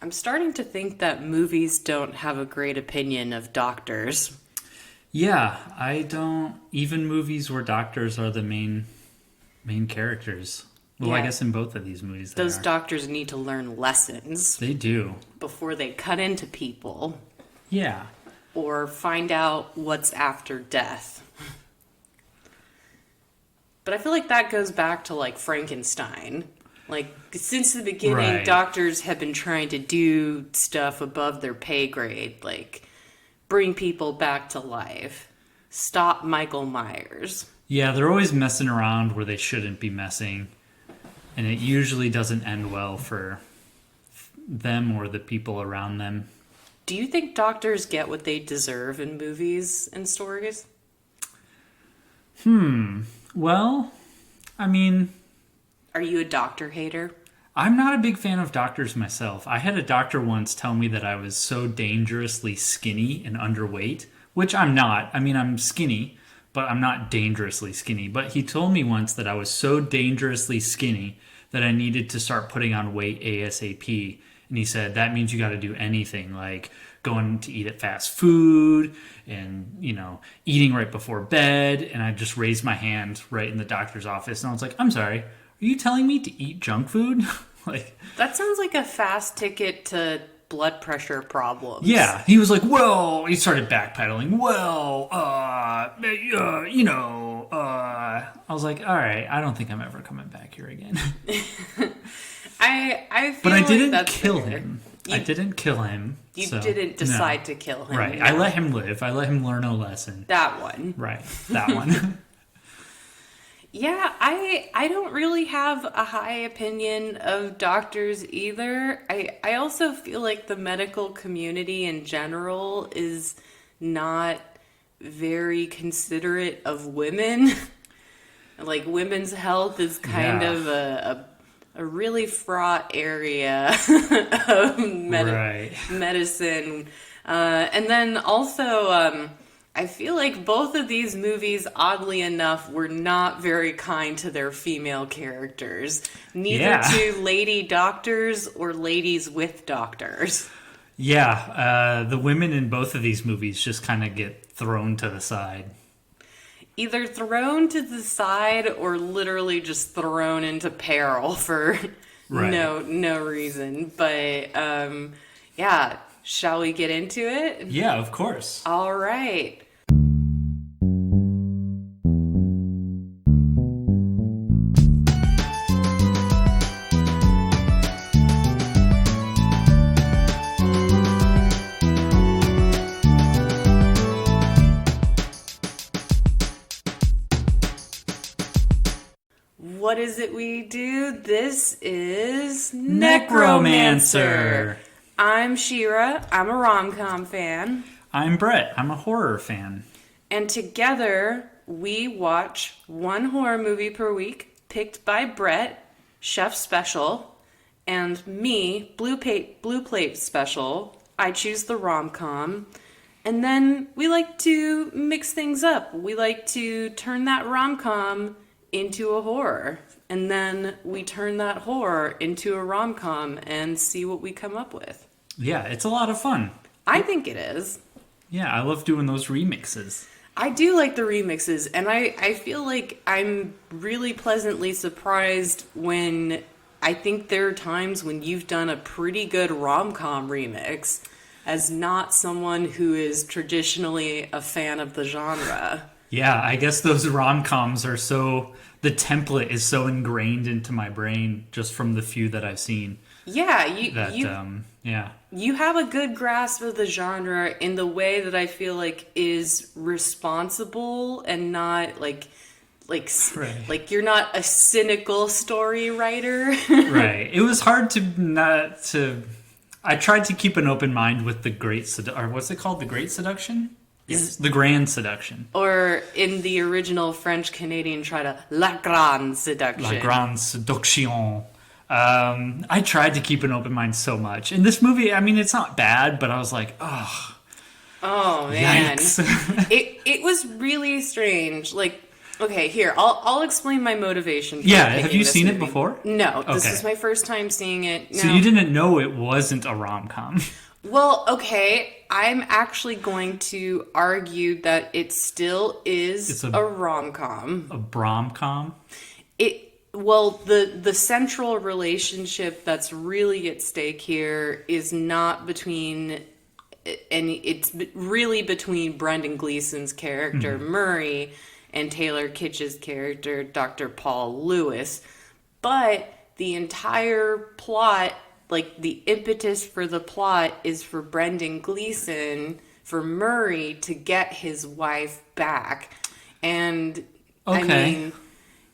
I'm starting to think that movies don't have a great opinion of doctors. Yeah, I don't. Even movies where doctors are the main characters. Well, I Yeah. guess in both of these movies they Those are. doctors need to learn lessons They do. before they cut into people Yeah. or find out what's after death. But I feel like that goes back to like Frankenstein. Like since the beginning, Right. doctors have been trying to do stuff above their pay grade, like bring people back to life, stop Michael Myers. Yeah, they're always messing around where they shouldn't be messing. And it usually doesn't end well for them or the people around them. Do you think doctors get what they deserve in movies and stories? Well, I mean, Are you a doctor hater? I'm not a big fan of doctors myself. I had a doctor once tell me that I was so dangerously skinny and underweight, which I'm not. I mean, I'm skinny, but I'm not dangerously skinny. But he told me once that I was so dangerously skinny that I needed to start putting on weight ASAP. And he said, that means you got to do anything like going to eat at fast food and, eating right before bed. And I just raised my hand right in the doctor's office. And I was like, I'm sorry, are you telling me to eat junk food? Like, That sounds like a fast ticket to blood pressure problems. yeah. He was like, well, he started backpedaling. Well, I was like, all right, I don't think I'm ever coming back here again. I feel But I like didn't that's kill fair. him. I didn't kill him. You so, didn't no. decide to kill him. Right. no. I let him live. I let him learn a lesson. That one. Right. That one. Yeah, I don't really have a high opinion of doctors either. I also feel like the medical community in general is not very considerate of women. Like women's health is kind Yeah. of a really fraught area of Right. medicine. And then also, I feel like both of these movies, oddly enough, were not very kind to their female characters. Neither Yeah. to lady doctors or ladies with doctors. Yeah. The women in both of these movies just kind of get thrown to the side. Either thrown to the side or literally just thrown into peril for Right. no reason. But yeah, shall we get into it? Yeah, of course. All right. What is it we do? This is Necromancer. I'm Shira. I'm a rom-com fan. I'm Bret. I'm a horror fan. And together, we watch one horror movie per week, picked by Bret, Chef Special, and me, Blue Plate Special. I choose the rom-com. And then we like to mix things up. We like to turn that rom-com into a horror. And then we turn that horror into a rom-com and see what we come up with. Yeah, it's a lot of fun. I think it is. Yeah, I love doing those remixes. I do like the remixes, and I feel like I'm really pleasantly surprised when I think there are times when you've done a pretty good rom-com remix as not someone who is traditionally a fan of the genre. Yeah, I guess those rom-coms are so... The template is so ingrained into my brain just from the few that I've seen. Yeah, Yeah. you have a good grasp of the genre in the way that I feel like is responsible and not like Right. like you're not a cynical story writer. Right. It was hard to not to... I tried to keep an open mind with the Great or what's it called? The Great Seduction? Yes, the Grand Seduction. Or in the original French-Canadian try to La Grande Seduction. La Grande Seduction. I tried to keep an open mind so much. In this movie, I mean, it's not bad, but I was like, oh, Oh man. yikes. It was really strange. Like Okay, here, I'll explain my motivation for Yeah, picking have you this seen it movie. before? No, this Okay. is my first time seeing it. So No. you didn't know it wasn't a rom-com. Well, okay, I'm actually going to argue that it still is It's a rom-com. a brom-com? The central relationship that's really at stake here is not between, and it's really between Brendan Gleeson's character Murray and Taylor Kitsch's character Dr. Paul Lewis, but the entire plot, like the impetus for the plot, is for Brendan Gleeson, for Murray to get his wife back, and I Okay. mean.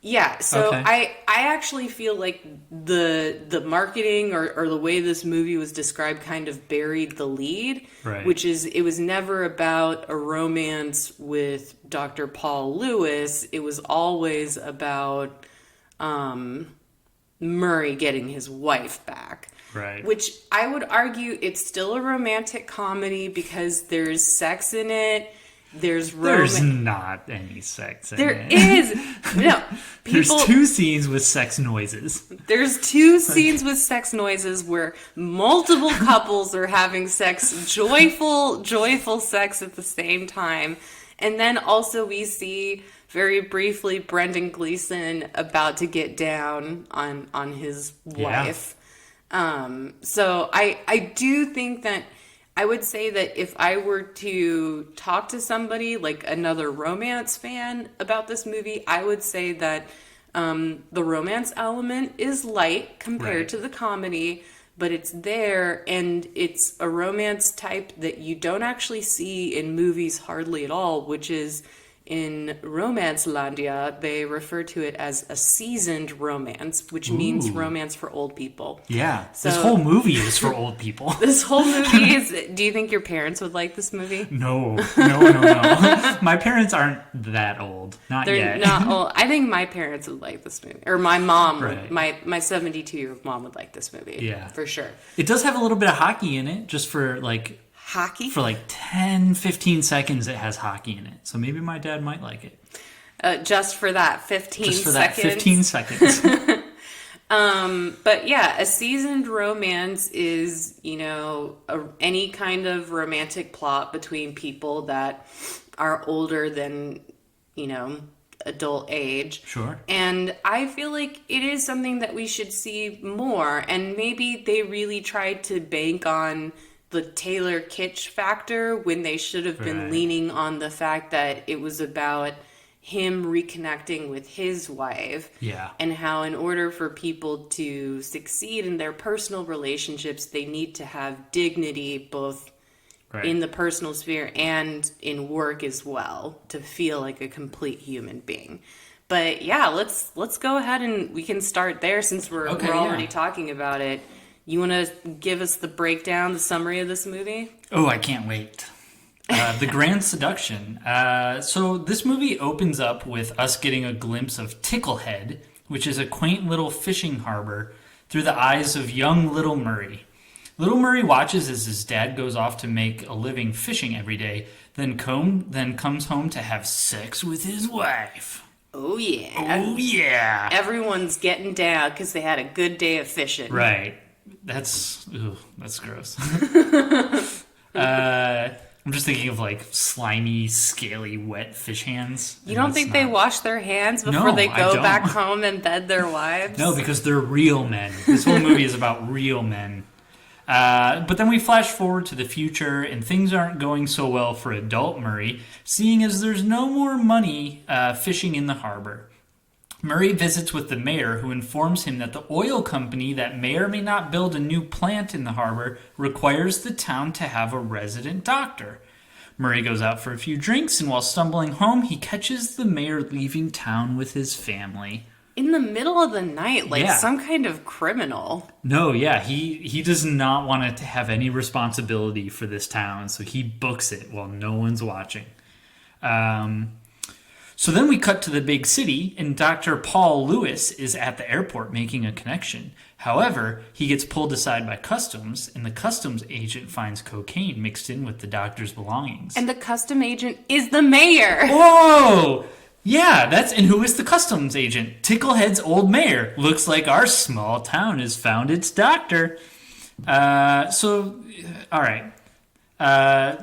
Yeah, so Okay. I actually feel like the marketing or the way this movie was described kind of buried the lead, Right. which is it was never about a romance with Dr. Paul Lewis. It was always about Murray getting his wife back. Right. Which I would argue it's still a romantic comedy because there's sex in it. There's not any sex in There it. is. No. There's People, two scenes with sex noises. There's two scenes with sex noises where multiple couples are having sex, joyful sex at the same time. And then also we see very briefly Brendan Gleeson about to get down on his wife. So I do think that I would say that if I were to talk to somebody, like another romance fan, about this movie, I would say that the romance element is light compared Right. to the comedy, but it's there, and it's a romance type that you don't actually see in movies hardly at all, which is in Romancelandia, they refer to it as a seasoned romance, which means Ooh. romance for old people. Yeah. This So- whole movie is for old people. This whole movie is. Do you think your parents would like this movie? No. My parents aren't that old. Not They're yet. not old. I think my parents would like this movie, or my mom. Right. My 72-year-old mom would like this movie. Yeah. For sure. It does have a little bit of hockey in it, just for like Hockey. 10, 15 seconds it has hockey in it. So maybe my dad might like it. Just for that 15 Just for seconds. that 15 seconds. But yeah, a seasoned romance is, any kind of romantic plot between people that are older than, adult age. Sure. And I feel like it is something that we should see more. And maybe they really tried to bank on the Taylor Kitsch factor when they should have been Right. leaning on the fact that it was about him reconnecting with his wife. Yeah. And how in order for people to succeed in their personal relationships, they need to have dignity both Right. in the personal sphere and in work as well to feel like a complete human being. But yeah, let's go ahead and we can start there since we're already yeah. talking about it. You want to give us the breakdown, the summary of this movie? Oh, I can't wait. The Grand Seduction. So this movie opens up with us getting a glimpse of Ticklehead, which is a quaint little fishing harbor, through the eyes of young little Murray. Little Murray watches as his dad goes off to make a living fishing every day, then comes home to have sex with his wife. Oh yeah. Oh, yeah. Everyone's getting down because they had a good day of fishing. Right. That's gross. I'm just thinking of like slimy, scaly, wet fish hands. You don't think they wash their hands before No, they I go don't. back home and bed their wives? No, because they're real men. This whole movie is about real men. But then we flash forward to the future, and things aren't going so well for adult Murray, seeing as there's no more money fishing in the harbor. Murray visits with the mayor, who informs him that the oil company that may or may not build a new plant in the harbor requires the town to have a resident doctor. Murray goes out for a few drinks, and while stumbling home, he catches the mayor leaving town with his family. In the middle of the night, like Yeah. some kind of criminal. No, yeah, he does not want to have any responsibility for this town, so he books it while no one's watching. So then we cut to the big city, and Dr. Paul Lewis is at the airport making a connection. However, he gets pulled aside by customs, and the customs agent finds cocaine mixed in with the doctor's belongings. And the custom agent is the mayor. Whoa! Yeah, and who is the customs agent? Ticklehead's old mayor. Looks like our small town has found its doctor. All right.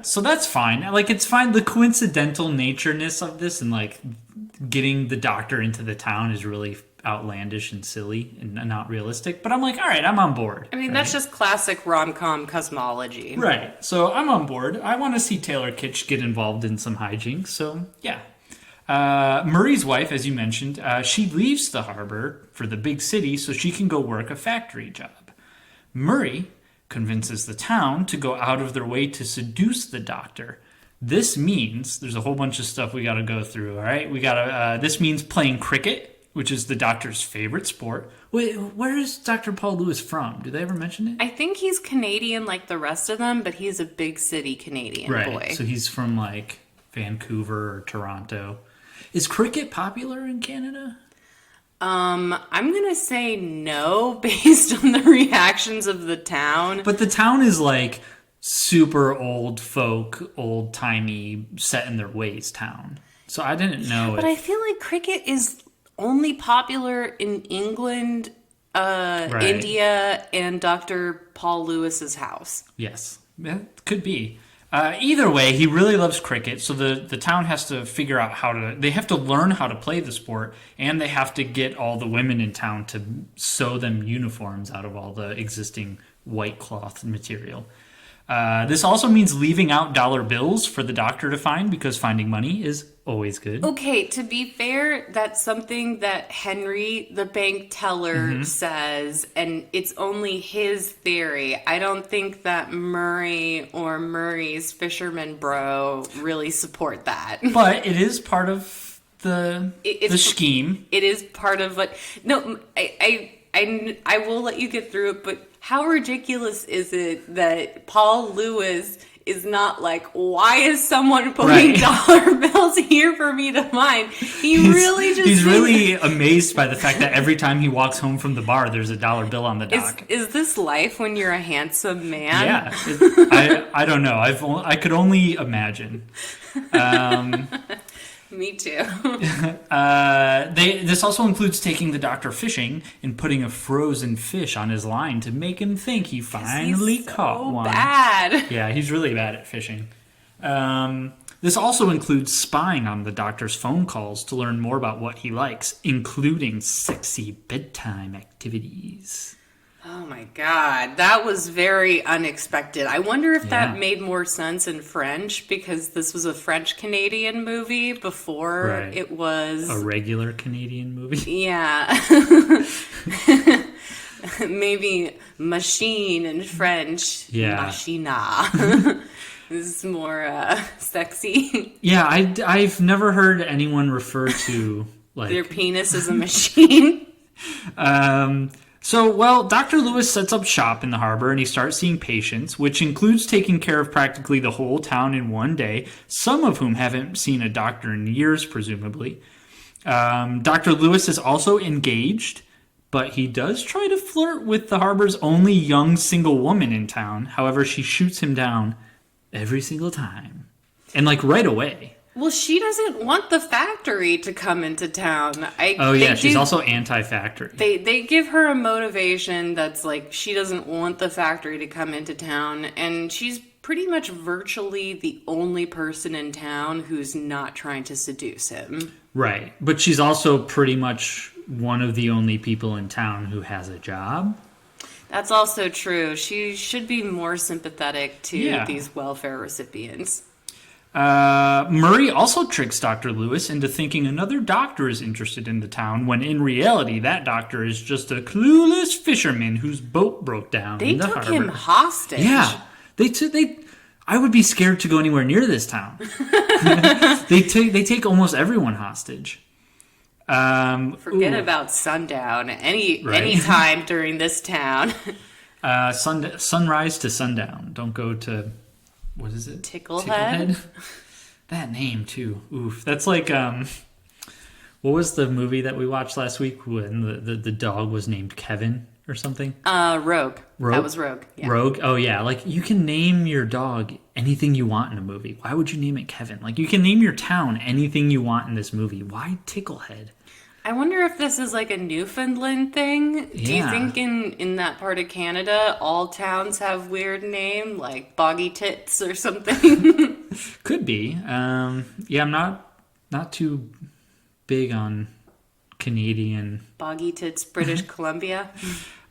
So that's fine. Like, it's fine. The coincidental natureness of this and, like, getting the doctor into the town is really outlandish and silly and not realistic. But I'm like, all right, I'm on board. I mean, right? that's just classic rom-com cosmology. Right. So I'm on board. I want to see Taylor Kitsch get involved in some hijinks. So, yeah. Murray's wife, as you mentioned, she leaves the harbor for the big city so she can go work a factory job. Murray convinces the town to go out of their way to seduce the doctor. This means there's a whole bunch of stuff we got to go through. All right, this means playing cricket, which is the doctor's favorite sport. Wait, where is Dr. Paul Lewis from? Do they ever mention it? I think he's Canadian like the rest of them, but he's a big city Canadian boy. So he's from like Vancouver or Toronto. Is cricket popular in Canada? I'm gonna say no based on the reactions of the town. But the town is like super old folk, old timey, set in their ways town. So I didn't know. But I feel like cricket is only popular in England, India, and Dr. Paul Lewis's house. Yes, it could be. Either way, he really loves cricket, so the town has to figure out they have to learn how to play the sport, and they have to get all the women in town to sew them uniforms out of all the existing white cloth material. This also means leaving out dollar bills for the doctor to find, because finding money is always good. Okay, to be fair, that's something that Henry, the bank teller, says, and it's only his theory. I don't think that Murray or Murray's fisherman bro really support that. But it is part of the scheme. It is part of what... No, I will let you get through it, but how ridiculous is it that Paul Lewis is not like, why is someone putting dollar bills here for me to find? He's really amazed by the fact that every time he walks home from the bar, there's a dollar bill on the dock. Is this life when you're a handsome man? Yeah. I don't know. I could only imagine. Me too. This also includes taking the doctor fishing and putting a frozen fish on his line to make him think he finally caught one. Bad. Yeah, he's really bad at fishing. This also includes spying on the doctor's phone calls to learn more about what he likes, including sexy bedtime activities. Oh my god, that was very unexpected. I wonder if that made more sense in French, because this was a French-Canadian movie before it was... a regular Canadian movie? Yeah. Maybe machine in French. Yeah. Machina. This is more sexy. Yeah, I've never heard anyone refer to like their penis as a machine. Dr. Lewis sets up shop in the harbor and he starts seeing patients, which includes taking care of practically the whole town in one day, some of whom haven't seen a doctor in years, presumably. Dr. Lewis is also engaged, but he does try to flirt with the harbor's only young single woman in town. However, she shoots him down every single time. And, like, right away. Well, she doesn't want the factory to come into town. She's also anti-factory. They give her a motivation that's like she doesn't want the factory to come into town, and she's pretty much virtually the only person in town who's not trying to seduce him. Right, but she's also pretty much one of the only people in town who has a job. That's also true. She should be more sympathetic to these welfare recipients. Murray also tricks Dr. Lewis into thinking another doctor is interested in the town, when in reality that doctor is just a clueless fisherman whose boat broke down in the harbor. They took him hostage. Yeah. I would be scared to go anywhere near this town. They take almost everyone hostage. Forget about sundown. Any time during this town. Sunrise to sundown. Don't go to... What is it? Ticklehead? That name, too. Oof. That's like, what was the movie that we watched last week when the dog was named Kevin or something? Rogue. Rogue? That was Rogue. Yeah. Rogue? Oh, yeah. Like, you can name your dog anything you want in a movie. Why would you name it Kevin? Like, you can name your town anything you want in this movie. Why Ticklehead? I wonder if this is like a Newfoundland thing. Do you Yeah. think in that part of Canada, all towns have weird name, like Boggy Tits or something? Could be. Yeah, I'm not too big on Canadian. Boggy Tits, British Columbia.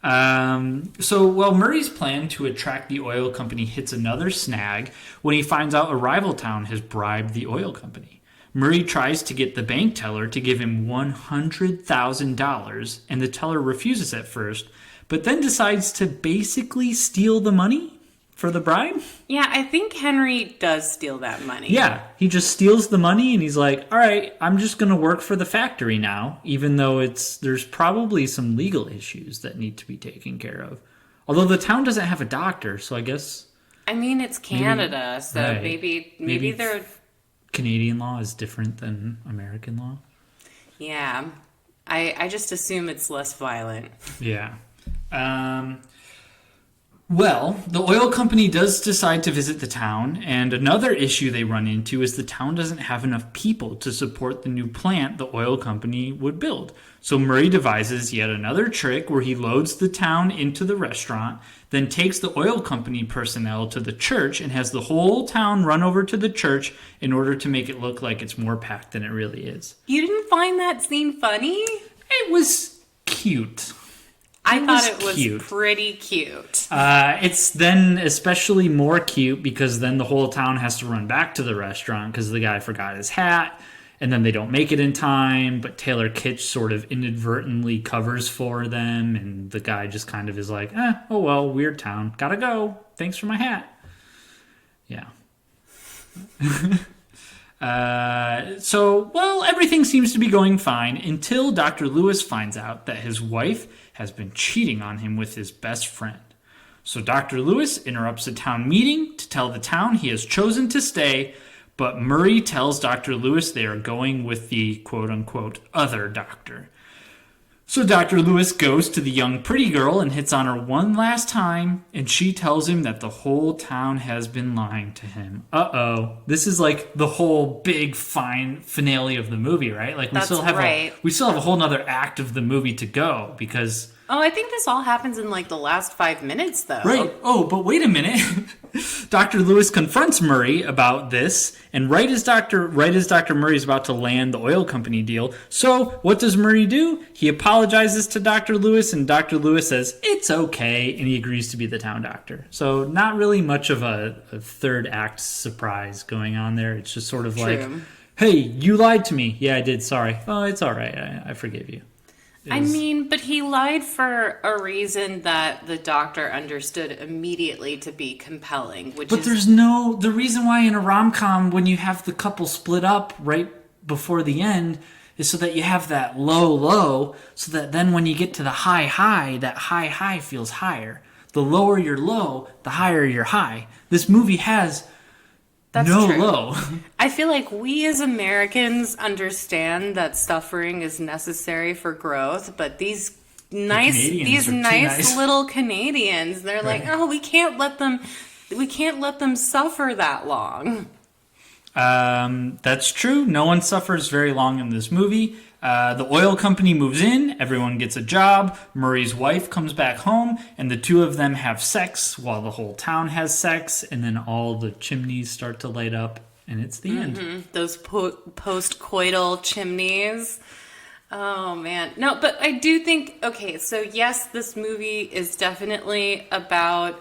Well, Murray's plan to attract the oil company hits another snag when he finds out a rival town has bribed the oil company. Murray tries to get the bank teller to give him $100,000, and the teller refuses at first, but then decides to basically steal the money for the bribe. Yeah, I think Henry does steal that money. Yeah, he just steals the money, and he's like, all right, I'm just going to work for the factory now, even though there's probably some legal issues that need to be taken care of. Although the town doesn't have a doctor, so I guess... I mean, it's Canada, so right. maybe they're... Canadian law is different than American law. Yeah. I just assume it's less violent. Yeah. Well, the oil company does decide to visit the town, and another issue they run into is the town doesn't have enough people to support the new plant the oil company would build. So Murray devises yet another trick where he loads the town into the restaurant, then takes the oil company personnel to the church and has the whole town run over to the church in order to make it look like it's more packed than it really is. You didn't find that scene funny? It was cute. I thought it was cute. pretty cute. It's then especially more cute because then the whole town has to run back to the restaurant because the guy forgot his hat, and then they don't make it in time, but Taylor Kitsch sort of inadvertently covers for them, and the guy just kind of is like, oh well, weird town. Gotta go. Thanks for my hat. Yeah. Everything seems to be going fine until Dr. Lewis finds out that his wife has been cheating on him with his best friend. So Dr. Lewis interrupts a town meeting to tell the town he has chosen to stay, but Murray tells Dr. Lewis they are going with the quote-unquote other doctor. So Dr. Lewis goes to the young pretty girl and hits on her one last time, and she tells him that the whole town has been lying to him. Uh-oh. This is like the whole big fine finale of the movie, right? Like we still have a whole nother act of the movie to go because... Oh, I think this all happens in like the last 5 minutes, though. Right. Oh, but wait a minute. Dr. Lewis confronts Murray about this, and right as Dr. Murray is about to land the oil company deal, so what does Murray do? He apologizes to Dr. Lewis, and Dr. Lewis says, it's okay, and he agrees to be the town doctor. So not really much of a third act surprise going on there. It's just sort of like, hey, you lied to me. Yeah, I did. Sorry. Oh, it's all right. I forgive you. I mean, but he lied for a reason that the doctor understood immediately to be compelling, there's the reason why in a rom-com when you have the couple split up right before the end is so that you have that low, so that then when you get to the high, that high feels higher. The lower your low, the higher your high. This movie has That's no true. low. I feel like we as Americans understand that suffering is necessary for growth, but these nice little Canadians, they're like, oh, we can't let them suffer that long. That's true. No one suffers very long in this movie. The oil company moves in, everyone gets a job, Murray's wife comes back home, and the two of them have sex while the whole town has sex, and then all the chimneys start to light up, and it's the end. Those post-coital chimneys. Oh, man. No, but I do think, okay, so yes, this movie is definitely about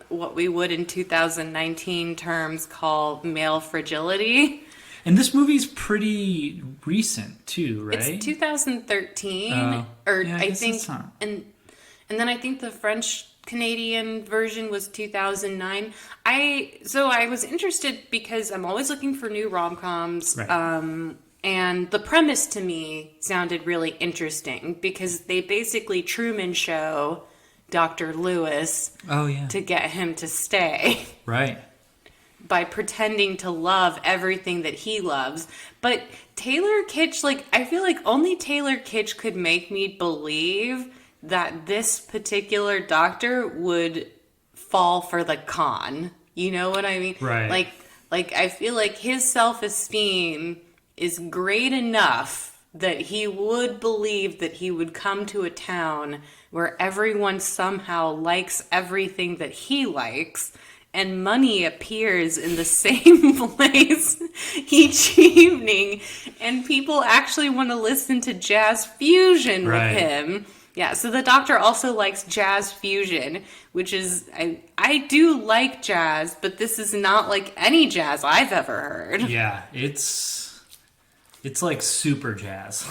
what we would in 2019 terms call male fragility. And this movie's pretty recent too, right? It's 2013, I think, and then I think the French Canadian version was 2009. I was interested because I'm always looking for new rom-coms, right. And the premise to me sounded really interesting because they basically Truman Show Dr. Lewis to get him to stay. Right. By pretending to love everything that he loves. But Taylor Kitsch, I feel like only Taylor Kitsch could make me believe that this particular doctor would fall for the con. You know what I mean? Right. Like I feel like his self-esteem is great enough that he would believe that he would come to a town where everyone somehow likes everything that he likes, and money appears in the same place each evening, and people actually want to listen to jazz fusion with Right. him. Yeah, so the doctor also likes jazz fusion, which is, I do like jazz, but this is not like any jazz I've ever heard. Yeah, it's like super jazz.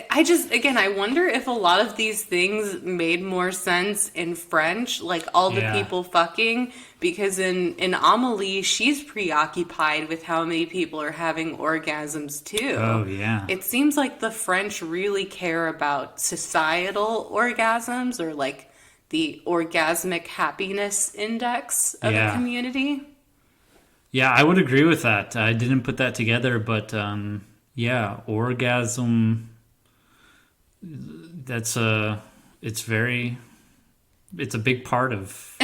I just, again, I wonder if a lot of these things made more sense in French, like all the Yeah. people fucking, because in Amelie, she's preoccupied with how many people are having orgasms too. Oh, yeah. It seems like the French really care about societal orgasms, or like the orgasmic happiness index of Yeah. a community. Yeah, I would agree with that. I didn't put that together, but yeah, orgasm. It's a big part of,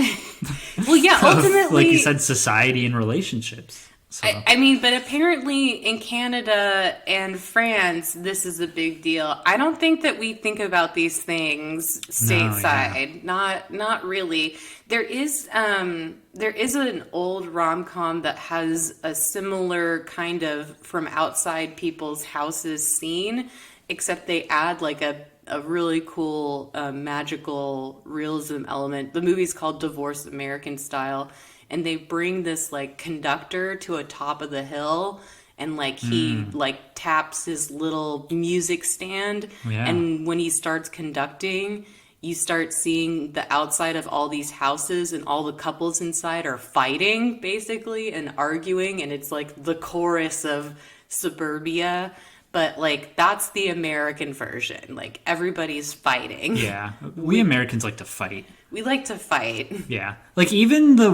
Well, yeah, ultimately, like you said, society and relationships. So. I mean, but apparently in Canada and France, this is a big deal. I don't think that we think about these things stateside. Not really. There is an old rom-com that has a similar kind of from outside people's houses scene, except they add like a really cool magical realism element. The movie's called Divorce American Style. And they bring this like conductor to a top of the hill, and like he like taps his little music stand. Yeah. And when he starts conducting, you start seeing the outside of all these houses, and all the couples inside are fighting basically and arguing. And it's like the chorus of Suburbia. But like that's the American version. Like everybody's fighting. Yeah, we Americans like to fight. We like to fight. Yeah, like even the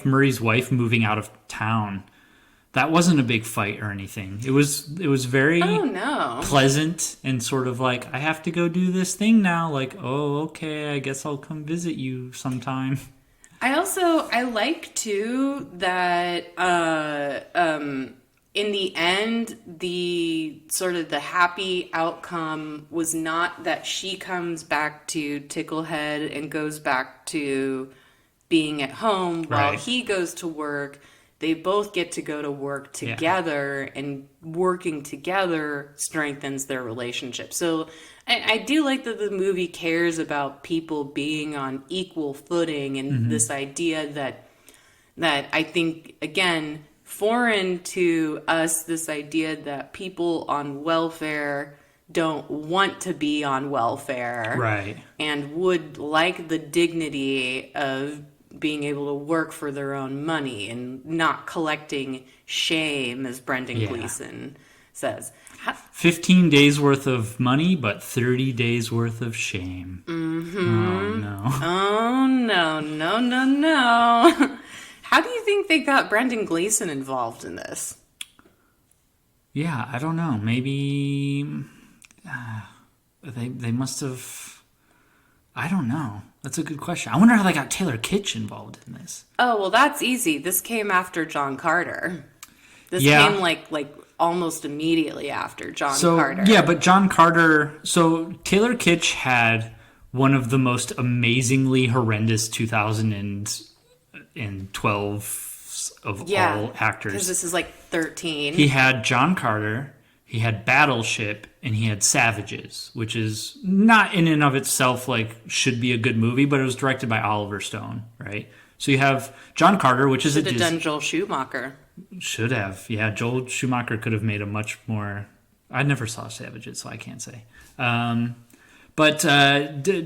Murray's wife moving out of town, that wasn't a big fight or anything. It was very Oh no. pleasant and sort of like, I have to go do this thing now. Like, oh, okay, I guess I'll come visit you sometime. I like too that in the end, the sort of the happy outcome was not that she comes back to Ticklehead and goes back to being at home while Right. he goes to work. They both get to go to work together, and working together strengthens their relationship. So I do like that the movie cares about people being on equal footing, and this idea that I think, again, foreign to us, this idea that people on welfare don't want to be on welfare. Right. And would like the dignity of being able to work for their own money and not collecting shame, as Brendan Gleeson says. 15 days worth of money, but 30 days worth of shame. Mm-hmm. Oh, no. Oh, no. How do you think they got Brendan Gleeson involved in this? Yeah, I don't know. Maybe they must have... I don't know. That's a good question. I wonder how they got Taylor Kitsch involved in this. Oh, well, that's easy. This came after John Carter. This Yeah. came like almost immediately after John Carter. Yeah, but John Carter... So Taylor Kitsch had one of the most amazingly horrendous 2012 of all actors. Because this is like 13. He had John Carter, he had Battleship, and he had Savages, which is not in and of itself like should be a good movie, but it was directed by Oliver Stone, right? So you have John Carter, which is Should have done Joel Schumacher. Should have. Yeah, Joel Schumacher could have made a much more... I never saw Savages, so I can't say. But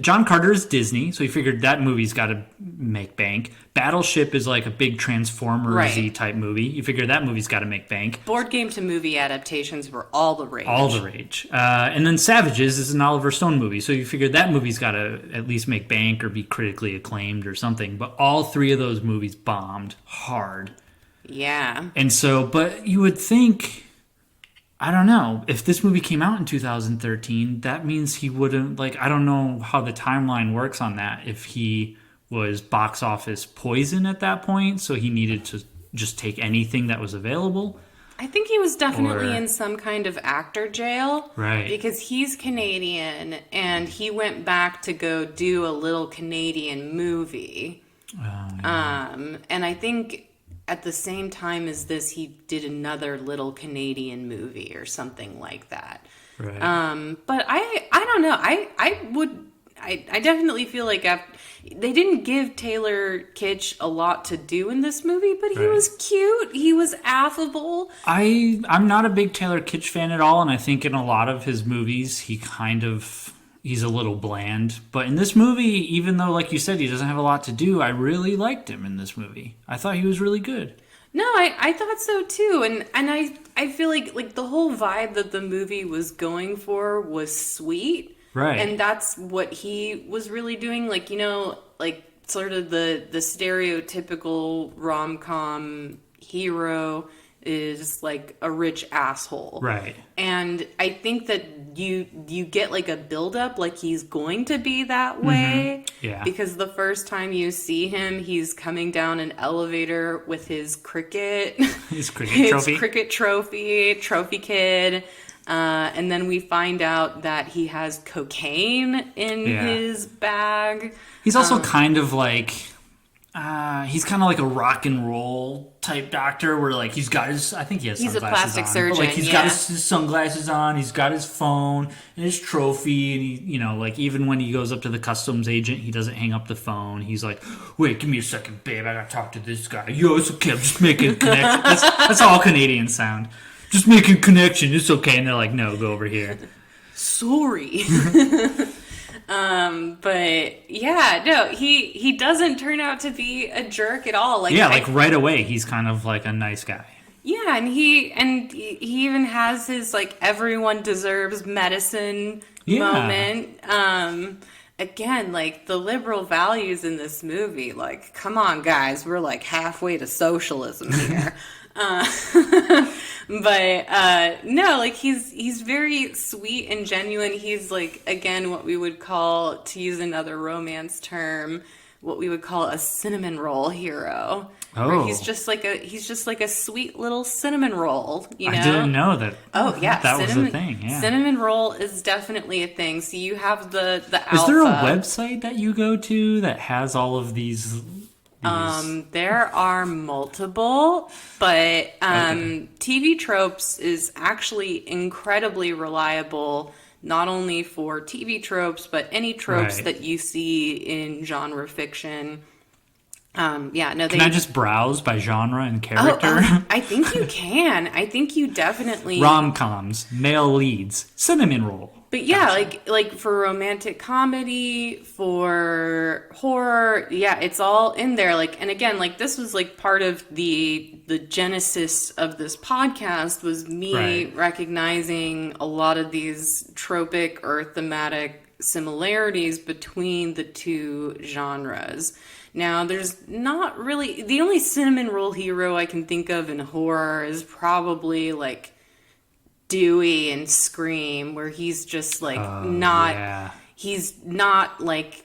John Carter is Disney, so he figured that movie's got to make bank. Battleship is like a big Transformers-y type movie. You figure that movie's got to make bank. Board game to movie adaptations were all the rage. All the rage. And then Savages is an Oliver Stone movie, so you figure that movie's got to at least make bank or be critically acclaimed or something. But all three of those movies bombed hard. Yeah. And so, but you would think... I don't know. If this movie came out in 2013, that means he wouldn't, like, I don't know how the timeline works on that. If he was box office poison at that point, so he needed to just take anything that was available. I think he was definitely Or- in some kind of actor jail. Right. Because he's Canadian and he went back to go do a little Canadian movie. And I think at the same time as this, he did another little Canadian movie or something like that. Right. But I don't know. I definitely feel like they didn't give Taylor Kitsch a lot to do in this movie, but he Right. was cute. He was affable. I'm not a big Taylor Kitsch fan at all, and I think in a lot of his movies, he's a little bland. But in this movie, even though, like you said, he doesn't have a lot to do, I really liked him in this movie. I thought he was really good. No, I thought so too, and I feel like the whole vibe that the movie was going for was sweet, Right. And that's what he was really doing. Like, you know, like sort of the stereotypical rom-com hero is like a rich asshole, Right. And I think that you get like a buildup, like he's going to be that way. Yeah. Because the first time you see him, he's coming down an elevator with his cricket, His cricket trophy. cricket trophy kid. And then we find out that he has cocaine in his bag. He's also kind of like, he's kind of like a rock and roll type doctor where like he's got his, I think he has He's a sunglasses plastic on. surgeon, But like he's yeah. got his sunglasses on, he's got his phone and his trophy, and he, you know, like even when he goes up to the customs agent, he doesn't hang up the phone. He's like, wait, give me a second, babe, I gotta talk to this guy. Yo, it's okay, I'm just making a connection. That's all Canadians sound. Just making a connection, it's okay. And they're like, no, go over here. Sorry. But yeah, no, he doesn't turn out to be a jerk at all. Like, Yeah, like right away, he's kind of like a nice guy. yeah, and he even has his like everyone deserves medicine moment. Again, like the liberal values in this movie, like, come on, guys, we're like halfway to socialism here. But no, like he's very sweet and genuine. He's like, again, what we would call, to use another romance term, what we would call a cinnamon roll hero. Where Oh. he's just like a sweet little cinnamon roll, you know? I didn't know that. Oh yeah, that was a thing. Yeah. Cinnamon roll is definitely a thing. So you have the alpha. Is there a website that you go to that has all of these? There are multiple, but TV Tropes is actually incredibly reliable, not only for TV tropes, but any tropes Right. that you see in genre fiction. Yeah, no, they. Can I just browse by genre and character? I think you can. I think you definitely. Rom-coms, male leads, cinnamon roll. But yeah, like for romantic comedy, for horror, yeah, it's all in there. Like, and again, like this was like part of the genesis of this podcast was me Right. recognizing a lot of these tropic or thematic similarities between the two genres. Now, there's not really, the only cinnamon roll hero I can think of in horror is probably like Dewey and Scream, where he's just like he's not like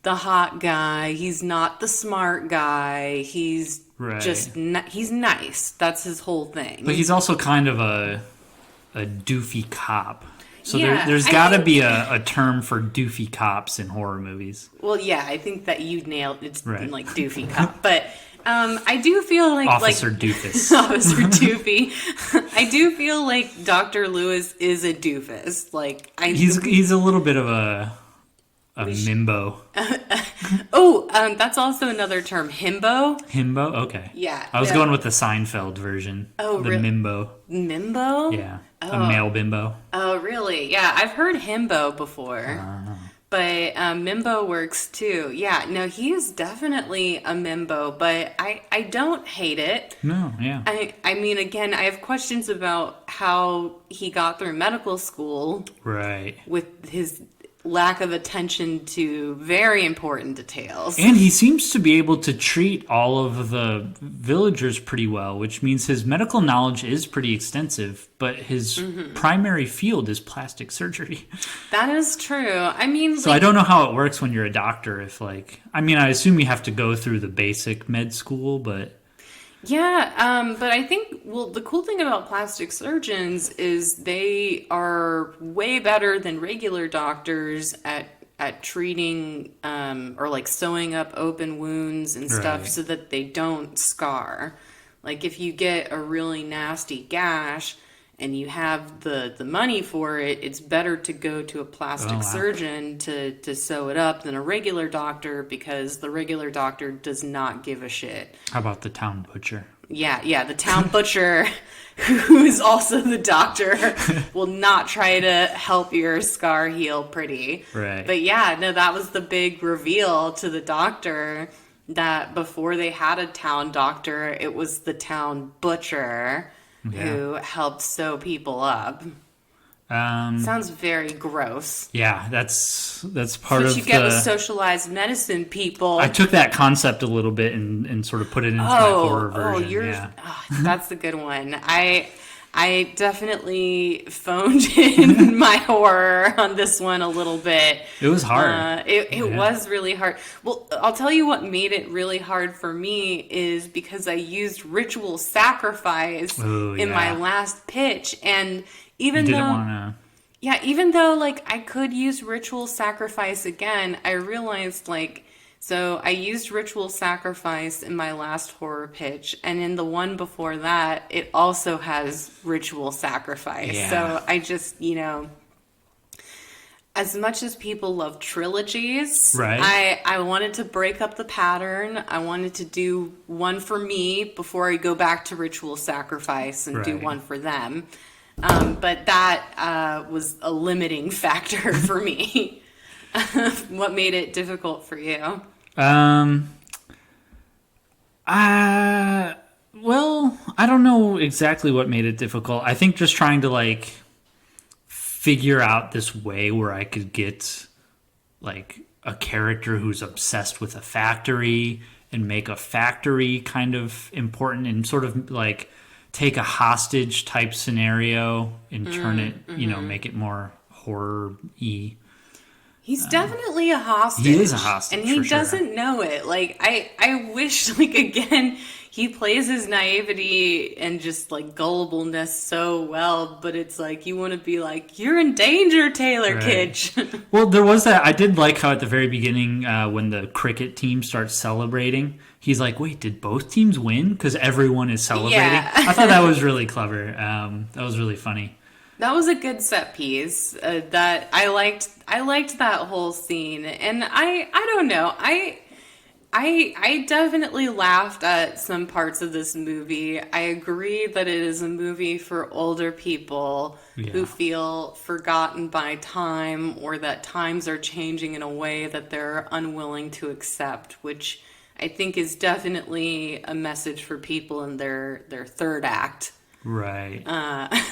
the hot guy, he's not the smart guy, he's Right. just he's nice. That's his whole thing. But he's also kind of a doofy cop. So Yeah, there's I got to think- be a term for doofy cops in horror movies. Well, yeah, I think that you nailed it's Right. like doofy cop, but I do feel like Officer like Doofus. Officer Doofy. I do feel like Dr. Lewis is a doofus. Like He's a little bit of a mimbo. That's also another term, himbo. Himbo? Okay. Yeah, I was yeah. going with the Seinfeld version. Oh, the really? mimbo. Mimbo? Yeah. A male bimbo. Oh, really? Yeah, I've heard himbo before. But Mimbo works too. Yeah, no, he is definitely a Mimbo, but I don't hate it. No, yeah. I mean, again, I have questions about how he got through medical school Right. with his lack of attention to very important details. And he seems to be able to treat all of the villagers pretty well, which means his medical knowledge is pretty extensive, but his primary field is plastic surgery. That is true. I mean, So I don't know how it works when you're a doctor. If I assume you have to go through the basic med school, but yeah, but I think, well, the cool thing about plastic surgeons is they are way better than regular doctors at treating or like sewing up open wounds and stuff Right. so that they don't scar. Like if you get a really nasty gash and you have the money for it, it's better to go to a plastic surgeon to sew it up than a regular doctor, because the regular doctor does not give a shit. how about the town butcher? Yeah, the town butcher, who is also the doctor, will not try to help your scar heal pretty. Right. But yeah, no, that was the big reveal to the doctor, that before they had a town doctor, it was the town butcher who helped sew people up. Sounds very gross. Yeah, that's part That's of what you get with the. socialized medicine people. I took that concept a little bit and sort of put it into my horror version. That's a good one. I definitely phoned in my horror on this one a little bit. It was hard. It was really hard. Well, I'll tell you what made it really hard for me is because I used ritual sacrifice in my last pitch, and even you though didn't want to. yeah, even though like I could use ritual sacrifice again, I realized so I used ritual sacrifice in my last horror pitch, and in the one before that, it also has ritual sacrifice. Yeah. So I just, as much as people love trilogies, Right. I wanted to break up the pattern. I wanted to do one for me before I go back to ritual sacrifice and do Right. one for them. But that was a limiting factor for me. What made it difficult for you? Well, I don't know exactly what made it difficult. I think just trying to figure out this way where I could get a character who's obsessed with a factory and make a factory kind of important, and sort of take a hostage type scenario and turn it, make it more horror-y. He's definitely a hostage. He is a hostage, and he for sure. doesn't know it. I wish, again, he plays his naivety and just gullibilness so well, but it's you want to be you're in danger, Taylor Right. Kitsch. Well, there was that. I did like how at the very beginning, when the cricket team starts celebrating, he's like, wait, did both teams win? Because everyone is celebrating. Yeah. I thought that was really clever. That was really funny. That was a good set piece. That I liked. I liked that whole scene, and I don't know. I definitely laughed at some parts of this movie. I agree that it is a movie for older people who feel forgotten by time, or that times are changing in a way that they're unwilling to accept, which I think is definitely a message for people in their third act. Right.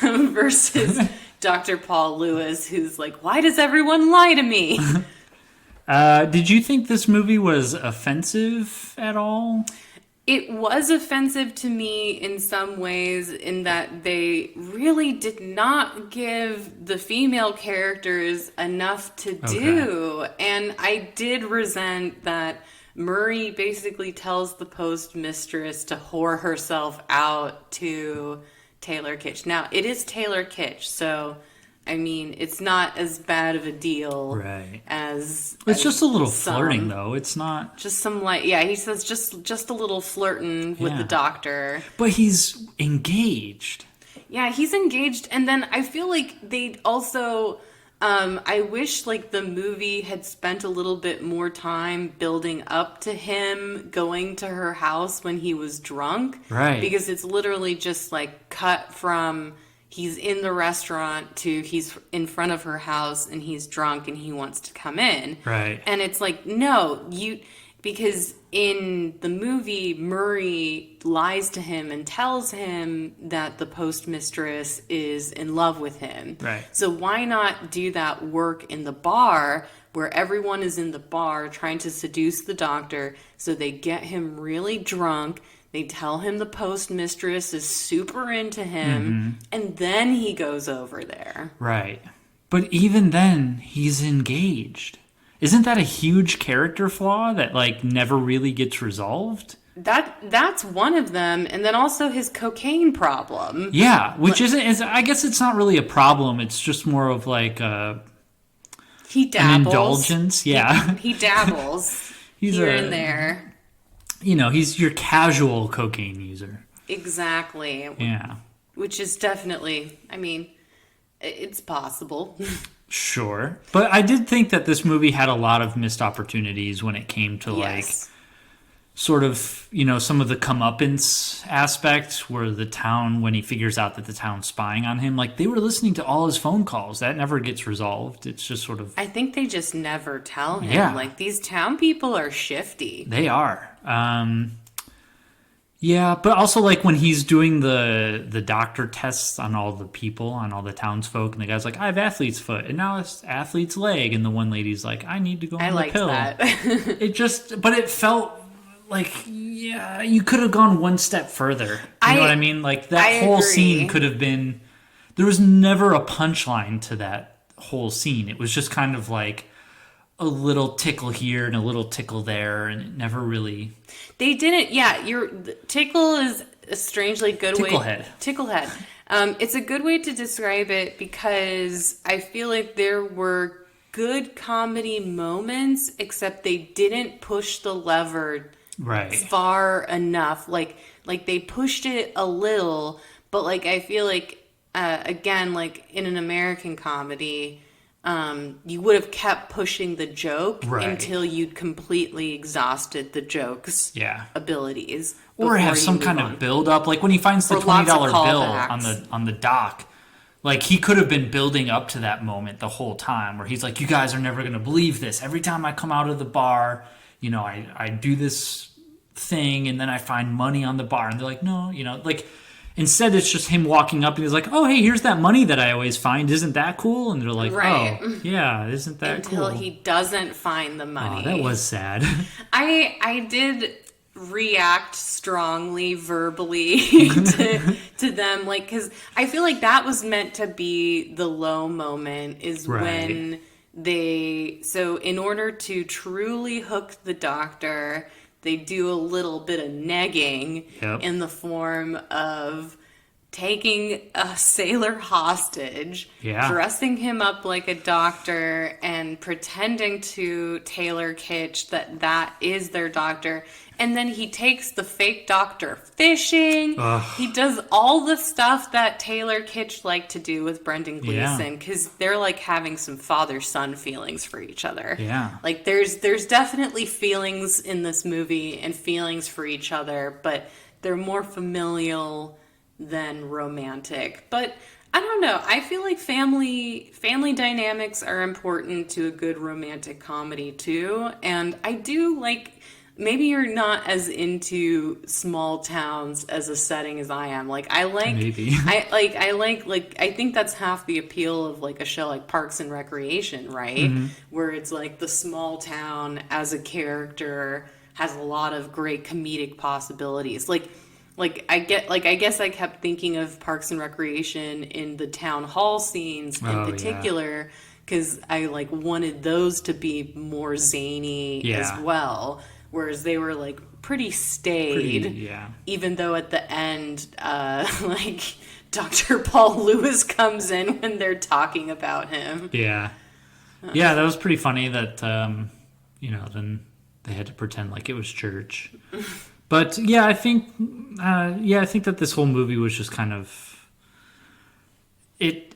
Versus Dr. Paul Lewis, who's why does everyone lie to me? Did you think this movie was offensive at all? It was offensive to me in some ways, in that they really did not give the female characters enough to do. And I did resent that Murray basically tells the postmistress to whore herself out to Taylor Kitsch. Now, it is Taylor Kitsch, so it's not as bad of a deal, Right. as It's just a little some. flirting, though. It's not. Just some he says just a little flirting with the doctor. But he's engaged. Yeah, he's engaged, and then I feel they also. I wish the movie had spent a little bit more time building up to him going to her house when he was drunk. Right. Because it's literally just cut from he's in the restaurant to he's in front of her house and he's drunk and he wants to come in. Right. And it's no, because in the movie, Murray lies to him and tells him that the postmistress is in love with him. Right. So why not do that work in the bar where everyone is in the bar trying to seduce the doctor, so they get him really drunk, they tell him the postmistress is super into him, and then he goes over there. Right. But even then, he's engaged. Isn't that a huge character flaw that, like, never really gets resolved? That's one of them, and then also his cocaine problem. Yeah, which I guess it's not really a problem. It's just more of like He dabbles. an indulgence. Yeah. He dabbles here and there. You know, he's your casual cocaine user. Exactly. Yeah. Which is definitely, I mean, it's possible. Sure. But I did think that this movie had a lot of missed opportunities when it came to, like, sort of, you know, some of the comeuppance aspect where the town, when he figures out that the town's spying on him, like, they were listening to all his phone calls. That never gets resolved. It's just sort of... I think they just never tell him. Yeah. Like, these town people are shifty. They are. Yeah, but also, like, when he's doing the doctor tests on all the people, on all the townsfolk, and the guy's like, I have athlete's foot, and now it's athlete's leg, and the one lady's like, I need to go on the pill. That. But it felt like, yeah, you could have gone one step further. You know what I mean? Like, that whole scene could have been... There was never a punchline to that whole scene. It was just kind of like a little tickle here and a little tickle there, and it never really... They didn't... Yeah, tickle is a strangely good way... Ticklehead. It's a good way to describe it because I feel like there were good comedy moments, except they didn't push the lever far enough. Like they pushed it a little, but like I feel like again, like in an American comedy, you would have kept pushing the joke until you'd completely exhausted the joke's abilities, or have some kind of build up. Like when he finds the $20 bill on the dock. Like, he could have been building up to that moment the whole time where he's like, you guys are never going to believe this. Every time I come out of the bar, you know, I do this thing and then I find money on the bar. And they're like, no, you know, like, instead it's just him walking up and he's like, oh, hey, here's that money that I always find. Isn't that cool? And they're like, oh, yeah, isn't that cool? Until he doesn't find the money. Oh, that was sad. I did react strongly verbally to them, like, because I feel like that was meant to be the low moment is when so in order to truly hook the doctor, they do a little bit of negging in the form of taking a sailor hostage, dressing him up like a doctor and pretending to Taylor Kitsch that is their doctor. And then he takes the fake doctor fishing. He does all the stuff that Taylor Kitsch liked to do with Brendan Gleeson because they're like having some father-son feelings for each other. Yeah. Like there's definitely feelings in this movie and feelings for each other, but they're more familial than romantic. But I don't know. I feel like family dynamics are important to a good romantic comedy too. And I do like... Maybe you're not as into small towns as a setting as I am. Like I like, maybe. I think that's half the appeal of like a show like Parks and Recreation, right? Mm-hmm. Where it's like the small town as a character has a lot of great comedic possibilities. I guess I kept thinking of Parks and Recreation in the town hall scenes in particular because I like wanted those to be more zany as well. Whereas they were like pretty staid, even though at the end, like Dr. Paul Lewis comes in when they're talking about him. Yeah, that was pretty funny. That then they had to pretend like it was church. But I think that this whole movie was just kind of it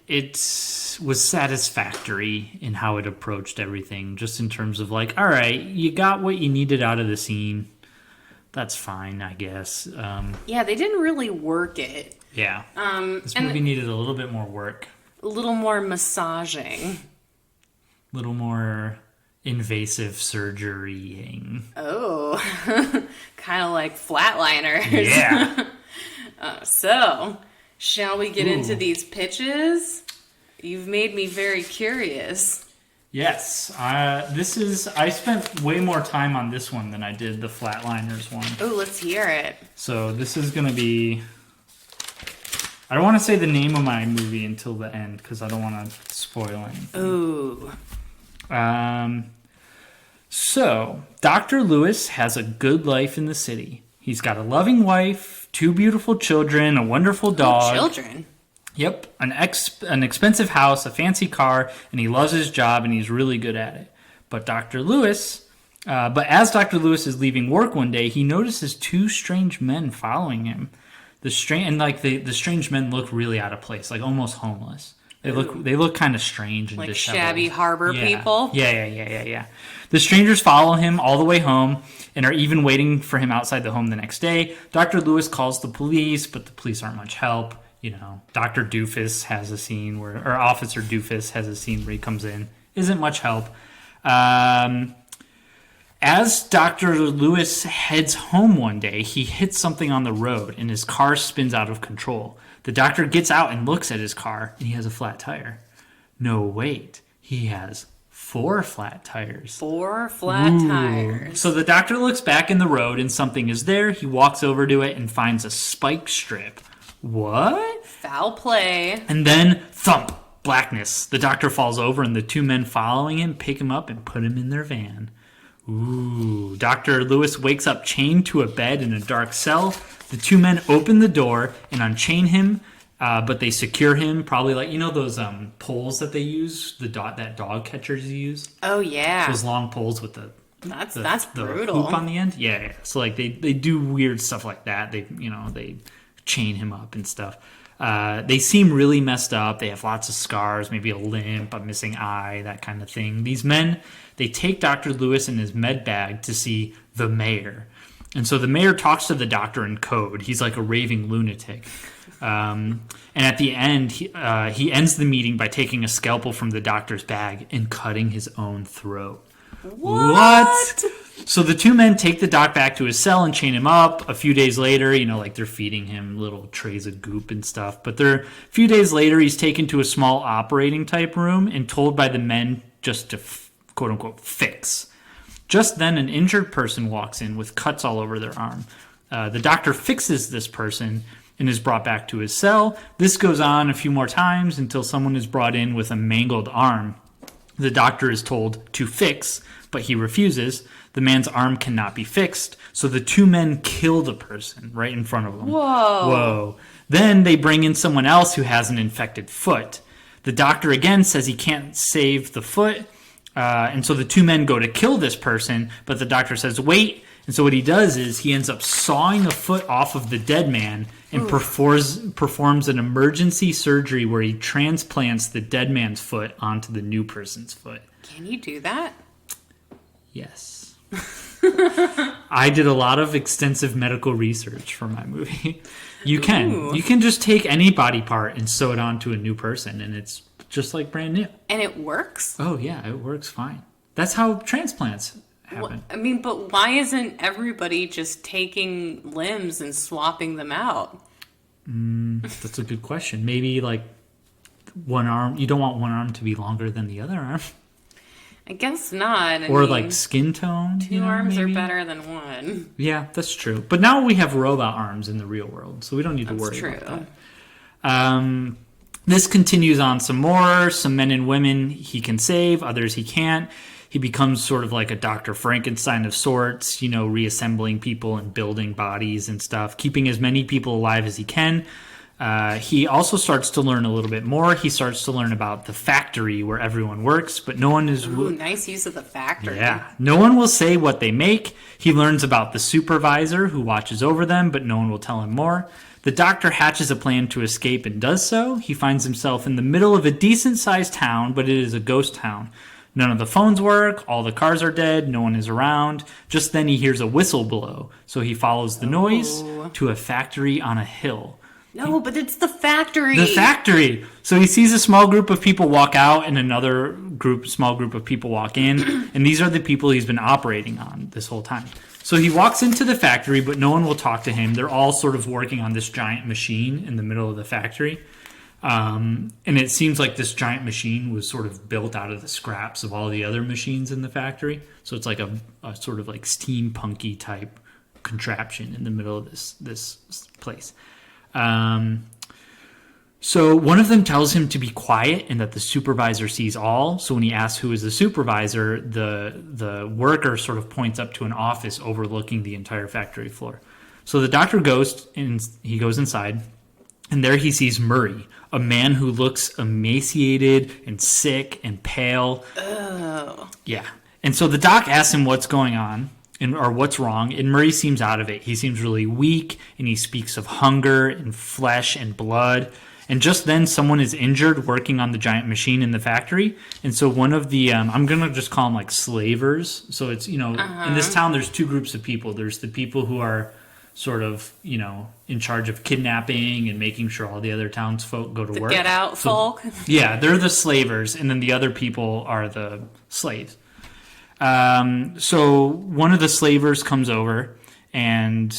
was satisfactory in how it approached everything, just in terms of like, all right, you got what you needed out of the scene. That's fine, I guess. They didn't really work it. Yeah. This movie needed a little bit more work. A little more massaging. A little more invasive surgerying. Oh, kind of like Flatliners. Yeah. So, shall we get into Ooh. these pitches? You've made me very curious. Yes. I spent way more time on this one than I did the Flatliners one. Oh, let's hear it. So this is going to be... I don't want to say the name of my movie until the end because I don't want to spoil anything. Ooh. So, Dr. Lewis has a good life in the city. He's got a loving wife, 2 beautiful children, a wonderful dog. Children? Yep, an expensive house, a fancy car, and he loves his job and he's really good at it. But as Dr. Lewis is leaving work one day, he notices 2 strange men following him. The strange men look really out of place, like almost homeless. They look kind of strange and Like disheveled. shabby harbor people? Yeah. The strangers follow him all the way home and are even waiting for him outside the home the next day. Dr. Lewis calls the police, but the police aren't much help. You know, Dr. Doofus has a scene where, or Officer Doofus has a scene where he comes in. Isn't much help. As Dr. Lewis heads home one day, he hits something on the road and his car spins out of control. The doctor gets out and looks at his car and he has a flat tire. No, wait. He has 4 flat tires. 4 flat tires. So the doctor looks back in the road and something is there. He walks over to it and finds a spike strip. What? Foul play. And then, thump, blackness. The doctor falls over and the 2 men following him pick him up and put him in their van. Ooh. Dr. Lewis wakes up chained to a bed in a dark cell. The 2 men open the door and unchain him, but they secure him, probably like, you know those poles that they use, that dog catchers use? Oh, yeah. Those long poles with That's the brutal. hoop on the end? Yeah. So like they do weird stuff like that. They chain him up and stuff. They seem really messed up. They have lots of scars, maybe a limp, a missing eye, that kind of thing. These men, they take Dr. Lewis in his med bag to see the mayor. And so the mayor talks to the doctor in code. He's like a raving lunatic. And at the end, he ends the meeting by taking a scalpel from the doctor's bag and cutting his own throat. What? So the 2 men take the doc back to his cell and chain him up. A few days later, like they're feeding him little trays of goop and stuff. But a few days later, he's taken to a small operating type room and told by the men just to quote unquote fix. Just then, an injured person walks in with cuts all over their arm. The doctor fixes this person and is brought back to his cell. This goes on a few more times until someone is brought in with a mangled arm. The doctor is told to fix, but he refuses. The man's arm cannot be fixed, so the 2 men kill the person right in front of them. Whoa. Then they bring in someone else who has an infected foot. The doctor again says he can't save the foot, and so the 2 men go to kill this person, but the doctor says, wait. And so what he does is he ends up sawing a foot off of the dead man and performs an emergency surgery where he transplants the dead man's foot onto the new person's foot. Can you do that? Yes. I did a lot of extensive medical research for my movie. You can. Ooh. You can just take any body part and sew it onto a new person, and it's just like brand new. And it works? Oh, yeah, it works fine. That's how transplants happen. I mean, but why isn't everybody just taking limbs and swapping them out? That's a good question. Maybe like one arm, you don't want one arm to be longer than the other arm. I guess not. Or like skin tone. 2 arms are better than 1. Yeah, that's true. But now we have robot arms in the real world, so we don't need to worry about that. This continues on some more. Some men and women he can save, others he can't. He becomes sort of like a Dr. Frankenstein of sorts, reassembling people and building bodies and stuff, keeping as many people alive as he can. He also starts to learn a little bit more. He starts to learn about the factory where everyone works, but no one is... Ooh, nice use of the factory. Yeah. No one will say what they make. He learns about the supervisor who watches over them, but no one will tell him more. The doctor hatches a plan to escape and does so. He finds himself in the middle of a decent-sized town, but it is a ghost town. None of the phones work, all the cars are dead, no one is around. Just then he hears a whistle blow, so he follows the noise to a factory on a hill. No, but it's the factory. The factory. So he sees a small group of people walk out and another small group of people walk in. And these are the people he's been operating on this whole time. So he walks into the factory, but no one will talk to him. They're all sort of working on this giant machine in the middle of the factory. And it seems like this giant machine was sort of built out of the scraps of all the other machines in the factory. So it's like a sort of like steampunky type contraption in the middle of this place. So one of them tells him to be quiet and that the supervisor sees all. So when he asks who is the supervisor, the worker sort of points up to an office overlooking the entire factory floor. So the doctor goes and he goes inside, and there he sees Murray, a man who looks emaciated and sick and pale. Oh. Yeah. And so the doc asks him what's going on. Or what's wrong, and Murray seems out of it. He seems really weak, and he speaks of hunger and flesh and blood. And just then, someone is injured working on the giant machine in the factory. And so one of the, I'm going to just call them like slavers. So it's, in this town, there's two groups of people. There's the people who are sort of, in charge of kidnapping and making sure all the other townsfolk go to work. Get out folk. Yeah, they're the slavers, and then the other people are the slaves. So one of the slavers comes over and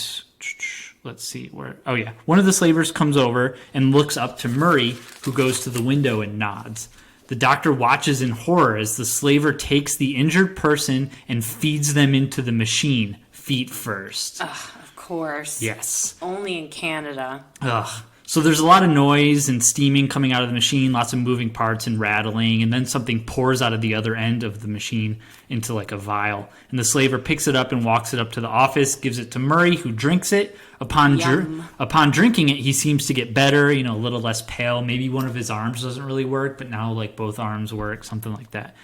let's see where. Oh yeah. One of the slavers comes over and looks up to Murray, who goes to the window and nods. The doctor watches in horror as the slaver takes the injured person and feeds them into the machine, feet first. Ugh, of course. Yes. Only in Canada. Ugh. So there's a lot of noise and steaming coming out of the machine, lots of moving parts and rattling, and then something pours out of the other end of the machine into like a vial. And the slaver picks it up and walks it up to the office, gives it to Murray, who drinks it. Upon drinking it, he seems to get better, a little less pale. Maybe one of his arms doesn't really work, but now like both arms work, something like that.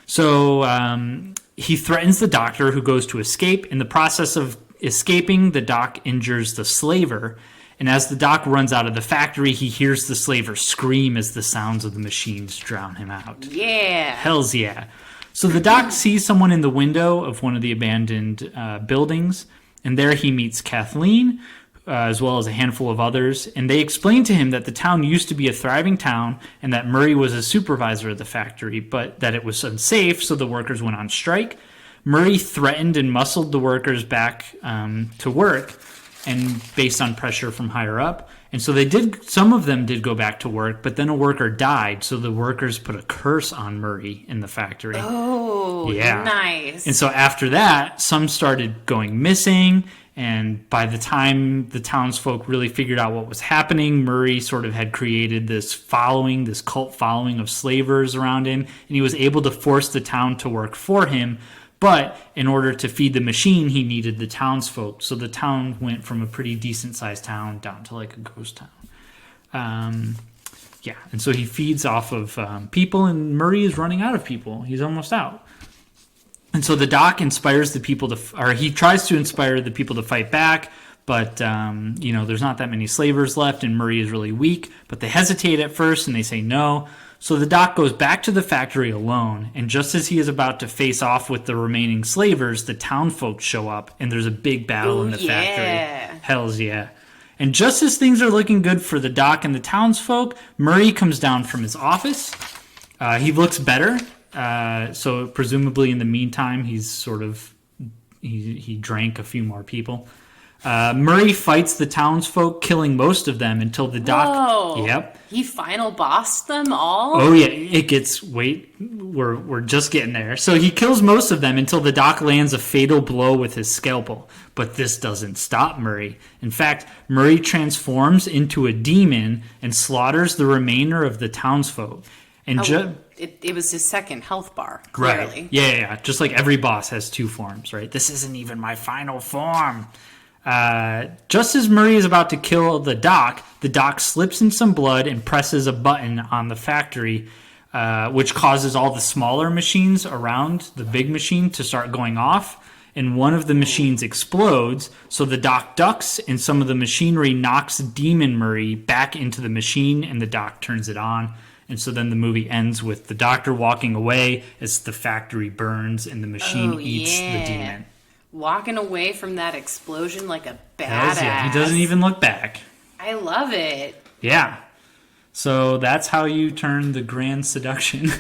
So he threatens the doctor, who goes to escape. In the process of escaping, the doc injures the slaver. And as the doc runs out of the factory, he hears the slaver scream as the sounds of the machines drown him out. Yeah. Hells yeah. So the doc sees someone in the window of one of the abandoned buildings, and there he meets Kathleen, as well as a handful of others, and they explain to him that the town used to be a thriving town and that Murray was a supervisor of the factory, but that it was unsafe, so the workers went on strike. Murray threatened and muscled the workers back to work, and based on pressure from higher up. And so some of them did go back to work, but then a worker died, so the workers put a curse on Murray in the factory. Oh, yeah. Nice. And so after that, some started going missing, and by the time the townsfolk really figured out what was happening, Murray sort of had created this following, this cult following of slavers around him, and he was able to force the town to work for him. But in order to feed the machine, he needed the townsfolk. So the town went from a pretty decent-sized town down to like a ghost town. And so he feeds off of people, and Murray is running out of people. He's almost out. And so the doc inspires the people he tries to inspire the people to fight back, but, there's not that many slavers left, and Murray is really weak. But they hesitate at first, and they say no. So the doc goes back to the factory alone, and just as he is about to face off with the remaining slavers, the townfolk show up, and there's a big battle in the factory. Hells yeah. And just as things are looking good for the doc and the townsfolk, Murray comes down from his office. He looks better, so presumably in the meantime, he drank a few more people. Murray fights the townsfolk, killing most of them until the doc... Whoa. Yep. He final bossed them all? Oh, yeah. It gets... Wait. We're just getting there. So he kills most of them until the doc lands a fatal blow with his scalpel. But this doesn't stop Murray. In fact, Murray transforms into a demon and slaughters the remainder of the townsfolk. And it was his second health bar, clearly. Right. Yeah. Just like every boss has two forms, right? This isn't even my final form. Just as Murray is about to kill the doc slips in some blood and presses a button on the factory, which causes all the smaller machines around the big machine to start going off. And one of the machines explodes, so the doc ducks, and some of the machinery knocks Demon Murray back into the machine, and the doc turns it on. And so then the movie ends with the doctor walking away as the factory burns and the machine eats the demon. Walking away from that explosion like a badass. Yeah, he doesn't even look back. I love it. Yeah. So that's how you turn the Grand Seduction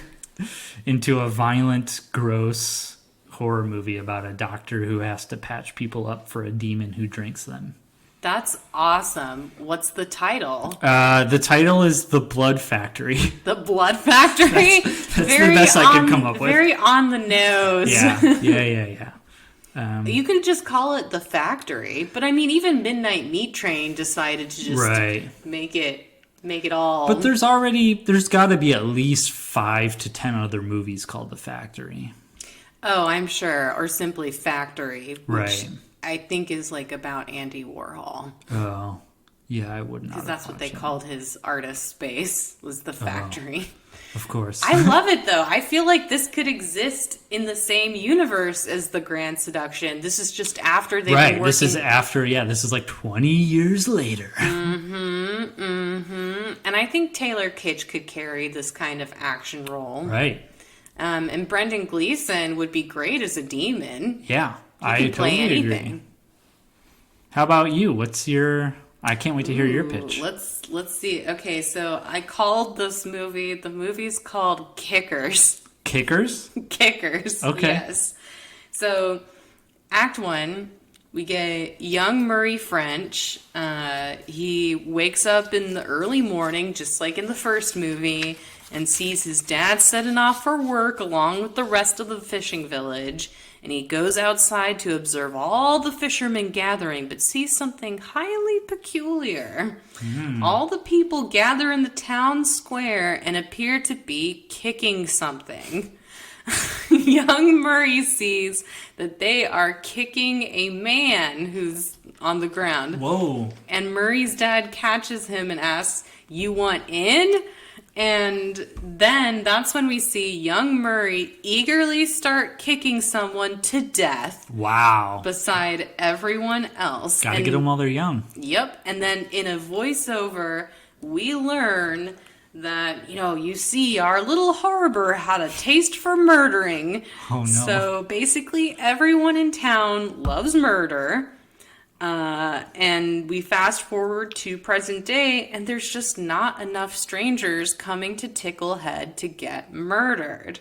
into a violent, gross horror movie about a doctor who has to patch people up for a demon who drinks them. That's awesome. What's the title? The title is The Blood Factory. The Blood Factory? That's the best I could come up with. Very on the nose. Yeah. You could just call it The Factory. But I mean, even Midnight Meat Train decided to just make it all. But there's got to be at least 5 to 10 other movies called The Factory. Oh, I'm sure. Or simply Factory. Which Right. I think is like about Andy Warhol. Oh, yeah, I would not. Because that's what they called his artist space, was the factory. Of course. I love it, though. I feel like this could exist in the same universe as The Grand Seduction. This is just after they've been working... This is after, this is like 20 years later. And I think Taylor Kitsch could carry this kind of action role. Right. And Brendan Gleeson would be great as a demon. Yeah. I totally agree. How about you? What's your... I can't wait to hear your pitch. Let's see. Okay, so I called this movie... The movie's called Kickers. Kickers? Kickers. Okay. Yes. So, Act 1, we get young Murray French. He wakes up in the early morning, just like in the first movie, and sees his dad setting off for work along with the rest of the fishing village. And he goes outside to observe all the fishermen gathering, but sees something highly peculiar. All the people gather in the town square and appear to be kicking something. Young Murray sees that they are kicking a man who's on the ground. Whoa. And Murray's dad catches him and asks, "You want in?" And then that's when we see young Murray eagerly start kicking someone to death. Wow. Beside everyone else. Gotta get them while they're young. Yep. And then in a voiceover, we learn that, you see, our little harbor had a taste for murdering. Oh, no. So basically everyone in town loves murder. And we fast forward to present day, and there's just not enough strangers coming to Ticklehead to get murdered.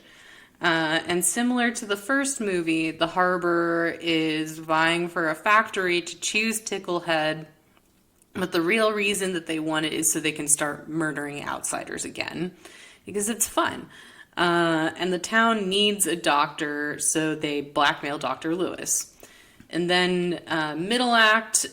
And similar to the first movie, the harbor is vying for a factory to choose Ticklehead, but the real reason that they want it is so they can start murdering outsiders again, because it's fun. And the town needs a doctor, so they blackmail Dr. Lewis. And then middle act,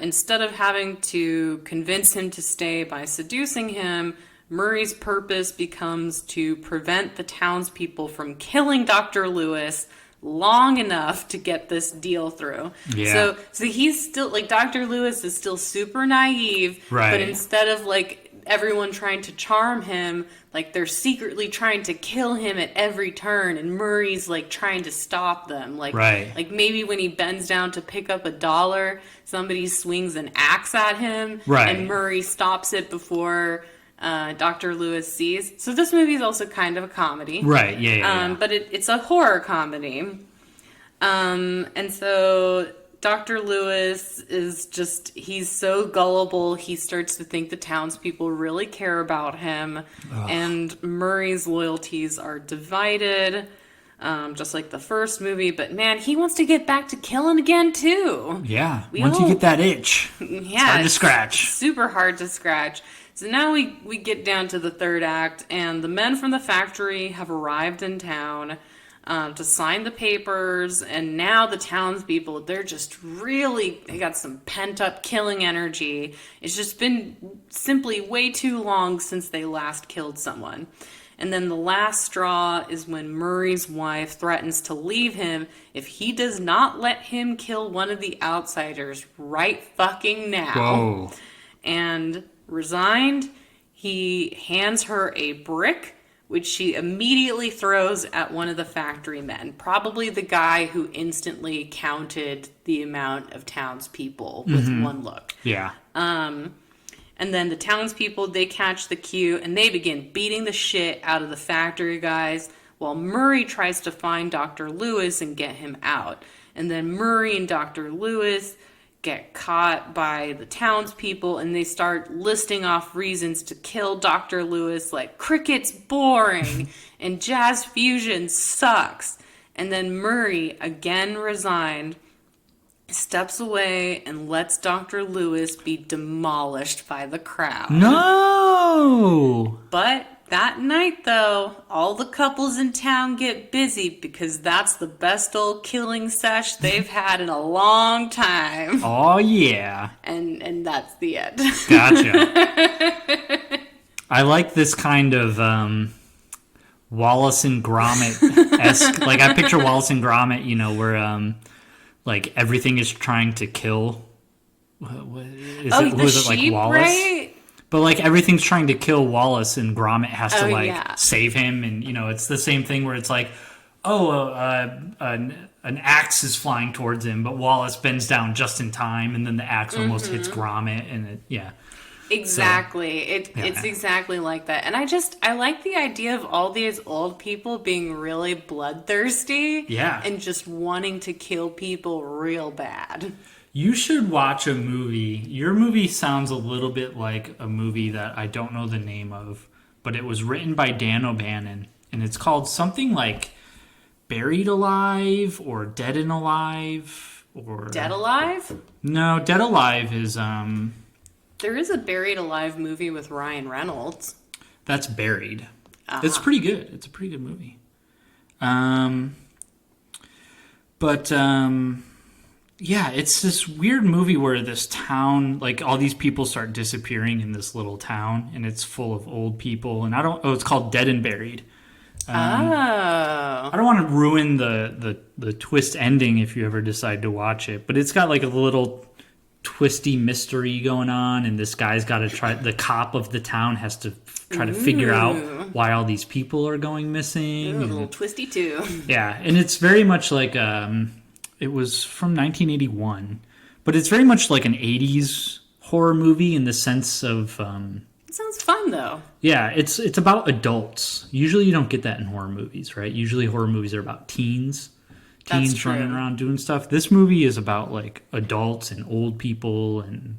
instead of having to convince him to stay by seducing him, Murray's purpose becomes to prevent the townspeople from killing Dr. Lewis long enough to get this deal through. Yeah. So he's still, Dr. Lewis is still super naive, right. But instead of, everyone trying to charm him, they're secretly trying to kill him at every turn, and Murray's trying to stop them. Right. Maybe when he bends down to pick up $1, somebody swings an axe at him, right. And Murray stops it before Dr. Lewis sees. So this movie is also kind of a comedy, right? Yeah. But it's a horror comedy, and so Dr. Lewis is he's so gullible, he starts to think the townspeople really care about him. Ugh. And Murray's loyalties are divided, just like the first movie. But man, he wants to get back to killing again, too. Yeah, once you get that itch, it's hard to scratch. Super hard to scratch. So now we get down to the third act, and the men from the factory have arrived in town to sign the papers, and now the townspeople, they got some pent-up killing energy. It's just been simply way too long since they last killed someone. And then the last straw is when Murray's wife threatens to leave him if he does not let him kill one of the outsiders right fucking now. Whoa. And resigned, he hands her a brick, which she immediately throws at one of the factory men, probably the guy who instantly counted the amount of townspeople with one look. Yeah. And then the townspeople, they catch the cue, and they begin beating the shit out of the factory guys, while Murray tries to find Dr. Lewis and get him out. And then Murray and Dr. Lewis get caught by the townspeople, and they start listing off reasons to kill Dr. Lewis, like cricket's boring and jazz fusion sucks. And then Murray, again resigned, steps away and lets Dr. Lewis be demolished by the crowd. No! But that night, though, all the couples in town get busy because that's the best old killing sesh they've had in a long time. Oh, yeah. And that's the end. Gotcha. I like this kind of Wallace and Gromit-esque. Like, I picture Wallace and Gromit, you know, where, like, everything is trying to kill. Who is it, like, Wallace? Right? But, like, everything's trying to kill Wallace, and Gromit has to, yeah. save him. And, you know, it's the same thing where it's like, an axe is flying towards him, but Wallace bends down just in time, and then the axe almost hits Gromit, and Exactly. So, It's exactly like that. And I like the idea of all these old people being really bloodthirsty. Yeah. And just wanting to kill people real bad. You should watch a movie. Your movie sounds a little bit like a movie that I don't know the name of, but it was written by Dan O'Bannon, and it's called something like Buried Alive or Dead and Alive or Dead Alive? No, Dead Alive is There is a Buried Alive movie with Ryan Reynolds. that's Buried. Uh-huh. It's pretty good. It's a pretty good movie. Yeah, it's this weird movie where this town, like all these people start disappearing in this little town, and it's full of old people. And it's called Dead and Buried. I don't want to ruin the twist ending if you ever decide to watch it, but it's got like a little twisty mystery going on, and this guy's got to the cop of the town has to try to figure out why all these people are going missing. Ooh, a little twisty too. Yeah, and it's very much like it was from 1981, but it's very much like an 80s horror movie in the sense of It sounds fun though. yeah, it's about adults. Usually you don't get that in horror movies, right? Usually horror movies are about teens running around doing stuff. This movie is about like adults and old people and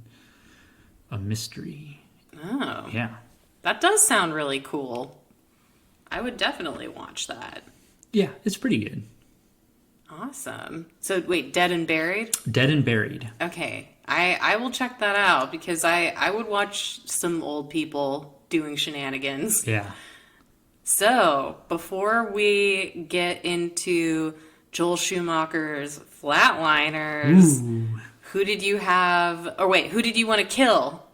a mystery. Oh. Yeah. That does sound really cool. I would definitely watch that. Yeah, it's pretty good. Awesome. So wait, Dead and Buried? Dead and Buried. Okay. I will check that out because I would watch some old people doing shenanigans. Yeah. So, before we get into Joel Schumacher's Flatliners, who did you want to kill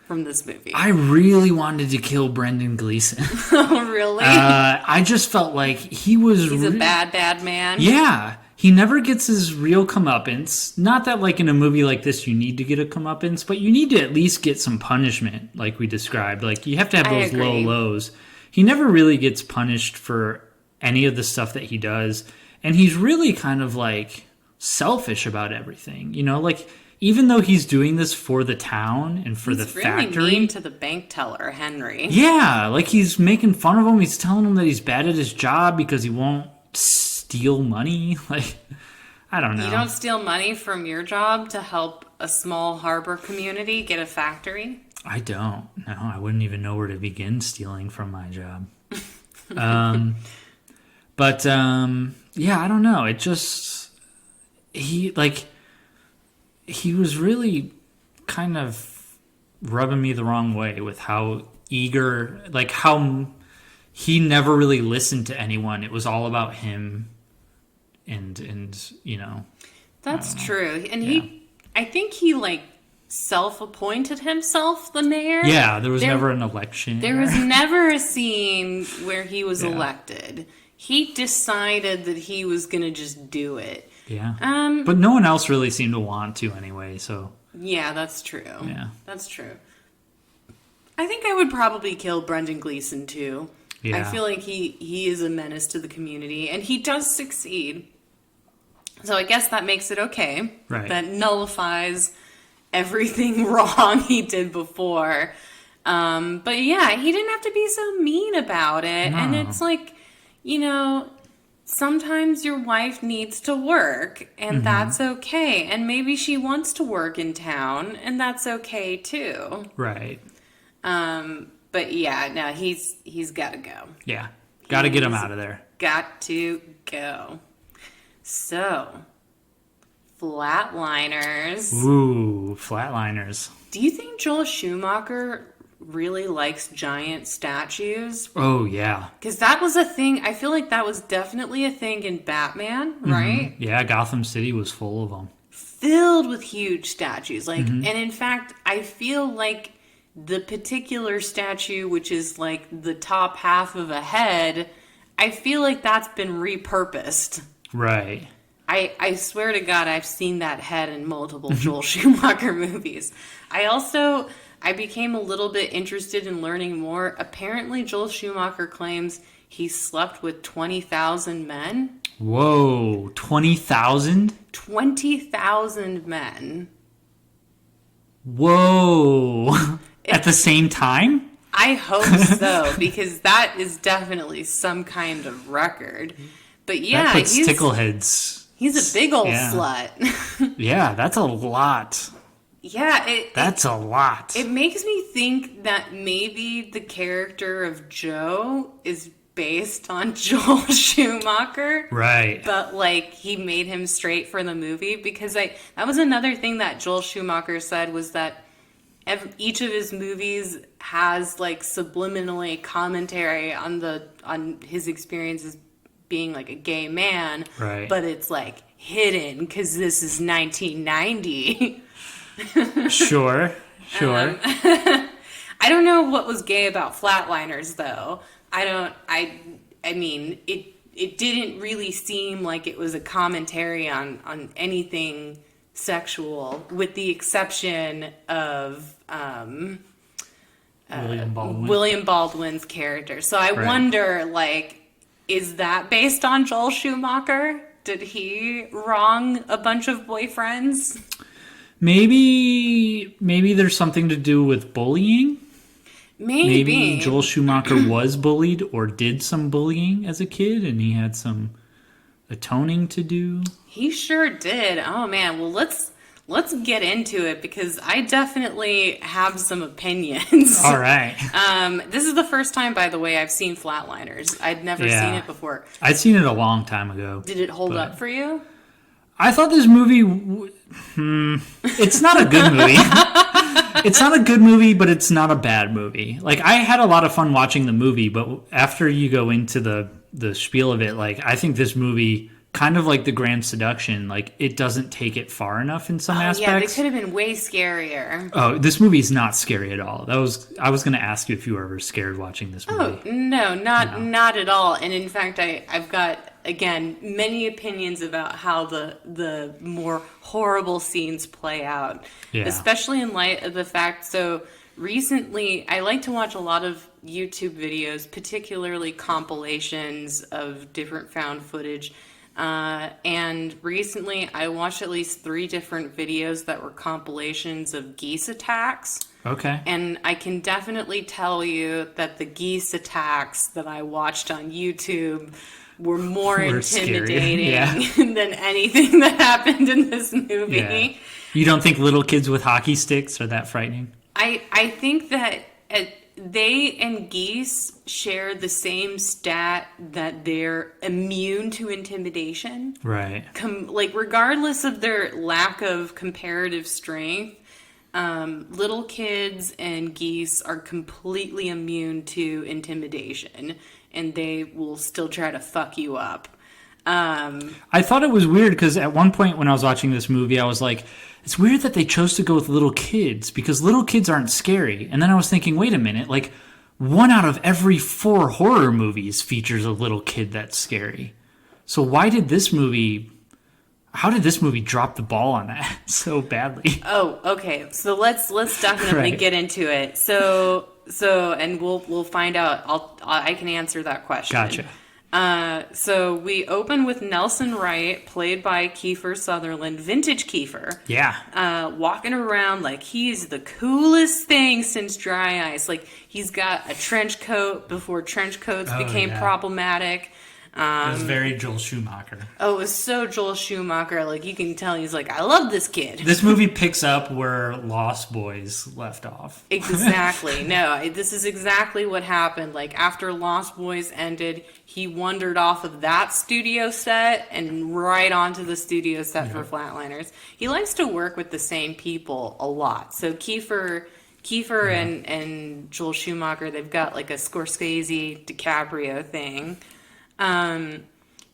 from this movie? I really wanted to kill Brendan Gleeson. Oh, really? I just felt like he's a bad man. Yeah. He never gets his real comeuppance. Not that, like, in a movie like this, you need to get a comeuppance, but you need to at least get some punishment, like we described. Like, you have to have those low lows. He never really gets punished for any of the stuff that he does. And he's really kind of, like, selfish about everything. You know, like, even though he's doing this for the town and for the factory. He's really mean to the bank teller, Henry. Yeah, like, he's making fun of him. He's telling him that he's bad at his job because he won't steal money. Like, I don't know. You don't steal money from your job to help a small harbor community get a factory? I don't. No, I wouldn't even know where to begin stealing from my job. Yeah, I don't know. It just he was really kind of rubbing me the wrong way with how eager, like how he never really listened to anyone. It was all about him. And you know, that's true. And I think he like self-appointed himself the mayor. Yeah, there was never an election. There was never a scene where he was elected. He decided that he was going to just do it. Yeah. But no one else really seemed to want to anyway, so. Yeah, that's true. Yeah. That's true. I think I would probably kill Brendan Gleeson too. Yeah. I feel like he is a menace to the community, and he does succeed. So I guess that makes it okay. Right. That nullifies everything wrong he did before. But yeah, he didn't have to be so mean about it. No. And it's like, you know, sometimes your wife needs to work, and that's okay. And maybe she wants to work in town, and that's okay too. Right. But yeah, no, he's got to go. Yeah. Got to get him out of there. Got to go. So, Flatliners. Ooh, Flatliners. Do you think Joel Schumacher really likes giant statues? Oh, yeah. Because that was a thing. I feel like that was definitely a thing in Batman, right? Yeah, Gotham City was full of them. Filled with huge statues. Like, and in fact, I feel like the particular statue, which is like the top half of a head, I feel like that's been repurposed. Right. I swear to God, I've seen that head in multiple Joel Schumacher movies. I became a little bit interested in learning more. Apparently, Joel Schumacher claims he slept with 20,000 men. Whoa, 20,000? 20,000 men. Whoa. At the same time? I hope so, because that is definitely some kind of record. But yeah, that puts Tickleheads. He's a big old slut. Yeah, that's a lot. Yeah, that's a lot. It makes me think that maybe the character of Joe is based on Joel Schumacher. Right. But like he made him straight for the movie, because that was another thing that Joel Schumacher said, was that each of his movies has like subliminally commentary on his experiences being like a gay man, right? But it's like hidden because this is 1990. Sure. I don't know what was gay about Flatliners though. I mean, it didn't really seem like it was a commentary on anything sexual, with the exception of William Baldwin's character. So I wonder, like, is that based on Joel Schumacher? Did he wrong a bunch of boyfriends? Maybe there's something to do with bullying. Maybe Joel Schumacher was bullied or did some bullying as a kid, and he had some atoning to do. He sure did. Oh man, well let's get into it, because I definitely have some opinions. All right. This is the first time, by the way, I've seen Flatliners. I'd never seen it before. I'd seen it a long time ago. Did it hold up for you? I thought this movie... it's not a good movie. It's not a good movie, but it's not a bad movie. Like, I had a lot of fun watching the movie, but after you go into the spiel of it, like, I think this movie, kind of like The Grand Seduction, like, it doesn't take it far enough in some aspects. Yeah, they could have been way scarier. Oh, this movie's not scary at all. I was going to ask you if you were ever scared watching this movie. Oh, no, not at all. And in fact, I've got, again, many opinions about how the more horrible scenes play out. Yeah. Especially in light of the fact, so recently, I like to watch a lot of YouTube videos, particularly compilations of different found footage. And recently, I watched at least 3 different videos that were compilations of geese attacks. Okay. And I can definitely tell you that the geese attacks that I watched on YouTube were more intimidating than anything that happened in this movie. Yeah. You don't think little kids with hockey sticks are that frightening? I think that they and geese share the same stat that they're immune to intimidation. Right. Like, regardless of their lack of comparative strength, little kids and geese are completely immune to intimidation, and they will still try to fuck you up. I thought it was weird because at one point when I was watching this movie, I was like, it's weird that they chose to go with little kids because little kids aren't scary. And then I was thinking, wait a minute, like 1 out of every 4 horror movies features a little kid that's scary. So how did this movie drop the ball on that so badly? Oh, okay. So let's definitely get into it. So and we'll find out. I can answer that question. Gotcha. So we open with Nelson Wright, played by Kiefer Sutherland, vintage Kiefer. Yeah. Walking around like he's the coolest thing since Dry Ice. Like, he's got a trench coat before trench coats became problematic. It was very Joel Schumacher. Oh, it was so Joel Schumacher. Like, you can tell he's like, I love this kid. This movie picks up where Lost Boys left off. Exactly. No, this is exactly what happened. Like, after Lost Boys ended, he wandered off of that studio set and right onto the studio set for Flatliners. He likes to work with the same people a lot. So Kiefer and Joel Schumacher, they've got like a Scorsese DiCaprio thing.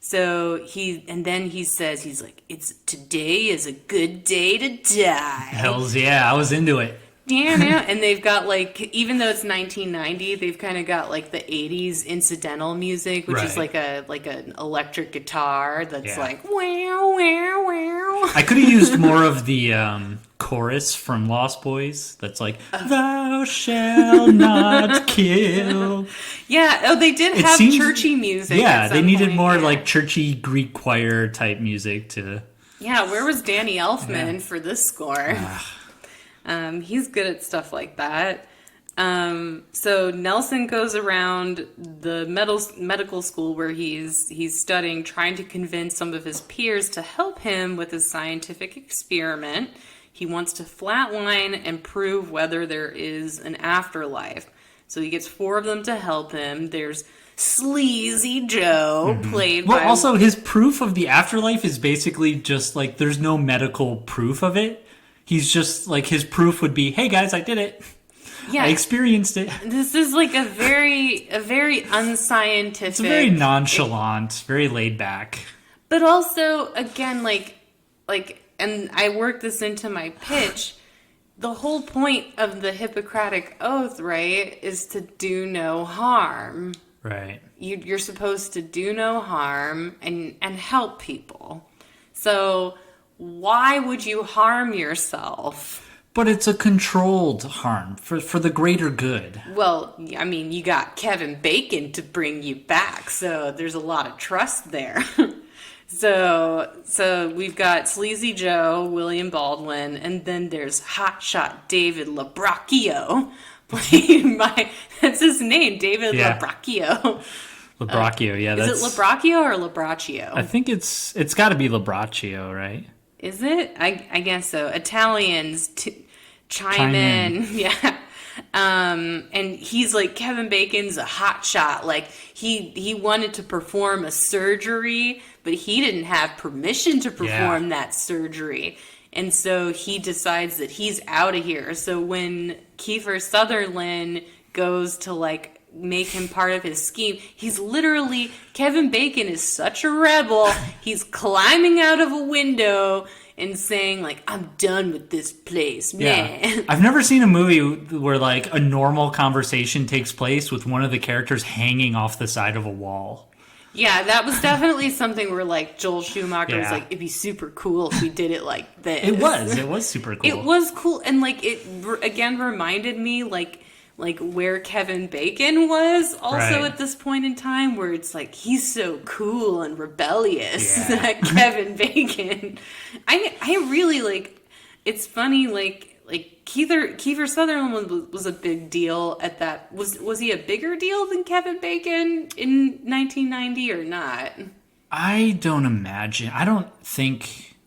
So he says, he's like, today is a good day to die. Hells yeah, I was into it. Yeah, and they've got like, even though it's 1990, they've kind of got like the 80s incidental music, which is like an electric guitar that's like wow wow wow. I could have used more of the chorus from Lost Boys. That's like "Thou shalt not kill." Yeah. Oh, they did have churchy music. Yeah, they needed more like churchy Greek choir type music to. Yeah, where was Danny Elfman for this score? He's good at stuff like that. So Nelson goes around the medical school where he's studying, trying to convince some of his peers to help him with his scientific experiment. He wants to flatline and prove whether there is an afterlife. So he gets 4 of them to help him. There's Sleazy Joe, played by... Well, also, his proof of the afterlife is basically just, like, there's no medical proof of it. He's just, like, his proof would be, hey, guys, I did it. Yeah. I experienced it. This is, like, a very unscientific... It's very nonchalant, very laid back. But also, again, like, and I worked this into my pitch, the whole point of the Hippocratic Oath, right, is to do no harm. Right. You're supposed to do no harm and help people. So why would you harm yourself? But it's a controlled harm for the greater good. Well, I mean, you got Kevin Bacon to bring you back, so there's a lot of trust there. So we've got Sleazy Joe, William Baldwin, and then there's Hotshot David LaBraccio, played by, that's his name, David LaBraccio. LaBraccio, yeah. Is it LaBraccio or LaBraccio? I think it's got to be LaBraccio, right? Is it? I guess so. Italians chime in. Yeah. And he's like, Kevin Bacon's a hotshot. Like, he wanted to perform a surgery, but he didn't have permission to perform that surgery. And so he decides that he's out of here. So when Kiefer Sutherland goes to, like, make him part of his scheme, he's literally, Kevin Bacon is such a rebel, he's climbing out of a window and saying, like, I'm done with this place, man. Yeah. I've never seen a movie where, like, a normal conversation takes place with one of the characters hanging off the side of a wall. Yeah, that was definitely something where, like, Joel Schumacher was like, it'd be super cool if we did it like this. It was super cool. It was cool, and, like, it, again, reminded me, like where Kevin Bacon was also at this point in time, where it's like, he's so cool and rebellious, Kevin Bacon. I really, like, it's funny, like Kiefer Sutherland was a big deal at that. Was he a bigger deal than Kevin Bacon in 1990 or not? I don't imagine. I don't think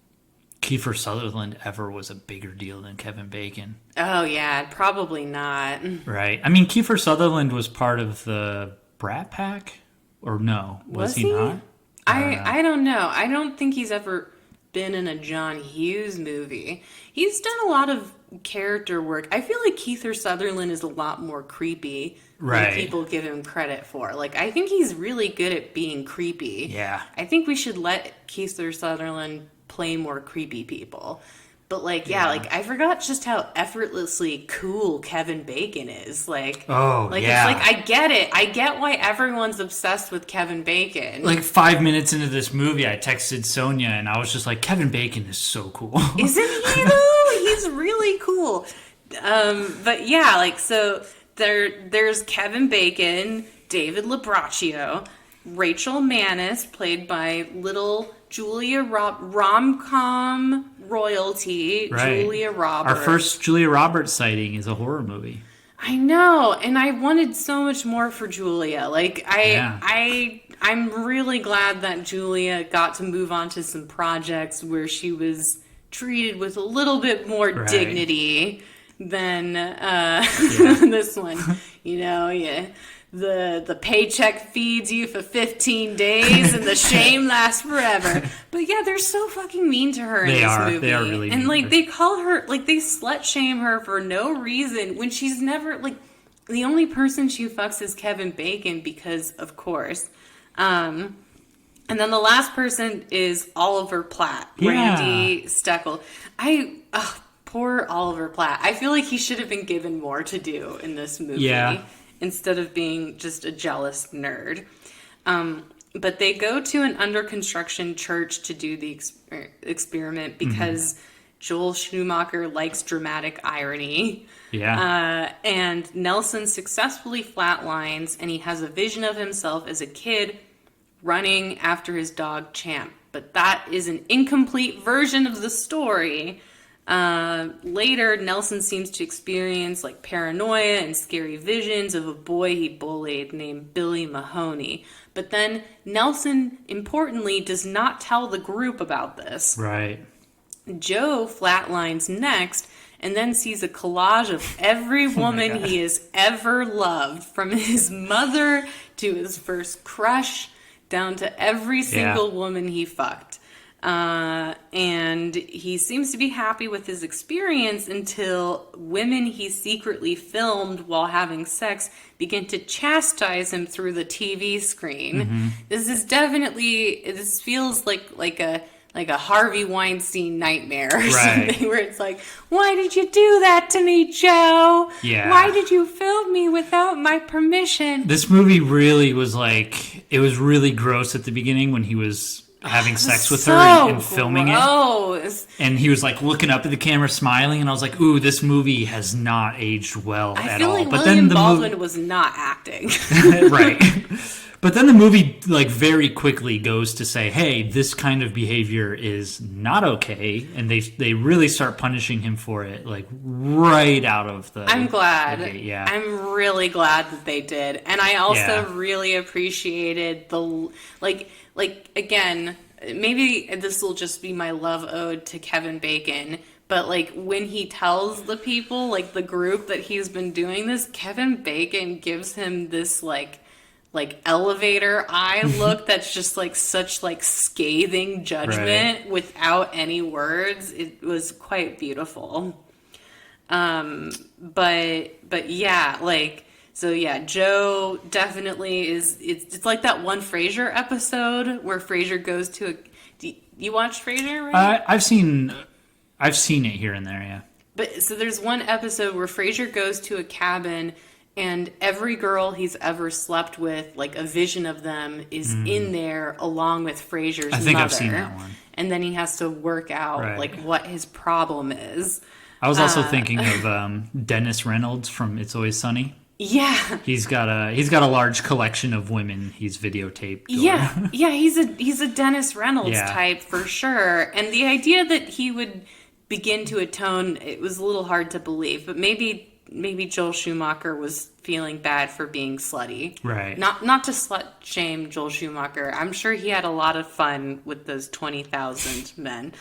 Kiefer Sutherland ever was a bigger deal than Kevin Bacon. Oh, yeah, probably not. Right. I mean, Kiefer Sutherland was part of the Brat Pack? Or no? Was he not? I don't know. I don't think he's ever been in a John Hughes movie. He's done a lot of character work. I feel like Kiefer Sutherland is a lot more creepy than people give him credit for. Like, I think he's really good at being creepy. Yeah. I think we should let Kiefer Sutherland play more creepy people. But, like, like, I forgot just how effortlessly cool Kevin Bacon is. Like, it's like, I get it. I get why everyone's obsessed with Kevin Bacon. Like, 5 minutes into this movie, I texted Sonia, and I was just like, Kevin Bacon is so cool. Isn't he, though? He's really cool. But, yeah, like, so there's Kevin Bacon, David LaBraccio, Rachel Manis, played by little Julia rom-com royalty, Julia Roberts. Our first Julia Roberts sighting is a horror movie. I know, and I wanted so much more for Julia. Like, I I'm really glad that Julia got to move on to some projects where she was treated with a little bit more Right. dignity than this one. You know, yeah. The paycheck feeds you for 15 days and the shame lasts forever. But yeah, they're so fucking mean to her in this movie. They are really and mean. like they call her, like they slut shame her for no reason when she's never, like, the only person she fucks is Kevin Bacon because of course. And then the last person is Oliver Platt, Randy Steckel. Poor Oliver Platt. I feel like he should have been given more to do in this movie instead of being just a jealous nerd. But they go to an under construction church to do the experiment because Joel Schumacher likes dramatic irony. Yeah. And Nelson successfully flatlines, and he has a vision of himself as a kid running after his dog Champ. But that is an incomplete version of the story. Later, Nelson seems to experience like paranoia and scary visions of a boy he bullied named Billy Mahoney. But then Nelson, importantly, does not tell the group about this. Right. Joe flatlines next and then sees a collage of every woman he has ever loved, from his mother to his first crush down to every single woman he fucked. And he seems to be happy with his experience until women he secretly filmed while having sex begin to chastise him through the TV screen. This feels like a Harvey Weinstein nightmare or something, where it's like, why did you do that to me, Joe? Yeah. Why did you film me without my permission? This movie really was like, it was really gross at the beginning when he was having sex with her and filming it. And he was like looking up at the camera, smiling, and I was like, ooh, this movie has not aged well at all. I feel like but William then Baldwin was not acting. Right. But then the movie like very quickly goes to say, hey, this kind of behavior is not okay, and they really start punishing him for it, like right out of the I'm glad. Yeah. I'm really glad that they did. And I also really appreciated the like again, maybe this will just be my love ode to Kevin Bacon, but like when he tells the people, like the group, that he's been doing this, Kevin Bacon gives him this like elevator eye look that's just like such like scathing judgment without any words. It was quite beautiful. But yeah, like, so yeah, Joe definitely is. It's like that one Frasier episode where Frasier goes to a. You watched Frasier, right? I've seen it here and there, yeah. But so there's one episode where Frasier goes to a cabin, and every girl he's ever slept with, like a vision of them, is in there along with Frasier's mother. I think I've seen that one. And then he has to work out like what his problem is. I was also thinking of Dennis Reynolds from It's Always Sunny. Yeah, he's got a large collection of women he's videotaped. Yeah, he's a Dennis Reynolds type for sure. And the idea that he would begin to atone, it was a little hard to believe. But maybe Joel Schumacher was feeling bad for being slutty. Right. Not to slut shame Joel Schumacher. I'm sure he had a lot of fun with those 20,000 men.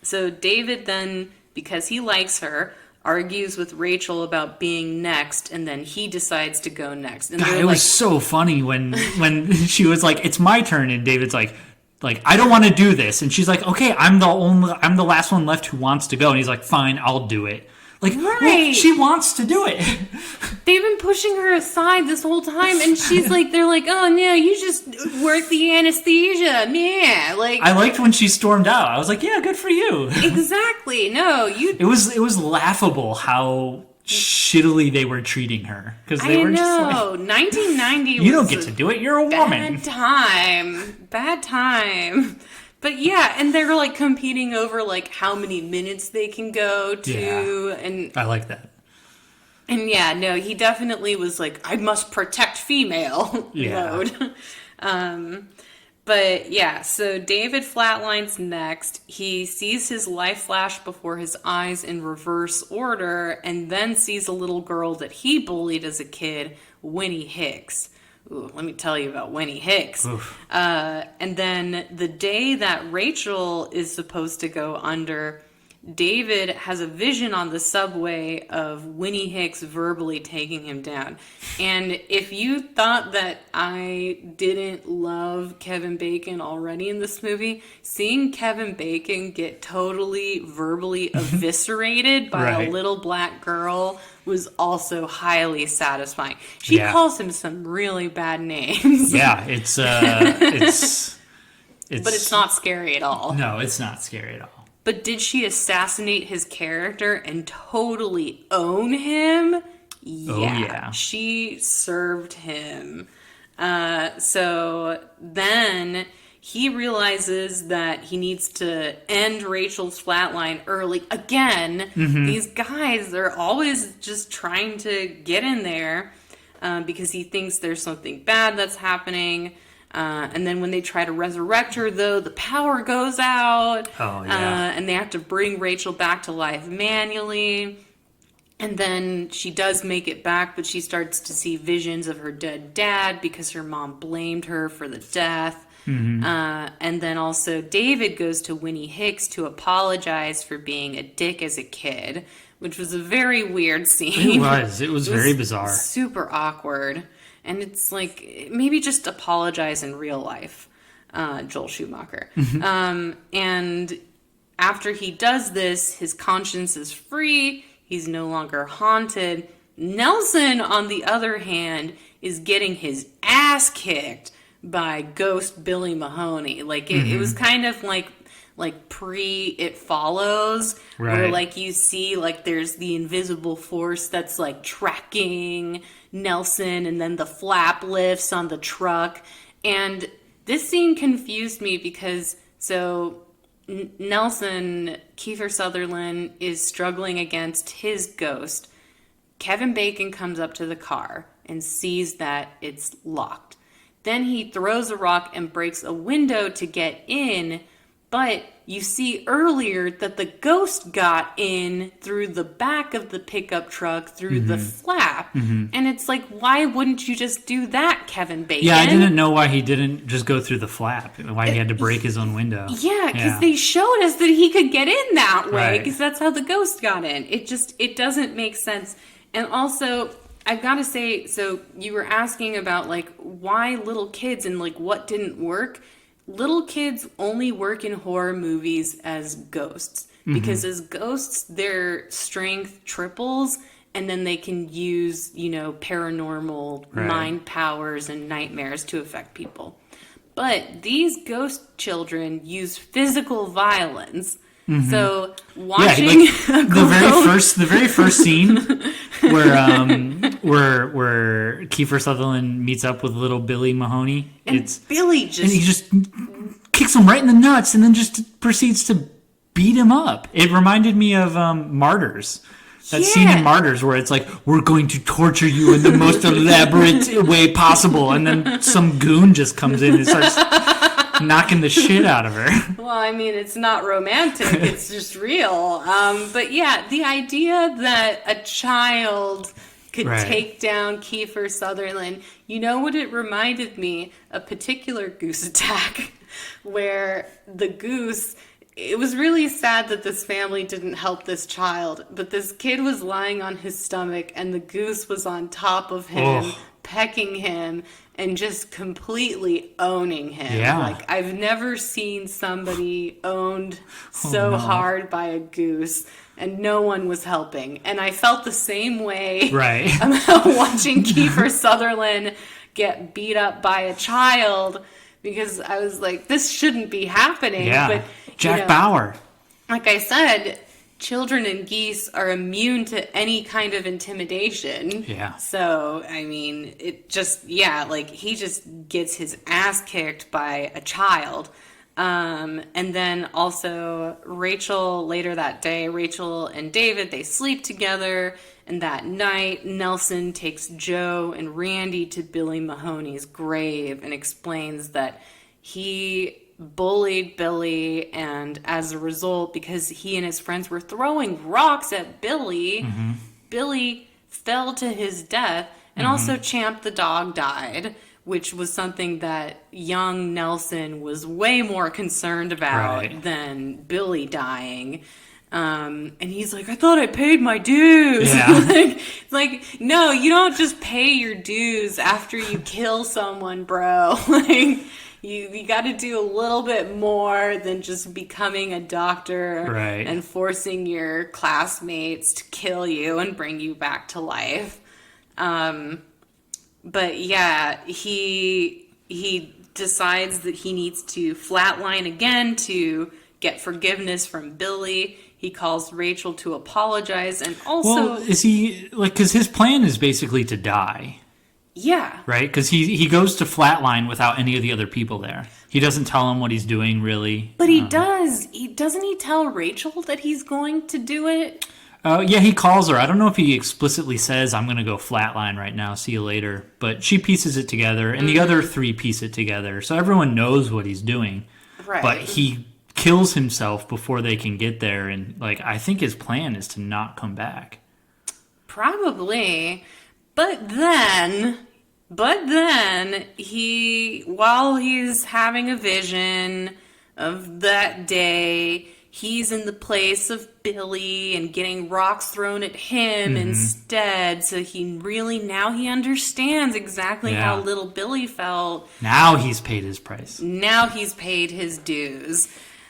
So David then, because he likes her, argues with Rachel about being next, and then he decides to go next. And God, it was so funny when she was like, "It's my turn," and David's like, "I don't want to do this," and she's like, "Okay, I'm the last one left who wants to go," and he's like, "Fine, I'll do it." Like, well, she wants to do it. They've been pushing her aside this whole time, and she's like, they're like, "Oh no, you just work the anesthesia, yeah." Like, I liked when she stormed out. I was like, "Yeah, good for you." Exactly. No, you. It was laughable how shittily they were treating her, because they were just like, 1990. You don't get to do it. You're a woman. Bad time. But yeah, and they're like competing over like how many minutes they can go to, and I like that. And yeah, no, he definitely was like, I must protect female mode. But yeah, so David flatlines next. He sees his life flash before his eyes in reverse order, and then sees a little girl that he bullied as a kid, Winnie Hicks, Ooh, let me tell you about Winnie Hicks. Oof. And then the day that Rachel is supposed to go under, David has a vision on the subway of Winnie Hicks verbally taking him down. And if you thought that I didn't love Kevin Bacon already in this movie, seeing Kevin Bacon get totally verbally eviscerated by Right. a little black girl was also highly satisfying. She Yeah. calls him some really bad names. Yeah, it's But it's not scary at all. No, it's not scary at all. But did she assassinate his character and totally own him? Yeah. She served him. So then he realizes that he needs to end Rachel's flatline early. Again, these guys, they're always just trying to get in there because he thinks there's something bad that's happening. And then when they try to resurrect her, though, the power goes out. Oh, yeah. And they have to bring Rachel back to life manually. And then she does make it back, but she starts to see visions of her dead dad because her mom blamed her for the death. And then also David goes to Winnie Hicks to apologize for being a dick as a kid, which was a very weird scene. It was very bizarre. Super awkward. And it's like, maybe just apologize in real life, Joel Schumacher. And after he does this, his conscience is free. He's no longer haunted. Nelson, on the other hand, is getting his ass kicked by Ghost Billy Mahoney. Like, it was kind of like pre It Follows, where Right. like you see like there's the invisible force that's like tracking Nelson, and then the flap lifts on the truck. And this scene confused me because Nelson, Kiefer Sutherland, is struggling against his ghost. Kevin Bacon comes up to the car and sees that it's locked. Then he throws a rock and breaks a window to get in, but you see earlier that the ghost got in through the back of the pickup truck, through the flap. And it's like, why wouldn't you just do that, Kevin Bacon? Yeah, I didn't know why he didn't just go through the flap. Why he had to break his own window. Yeah, because they showed us that he could get in that way, Right. because that's how the ghost got in. It doesn't make sense. And also, I've got to say, so you were asking about, like, why little kids and, like, what didn't work. Little kids only work in horror movies as ghosts. Because as ghosts, their strength triples, and then they can use, paranormal mind powers and nightmares to affect people. But these ghost children use physical violence. So watching the very first scene where Kiefer Sutherland meets up with little Billy Mahoney, Billy and he just kicks him right in the nuts, and then just proceeds to beat him up. It reminded me of Martyrs. That scene in Martyrs where it's like, we're going to torture you in the most elaborate way possible, and then some goon just comes in and starts knocking the shit out of her. Well, I mean, it's not romantic. It's just real. But yeah, the idea that a child could take down Kiefer Sutherland, you know what it reminded me? A particular goose attack where the goose... It was really sad that this family didn't help this child, but this kid was lying on his stomach and the goose was on top of him, pecking him, and just completely owning him. Yeah. Like, I've never seen somebody owned so hard by a goose, and no one was helping. And I felt the same way about watching Kiefer Sutherland get beat up by a child, because I was like, this shouldn't be happening. Yeah. But Jack Bauer. Like I said, children and geese are immune to any kind of intimidation. Yeah. So, I mean, it just, like, he just gets his ass kicked by a child. And then also later that day, Rachel and David, they sleep together. And that night, Nelson takes Joe and Randy to Billy Mahoney's grave and explains that he bullied Billy, and as a result, because he and his friends were throwing rocks at Billy, Billy fell to his death, and also Champ the dog died, which was something that young Nelson was way more concerned about Right. than Billy dying. And he's like, I thought I paid my dues. Yeah. No, you don't just pay your dues after you kill someone, bro. You got to do a little bit more than just becoming a doctor Right. and forcing your classmates to kill you and bring you back to life. But yeah, he decides that he needs to flatline again to get forgiveness from Billy. He calls Rachel to apologize, and also, Well, is he like? Because his plan is basically to die, yeah, right? Because he goes to Flatline without any of the other people there. He doesn't tell him what he's doing, really. but he does. Doesn't he tell Rachel that he's going to do it? Yeah, he calls her. I don't know if he explicitly says, I'm going to go Flatline right now, see you later. But she pieces it together, and the other three piece it together. So everyone knows what he's doing. Right. But he kills himself before they can get there. And, I think his plan is to not come back. Probably. But then while he's having a vision of that day, he's in the place of Billy and getting rocks thrown at him instead. So now he understands exactly how little Billy felt. Now he's paid his price. Now he's paid his dues.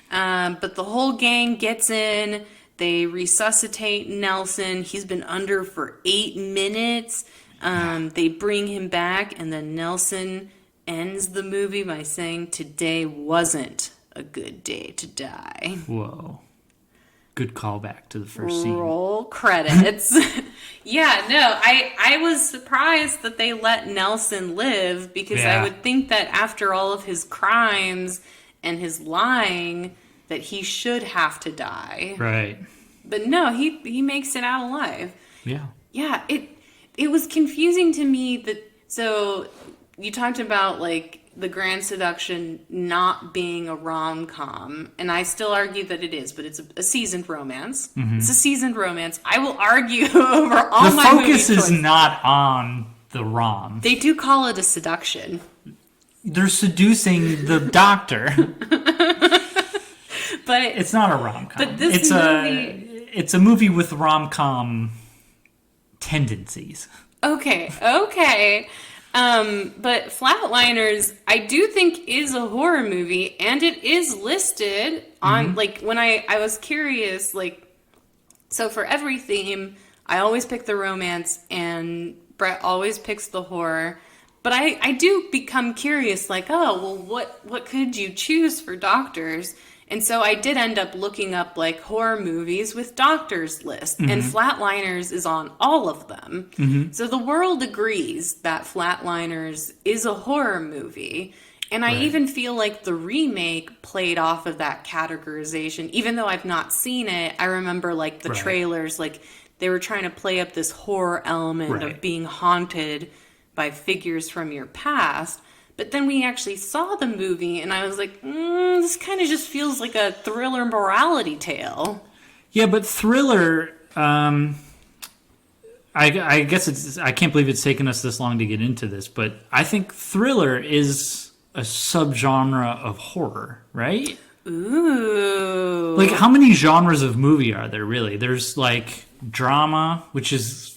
But the whole gang gets in. They resuscitate Nelson. He's been under for 8 minutes. They bring him back, and then Nelson ends the movie by saying, "Today wasn't a good day to die." Whoa. Good callback to the first scene. Roll credits. Yeah, no, I was surprised that they let Nelson live, because I would think that after all of his crimes and his lying, that he should have to die. Right. But no, he makes it out alive. Yeah. Yeah, it was confusing to me that, so you talked about the Grand Seduction not being a rom-com, and I still argue that it is, but it's a seasoned romance. Mm-hmm. It's a seasoned romance. I will argue over all the my movie focus is choices. not on the rom. They do call it a seduction. They're seducing the doctor. But It's not a rom-com. But this movie... It's a movie with rom-com tendencies. Okay. But Flatliners, I do think, is a horror movie, and it is listed on, when I was curious, so for every theme, I always pick the romance, and Bret always picks the horror. But I do become curious, what could you choose for doctors? And so I did end up looking up horror movies with doctors list, and Flatliners is on all of them. So the world agrees that Flatliners is a horror movie. And I even feel like the remake played off of that categorization. Even though I've not seen it, I remember the trailers, they were trying to play up this horror element of being haunted by figures from your past. But then we actually saw the movie, and I was like, this kind of just feels like a thriller morality tale. Yeah, but thriller, I guess I can't believe it's taken us this long to get into this, but I think thriller is a subgenre of horror, right? Ooh. How many genres of movie are there, really? There's, drama, which is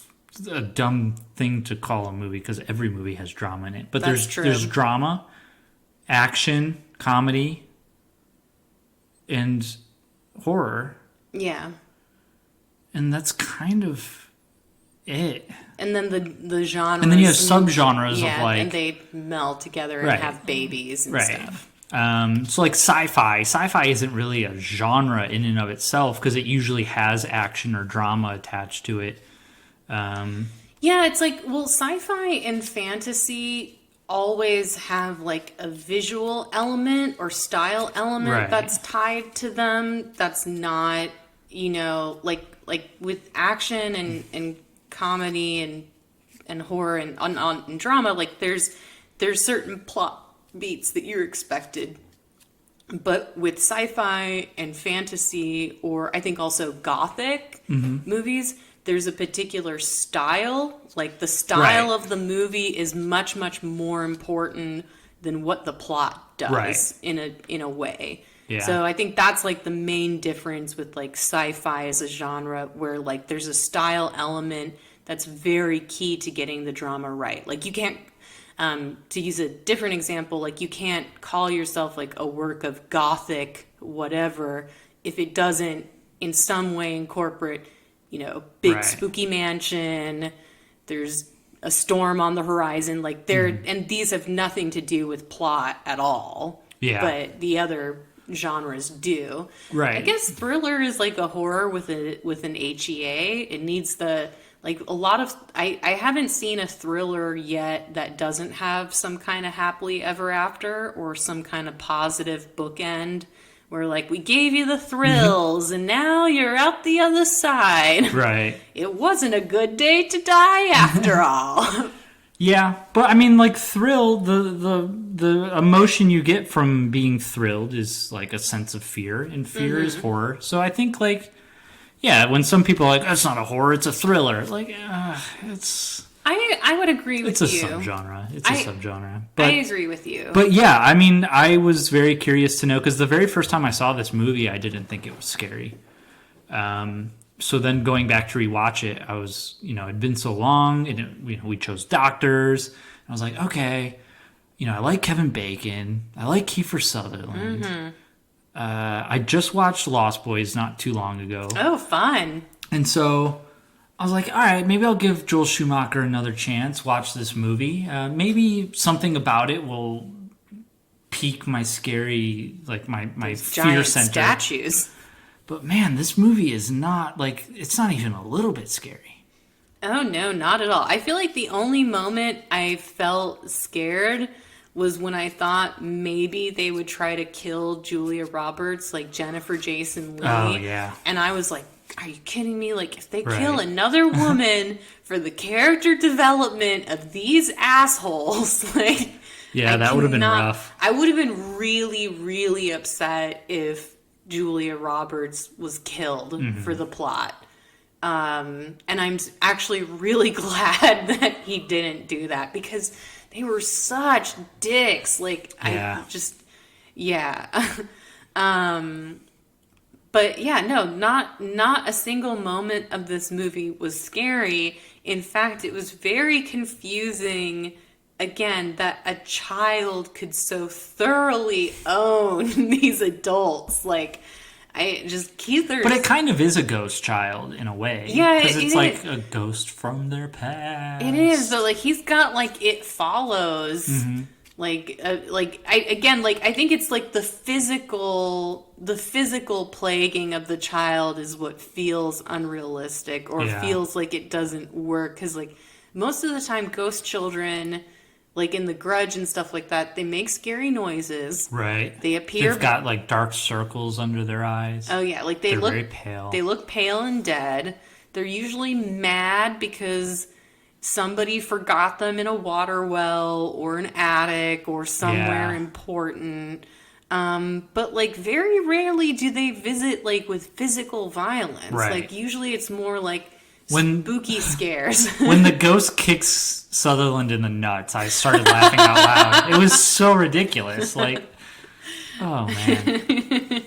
a dumb thing to call a movie because every movie has drama in it. But That's there's drama, action, comedy, and horror. Yeah. And that's kind of it. And then the genres. And then you have subgenres of and they meld together and have babies and stuff. So sci-fi. Sci-fi isn't really a genre in and of itself because it usually has action or drama attached to it. Yeah, it's sci-fi and fantasy always have a visual element or style element that's tied to them. That's not, with action and comedy and horror and drama, there's certain plot beats that you're expected But with sci-fi and fantasy, or I think also gothic movies, there's a particular style. Like the style Right. of the movie is much, much more important than what the plot does Right. in a way. Yeah. So I think that's like the main difference with like sci-fi as a genre, where like there's a style element that's very key to getting the drama right. Like you can't, to use a different example, like you can't call yourself like a work of gothic whatever if it doesn't in some way incorporate, big Right. spooky mansion, there's a storm on the horizon, like and these have nothing to do with plot at all. Yeah. But the other genres do. Right. I guess thriller is like a horror with an HEA. It needs the like a lot of I haven't seen a thriller yet that doesn't have some kind of happily ever after or some kind of positive bookend where like we gave you the thrills and now you're out the other side. Right. It wasn't a good day to die after all. Yeah, but I mean, like thrill, the emotion you get from being thrilled is like a sense of fear, and fear is horror. So I think like, yeah, when some people are like, that's not a horror, it's a thriller. Like, it's I would agree with it's a you. subgenre. It's a subgenre. I agree with you. But yeah, I mean, I was very curious to know because the very first time I saw this movie, I didn't think it was scary. So then going back to rewatch it, I was, it'd been so long, and we chose doctors. I was like, okay, I like Kevin Bacon, I like Kiefer Sutherland. I just watched Lost Boys not too long ago, Oh, fun. and so I was like, all right, maybe I'll give Joel Schumacher another chance. Watch this movie. Maybe something about it will pique my scary, like my fear Giant center. statues. But man, this movie is not like it's not even a little bit scary. Oh, no, not at all. I feel like the only moment I felt scared was when I thought maybe they would try to kill Julia Roberts, like Jennifer Jason Leigh. Oh, yeah. And I was like, are you kidding me? Like, if they kill Right. another woman for the character development of these assholes, like... Yeah, that would have been rough. I would have been really, really upset if Julia Roberts was killed Mm-hmm. for the plot. And I'm actually really glad that he didn't do that because they were such dicks. Like, Yeah. But yeah, no, not a single moment of this movie was scary. In fact, it was very confusing. Again, that a child could so thoroughly own these adults. Like, Keith. But it kind of is a ghost child in a way. Yeah, because it it's is. like a ghost from their past. It is, but like he's got like It Follows. Mm-hmm. I think it's like the physical plaguing of the child is what feels unrealistic or Yeah. feels like it doesn't work because like most of the time ghost children, like in The Grudge and stuff like that, they make scary noises. Right. They appear. They've got like dark circles under their eyes. Oh yeah, like They're very pale. They look pale and dead. They're usually mad because somebody forgot them in a water well or an attic or somewhere Yeah. important. But like very rarely do they visit like with physical violence. Right. Like usually it's more like When- spooky scares. When the ghost kicks Sutherland in the nuts, I started laughing out loud. It was so ridiculous. Like, oh man.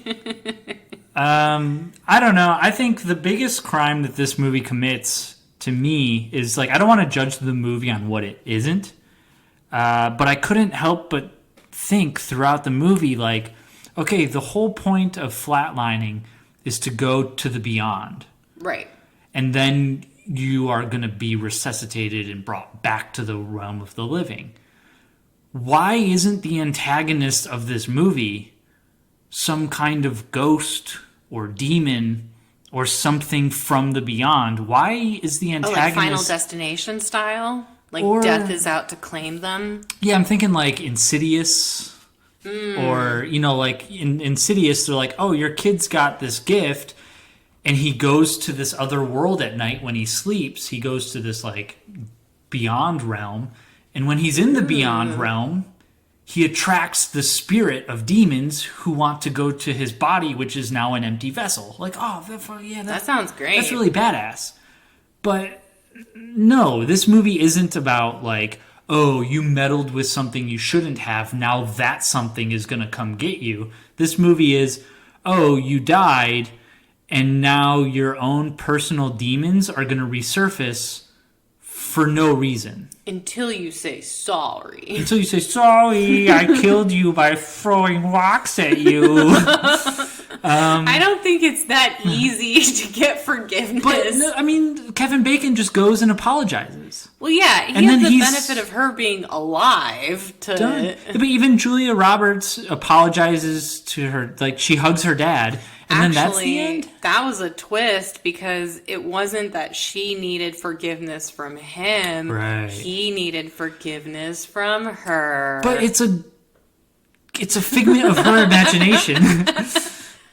I don't know. I think the biggest crime that this movie commits to me is like I don't want to judge the movie on what it isn't, but I couldn't help but think throughout the movie like, okay, the whole point of flatlining is to go to the beyond. Right. And then you are going to be resuscitated and brought back to the realm of the living. Why isn't the antagonist of this movie some kind of ghost or demon or something from the beyond? Why is the Oh, antagonist... like Final Destination style? Like Or- death is out to claim them? Yeah, I'm thinking like Insidious. Or, like in Insidious, they're like, oh, your kid's got this gift, and he goes to this other world at night when he sleeps. He goes to this, like, beyond realm. And when he's in the beyond realm, he attracts the spirit of demons who want to go to his body, which is now an empty vessel. Like, that sounds great. That's really badass. But no, this movie isn't about like, oh, you meddled with something you shouldn't have. Now that something is going to come get you. This movie is, oh, you died, and now your own personal demons are going to resurface for no reason. Until you say sorry. Until you say, sorry, I killed you by throwing rocks at you. I don't think it's that easy to get forgiveness. But, I mean, Kevin Bacon just goes and apologizes. Well, yeah, he has the benefit of her being alive to... Done. But even Julia Roberts apologizes to her, like, she hugs her dad, and then that's the end. That was a twist, because it wasn't that she needed forgiveness from him. Right. He needed forgiveness from her. But it's a figment of her imagination.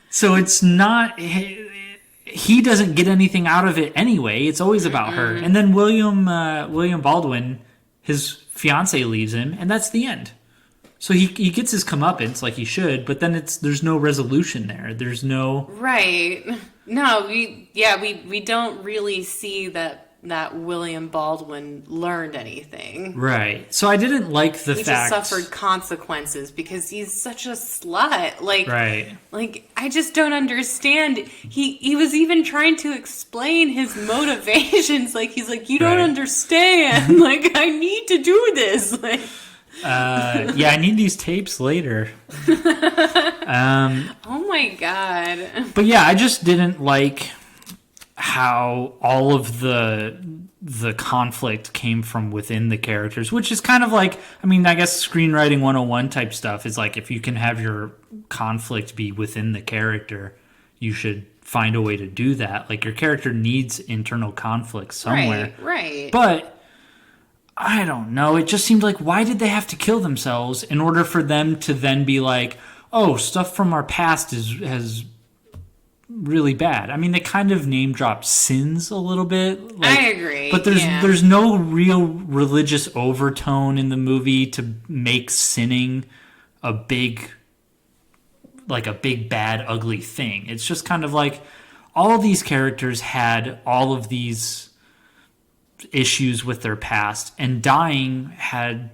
So it's not... He doesn't get anything out of it anyway. It's always about her. And then William Baldwin, his fiance, leaves him, and that's the end. So he gets his comeuppance like he should, but then there's no resolution there. There's no... Right. No, we don't really see that William Baldwin learned anything. Right. So I didn't like the fact... He just suffered consequences because he's such a slut. Like, right. Like, I just don't understand. He was even trying to explain his motivations. Like, he's like, you don't understand. Like, I need to do this. Like... yeah, I need these tapes later. Oh my god. But yeah, I just didn't like how all of the conflict came from within the characters, which is kind of like, I mean, I guess screenwriting 101 type stuff is like, if you can have your conflict be within the character, you should find a way to do that. Like, your character needs internal conflict somewhere. Right. But I don't know. It just seemed like, why did they have to kill themselves in order for them to then be like, oh, stuff from our past has really bad. I mean, they kind of name dropped sins a little bit. Like, I agree. But there's no real religious overtone in the movie to make sinning a big bad ugly thing. It's just kind of like all these characters had all of these issues with their past, and dying had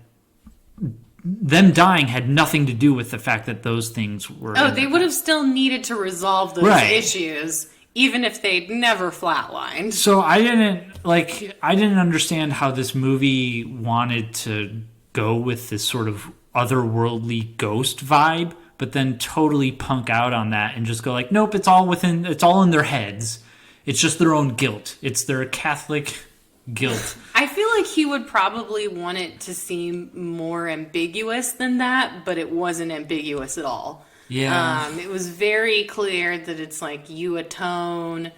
nothing to do with the fact that those things were... Oh, they would have still needed to resolve those issues, even if they'd never flatlined. So I didn't understand how this movie wanted to go with this sort of otherworldly ghost vibe, but then totally punk out on that and just go like, nope, it's all in their heads. It's just their own guilt. It's their Catholic guilt. I feel like he would probably want it to seem more ambiguous than that, but it wasn't ambiguous at all. Yeah. It was very clear that it's like, you atone,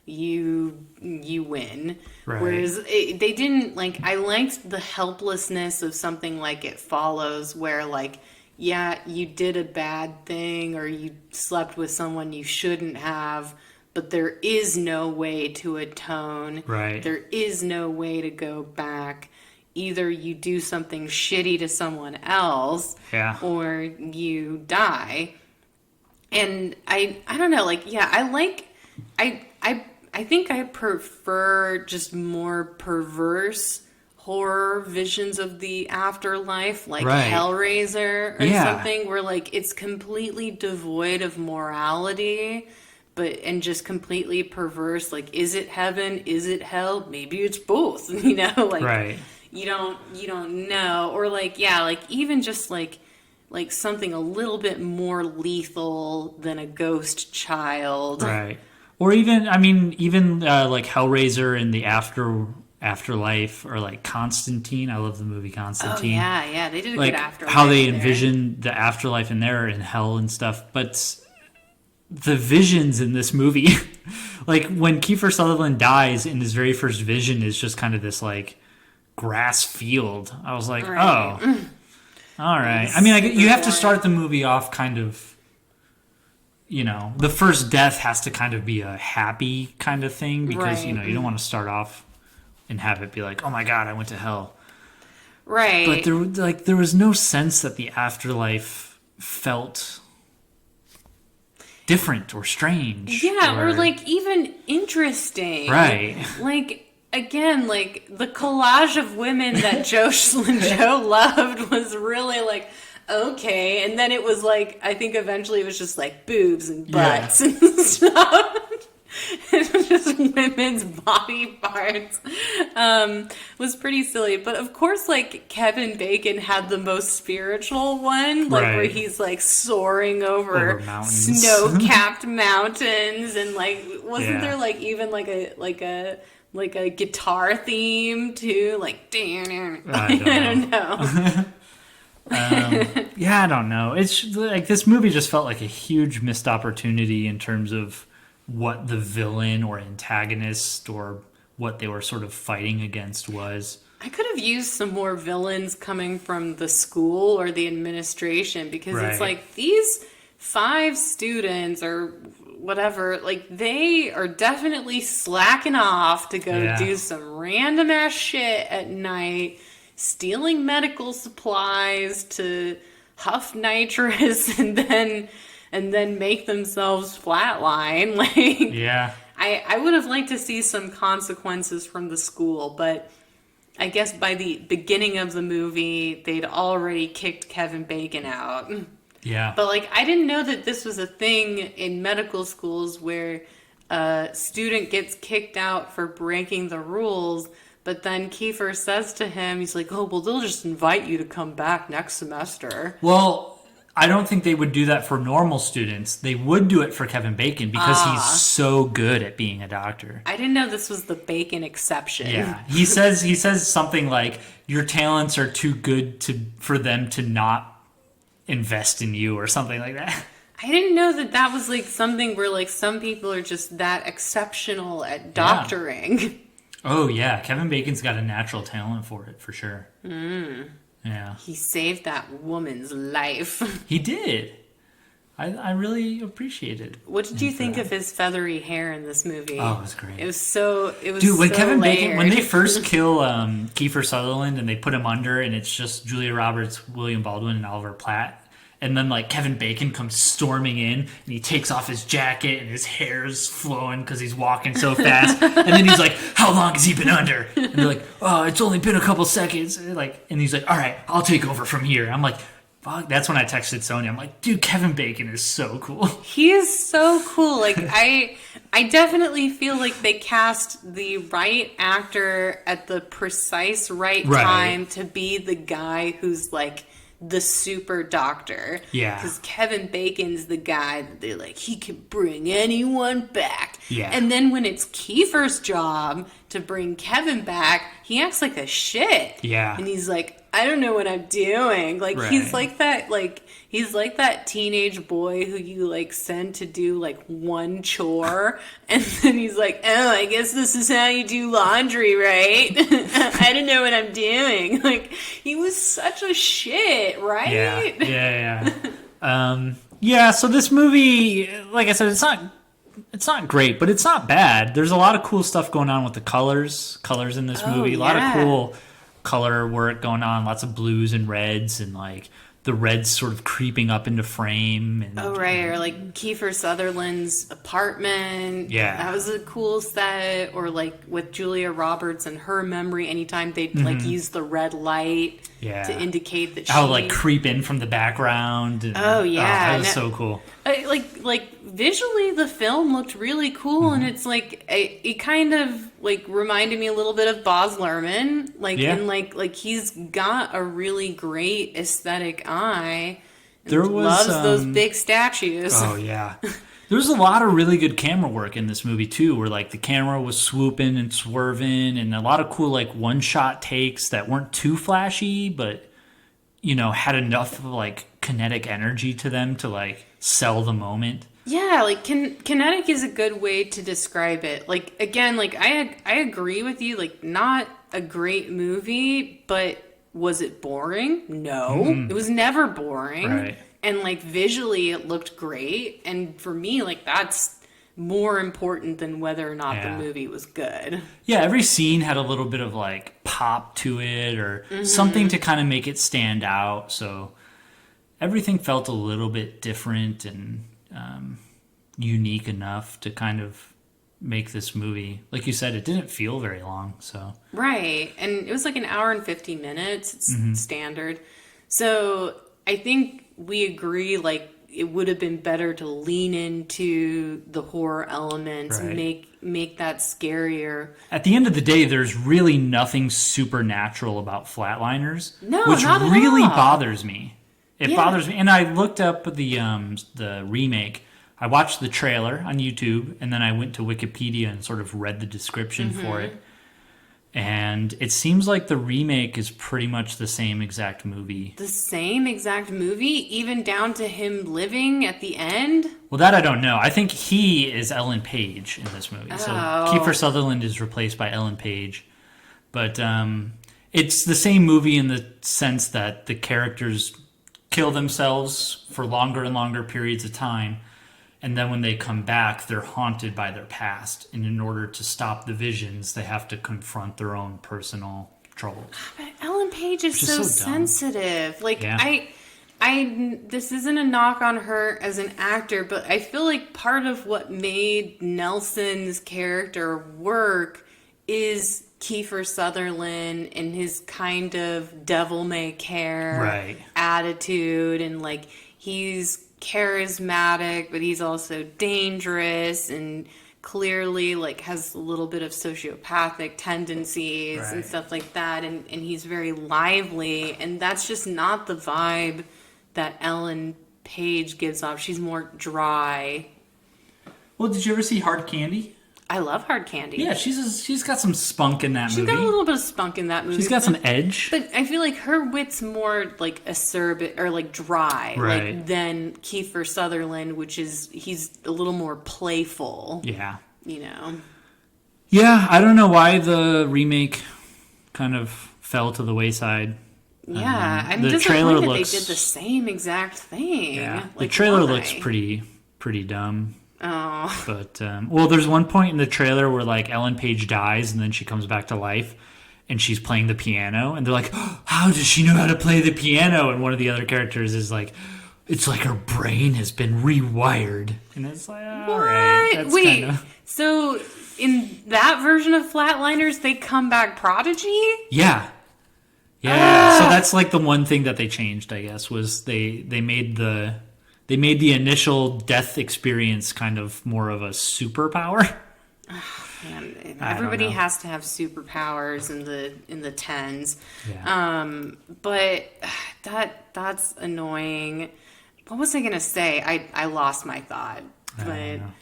you win. Right. Whereas they didn't, like, I liked the helplessness of something like It Follows, where, like, yeah, you did a bad thing or you slept with someone you shouldn't have, but there is no way to atone. Right. There is no way to go back. Either you do something shitty to someone else, or you die. And I don't know, like, yeah, I think I prefer just more perverse horror visions of the afterlife, like Hellraiser or something, where, like, it's completely devoid of morality, and just completely perverse. Like, is it heaven? Is it hell? Maybe it's both. You know, like, you don't know. Or, like, yeah, like, even just like something a little bit more lethal than a ghost child. Right. Or even like Hellraiser and the Afterlife, or like Constantine. I love the movie Constantine. Oh, yeah, they did a like, good afterlife. How they envision the afterlife in there and hell and stuff. But the visions in this movie, like when Kiefer Sutherland dies in his very first vision, is just kind of this like grass field. I was like, oh, all right. I mean, you have to start the movie off kind of, you know, the first death has to kind of be a happy kind of thing, because, you know, you don't want to start off and have it be like, oh my God, I went to hell. Right. But there was no sense that the afterlife felt different or strange. Yeah, or like even interesting. Right. Like, again, like the collage of women that Joe loved was really like, okay. And then it was like, I think eventually it was just like boobs and butts and stuff. It was just women's body parts. Was pretty silly. But of course, like, Kevin Bacon had the most spiritual one, like where he's like soaring over snow-capped mountains, and like wasn't there like even like a guitar theme too? Like, I don't know. I don't know. It's like this movie just felt like a huge missed opportunity in terms of what the villain or antagonist or what they were sort of fighting against was. I could have used some more villains coming from the school or the administration, because it's like these 5 students or whatever, like they are definitely slacking off to go do some random ass shit at night, stealing medical supplies to huff nitrous and then make themselves flatline. Like, I would have liked to see some consequences from the school, but I guess by the beginning of the movie, they'd already kicked Kevin Bacon out. Yeah. But, like, I didn't know that this was a thing in medical schools where a student gets kicked out for breaking the rules, but then Kiefer says to him, he's like, oh, well, they'll just invite you to come back next semester. Well, I don't think they would do that for normal students. They would do it for Kevin Bacon because he's so good at being a doctor. I didn't know this was the Bacon exception. Yeah. He says something like, your talents are too good for them to not invest in you, or something like that. I didn't know that was like something where like some people are just that exceptional at doctoring. Yeah. Oh yeah, Kevin Bacon's got a natural talent for it, for sure. Yeah. He saved that woman's life. He did. I really appreciated. What did you think of his feathery hair in this movie? Oh, it was great. It was Dude, when so Kevin layered. Bacon, when they first kill Kiefer Sutherland and they put him under, and it's just Julia Roberts, William Baldwin, and Oliver Platt, and then like Kevin Bacon comes storming in and he takes off his jacket and his hair's flowing because he's walking so fast, and then he's like, how long has he been under? And they're like, oh, it's only been a couple seconds. And he's like, all right, I'll take over from here. I'm like, fuck. That's when I texted Sonia. I'm like, dude, Kevin Bacon is so cool. He is so cool. Like, I definitely feel like they cast the right actor at the precise right time to be the guy who's like the super doctor. Yeah. Because Kevin Bacon's the guy that they're like, he can bring anyone back. Yeah. And then when it's Kiefer's job to bring Kevin back, he acts like a shit. Yeah. And he's like, I don't know what I'm doing. Like, he's like that teenage boy who you like send to do like one chore, and then he's like, oh, I guess this is how you do laundry, right? I don't know what I'm doing. Like, he was such a shit, right? Yeah. So this movie, like I said, it's not great, but it's not bad. There's a lot of cool stuff going on with the colors in this movie. A lot of cool color work going on, lots of blues and reds, and like the reds sort of creeping up into frame. And, or like Kiefer Sutherland's apartment. Yeah. That was a cool set. Or like with Julia Roberts and her memory, anytime they'd like use the red light to indicate that how like creep in from the background. And, that was so cool. Like visually the film looked really cool, and it's like it kind of like reminded me a little bit of Baz Luhrmann, and like he's got a really great aesthetic eye. Loves those big statues. Oh yeah. There was a lot of really good camera work in this movie too, where like the camera was swooping and swerving, and a lot of cool like one-shot takes that weren't too flashy, but had enough like kinetic energy to them to like sell the moment. Yeah, like kinetic is a good way to describe it. Like again, like I agree with you. Like not a great movie, but was it boring? No, it was never boring. Right. And like visually, it looked great. And for me, like that's more important than whether or not Yeah. the movie was good. Yeah, every scene had a little bit of like pop to it or something to kind of make it stand out. So everything felt a little bit different and unique enough to kind of make this movie. Like you said, it didn't feel very long. So Right. And it was like an hour and 50 minutes. It's standard. So I think we agree, like, it would have been better to lean into the horror elements, Right. make that scarier. at the end of the day, there's really nothing supernatural about Flatliners, No, which not at really all. bothers me. It Yeah. bothers me. And I looked up the remake. I watched the trailer on YouTube, and then I went to Wikipedia and sort of read the description for it. And it seems like the remake is pretty much the same exact movie. The same exact movie, even down to him living at the end. Well, that I don't know. I think he is Ellen Page in this movie. So Oh. Kiefer Sutherland is replaced by Ellen Page. But it's the same movie in the sense that the characters kill themselves for longer and longer periods of time. And then when they come back, they're haunted by their past. And in order to stop the visions, they have to confront their own personal troubles. But Ellen Page is is so so dumb. sensitive. Like, Yeah. this isn't a knock on her as an actor, but I feel like part of what made Nelson's character work is Kiefer Sutherland and his kind of devil may care Right. attitude, and like he's charismatic, but he's also dangerous and clearly like has a little bit of sociopathic tendencies and Right. stuff like that, and he's very lively, and that's just not the vibe that Ellen Page gives off. She's more dry. Well, did you ever see Hard Candy? I love Hard Candy. Yeah, she's got some spunk in that She's movie. got a little bit of spunk in that movie. She's got some edge. But I feel like her wit's more like acerbic or like dry, Right. like than Kiefer Sutherland, which is he's a little more playful. Yeah. You know. Yeah, I don't know why the remake kind of fell to the wayside. Yeah, I'm the disappointed trailer they looks- did the same exact thing. Yeah, the Like, trailer why? looks pretty dumb. Oh, But well, there's one point in the trailer where like Ellen Page dies and then she comes back to life and she's playing the piano and they're like, oh, how does she know how to play the piano? And one of the other characters is like, it's like her brain has been rewired. And it's like, all right, that's wait. kind of So in that version of Flatliners, they come back Prodigy? yeah. Yeah, so that's like the one thing that they changed, I guess, was they made the initial death experience kind of more of a superpower. Man, I don't everybody know. has to have superpowers in the tens. Yeah. But that's annoying. What was I gonna say? I lost my thought. But know.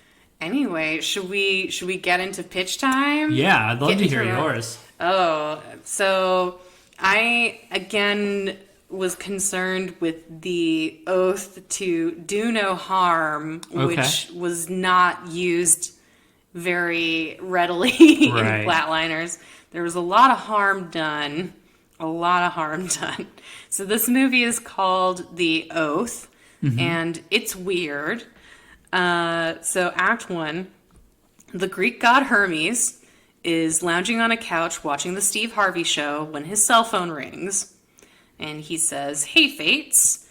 anyway, should we get into pitch time? Yeah, I'd love Get to hear into our- yours. Oh, so I again was concerned with the oath to do no harm, which Okay. was not used very readily in Right. Flatliners. There was a lot of harm done. A lot of harm done. So this movie is called The Oath, and it's weird. So Act 1, the Greek god Hermes is lounging on a couch watching the Steve Harvey show when his cell phone rings. And he says, "Hey, Fates."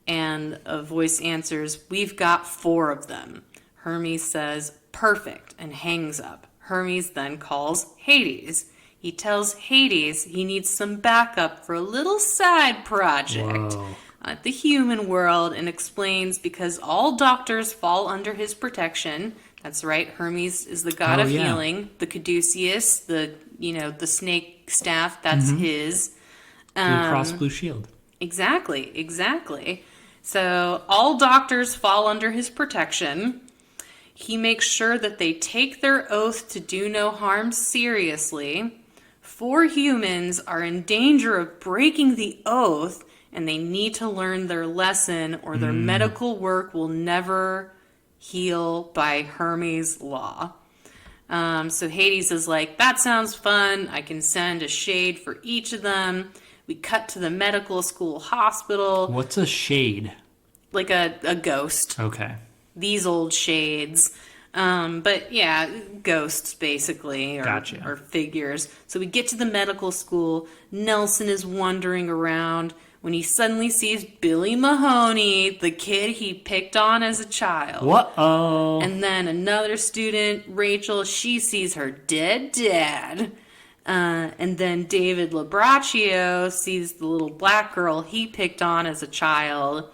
And a voice answers, "We've got 4 of them." Hermes says, "Perfect," and hangs up. Hermes then calls Hades. He tells Hades he needs some backup for a little side project Whoa. at the human world, and explains because all doctors fall under his protection. That's right, Hermes is the god Oh, of yeah. healing. The Caduceus, the snake staff, that's his. Blue Cross Blue Shield. Exactly. So all doctors fall under his protection. He makes sure that they take their oath to do no harm seriously. 4 humans are in danger of breaking the oath, and they need to learn their lesson, or their medical work will never heal by Hermes' law. So Hades is like, "That sounds fun. I can send a shade for each of them." We cut to the medical school hospital, What's a shade? like a ghost. Okay. These old shades. But yeah, ghosts basically, Gotcha. or figures. So we get to the medical school. Nelson is wandering around when he suddenly sees Billy Mahoney, the kid he picked on as a child. What-oh. And then another student, Rachel, she sees her dead dad. And then David Labraccio sees the little black girl he picked on as a child.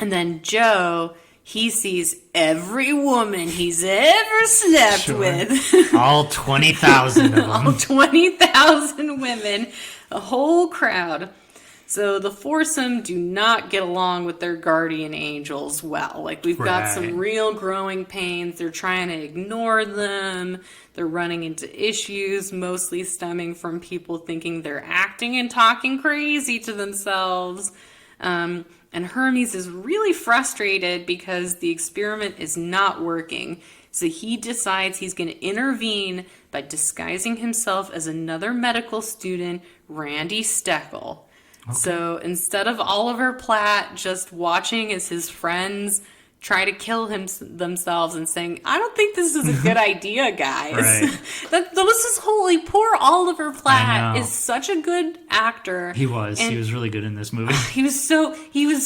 And then Joe, he sees every woman he's ever slept with. All 20,000 of them. All 20,000 women, a whole crowd. So the foursome do not get along with their guardian angels well. Like, we've got some real growing pains. They're trying to ignore them. They're running into issues, mostly stemming from people thinking they're acting and talking crazy to themselves. And Hermes is really frustrated because the experiment is not working. So he decides he's going to intervene by disguising himself as another medical student, Randy Steckel. Okay. So instead of Oliver Platt just watching as his friends try to kill themselves and saying, I don't think this is a good idea, guys. Right. That was his holy, poor Oliver Platt is such a good actor. He was really good in this movie. He was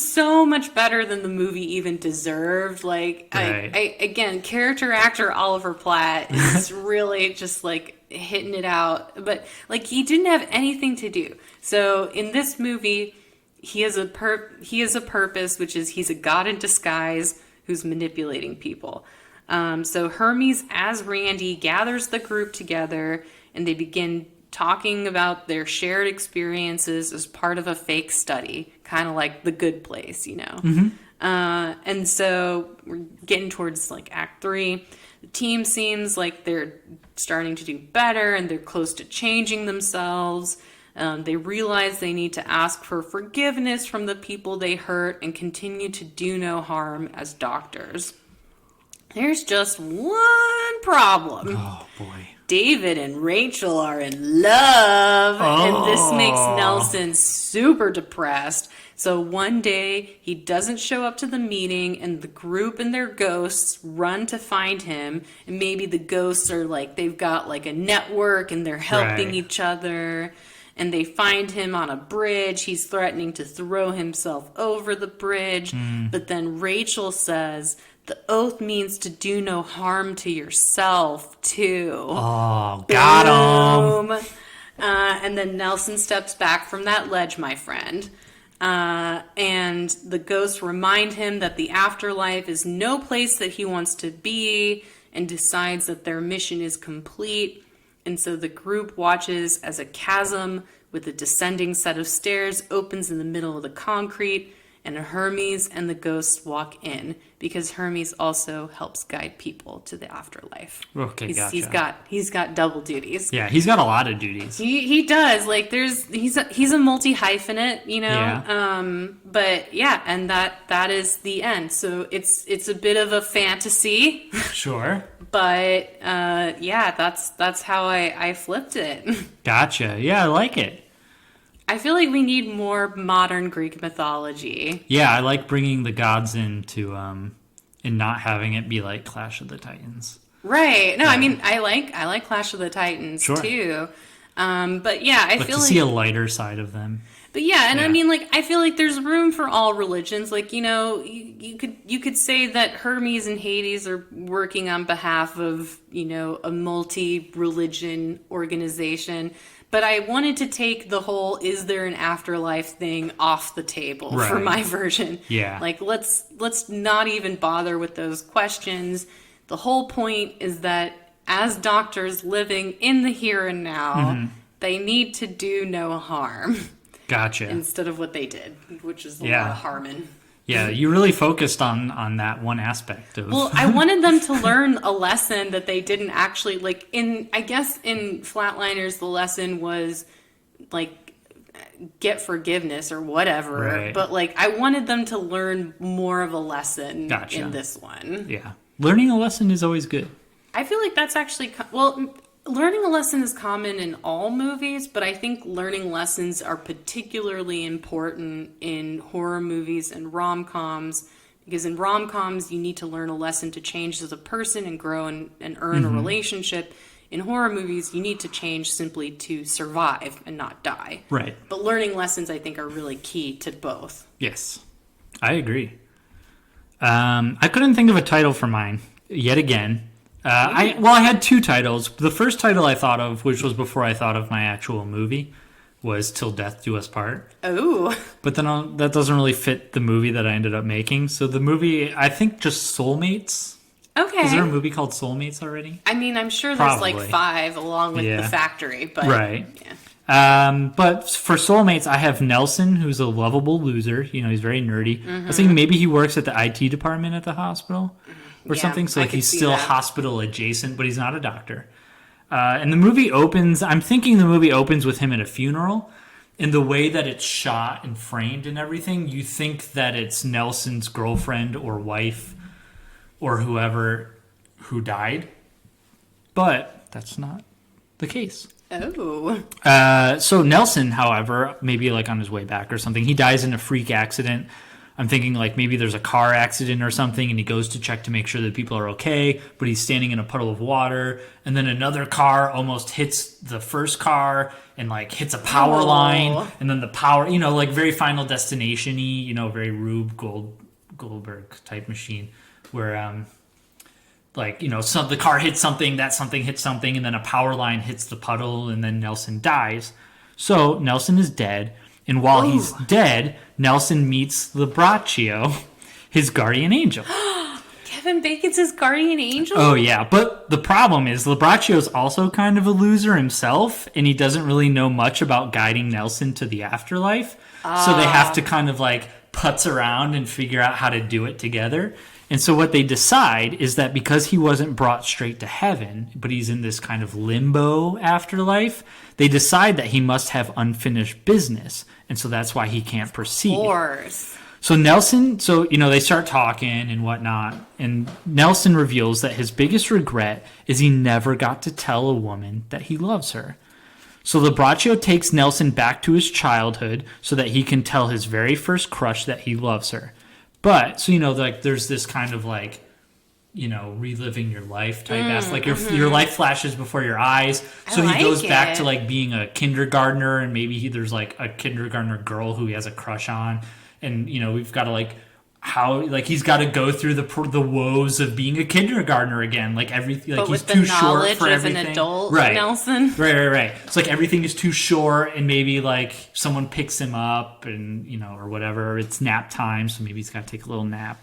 so much better than the movie even deserved. Like, right. Again, character actor Oliver Platt is really just like hitting it out. But like, he didn't have anything to do. So in this movie, he has a purpose, which is he's a god in disguise who's manipulating people. So Hermes, as Randy, gathers the group together, and they begin talking about their shared experiences as part of a fake study, kind of like The Good Place, you know. Mm-hmm. And so we're getting towards like Act 3. The team seems like they're starting to do better, and they're close to changing themselves. They realize they need to ask for forgiveness from the people they hurt and continue to do no harm as doctors. There's just one problem. Oh, boy. David and Rachel are in love, and this makes Nelson super depressed. So one day, he doesn't show up to the meeting, and the group and their ghosts run to find him. And maybe the ghosts are like, they've got like a network, and they're helping each other. And they find him on a bridge. He's threatening to throw himself over the bridge. But then Rachel says, the oath means to do no harm to yourself, too. Oh, got him. And then Nelson steps back from that ledge, my friend. And the ghosts remind him that the afterlife is no place that he wants to be, and decides that their mission is complete. And so the group watches as a chasm with a descending set of stairs opens in the middle of the concrete, and Hermes and the ghosts walk in, because Hermes also helps guide people to the afterlife. Okay, gotcha. He's got double duties. Yeah, he's got a lot of duties. He does. Like, he's a multi-hyphenate, you know. Yeah. But yeah, and that is the end. So it's a bit of a fantasy. Sure. But yeah, that's how I flipped it. Gotcha. Yeah, I like it. I feel like we need more modern Greek mythology. Yeah, I like bringing the gods into and not having it be like Clash of the Titans. Right. No, yeah. I mean, I like Clash of the Titans too. But yeah, I feel like see a lighter side of them. But yeah, and I mean, like, I feel like there's room for all religions. Like, you know, you could say that Hermes and Hades are working on behalf of, you know, a multi-religion organization. But I wanted to take the whole "is there an afterlife" thing off the table for my version. Yeah, like let's not even bother with those questions. The whole point is that as doctors living in the here and now, they need to do no harm. Gotcha. Instead of what they did, which is a lot of harming. Yeah, you really focused on that one aspect of... Well, I wanted them to learn a lesson that they didn't actually... Like, I guess in Flatliners, the lesson was, like, get forgiveness or whatever. Right. But, like, I wanted them to learn more of a lesson in this one. Yeah. Learning a lesson is always good. I feel like that's actually... Well, learning a lesson is common in all movies, but I think learning lessons are particularly important in horror movies and rom-coms Because in rom-coms, you need to learn a lesson to change as a person and grow and earn a relationship. In horror movies, you need to change simply to survive and not die. Right. But learning lessons, I think, are really key to both. Yes, I agree. I couldn't think of a title for mine yet again. I had two titles. The first title I thought of, which was before I thought of my actual movie, was Till Death Do Us Part. Oh. But then that doesn't really fit the movie that I ended up making. So the movie, I think just Soulmates. Okay. Is there a movie called Soulmates already? I mean, I'm sure Probably. there's like 5 along with The Factory, but right. Yeah. But for Soulmates, I have Nelson, who's a lovable loser. You know, he's very nerdy. I was thinking maybe he works at the IT department at the hospital or something. So like he's still hospital adjacent, but he's not a doctor. And the movie opens, I'm thinking the movie opens with him at a funeral. In the way that it's shot and framed and everything, you think that it's Nelson's girlfriend or wife or whoever who died. But that's not the case. Oh. So Nelson, however, maybe like on his way back or something, he dies in a freak accident. I'm thinking like maybe there's a car accident or something and he goes to check to make sure that people are okay, but he's standing in a puddle of water and then another car almost hits the first car and like hits a power line and then the power, you know, like very Final Destination-y, you know, very Rube Goldberg type machine where like, you know, the car hits something, that something hits something, and then a power line hits the puddle, and then Nelson dies. So Nelson is dead, and while he's dead, Nelson meets Labraccio, his guardian angel. Kevin Bacon's his guardian angel? Oh, yeah. But the problem is Labraccio's also kind of a loser himself, and he doesn't really know much about guiding Nelson to the afterlife. So they have to kind of like putz around and figure out how to do it together. And so what they decide is that because he wasn't brought straight to heaven, but he's in this kind of limbo afterlife, they decide that he must have unfinished business. And so that's why he can't proceed. Of course. So Nelson, you know, they start talking and whatnot. And Nelson reveals that his biggest regret is he never got to tell a woman that he loves her. So Labraccio takes Nelson back to his childhood so that he can tell his very first crush that he loves her. But, so, you know, like, there's this kind of, like, you know, reliving your life type like, your life flashes before your eyes. So he goes back to, like, being a kindergartner, and maybe there's, like, a kindergartner girl who he has a crush on. And, you know, we've got to, like, he's got to go through the woes of being a kindergartner again. Like, everything, like, he's too short for everything. An adult, right. Nelson. Right. It's like everything is too short, and maybe like someone picks him up, and you know, or whatever. It's nap time, so maybe he's got to take a little nap.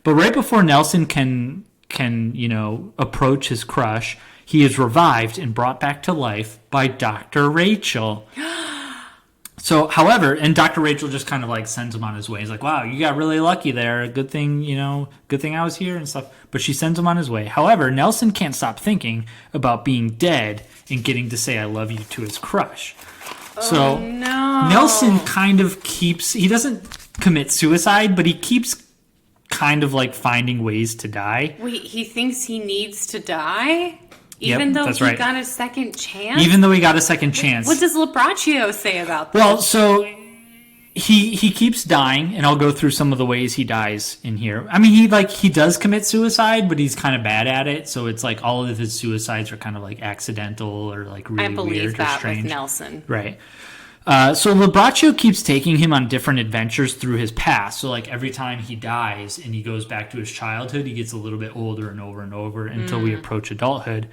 But right before Nelson can you know approach his crush, he is revived and brought back to life by Dr. Rachel. So, however, and Dr. Rachel just kind of like sends him on his way. He's like, wow, you got really lucky there. Good thing I was here and stuff. But she sends him on his way. However, Nelson can't stop thinking about being dead and getting to say I love you to his crush. So, no. Nelson kind of he doesn't commit suicide, but he keeps kind of like finding ways to die. Wait, he thinks he needs to die? Even though he got a second chance? Even though he got a second chance. What does Labraccio say about that? Well, so he keeps dying, and I'll go through some of the ways he dies in here. I mean, he does commit suicide, but he's kind of bad at it. So it's like all of his suicides are kind of like accidental or like really weird or strange. With Nelson. Right. So Labraccio keeps taking him on different adventures through his past. So like every time he dies and he goes back to his childhood, he gets a little bit older and over until we approach adulthood.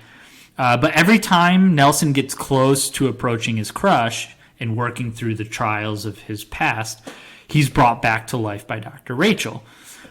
But every time Nelson gets close to approaching his crush and working through the trials of his past, he's brought back to life by Dr. Rachel.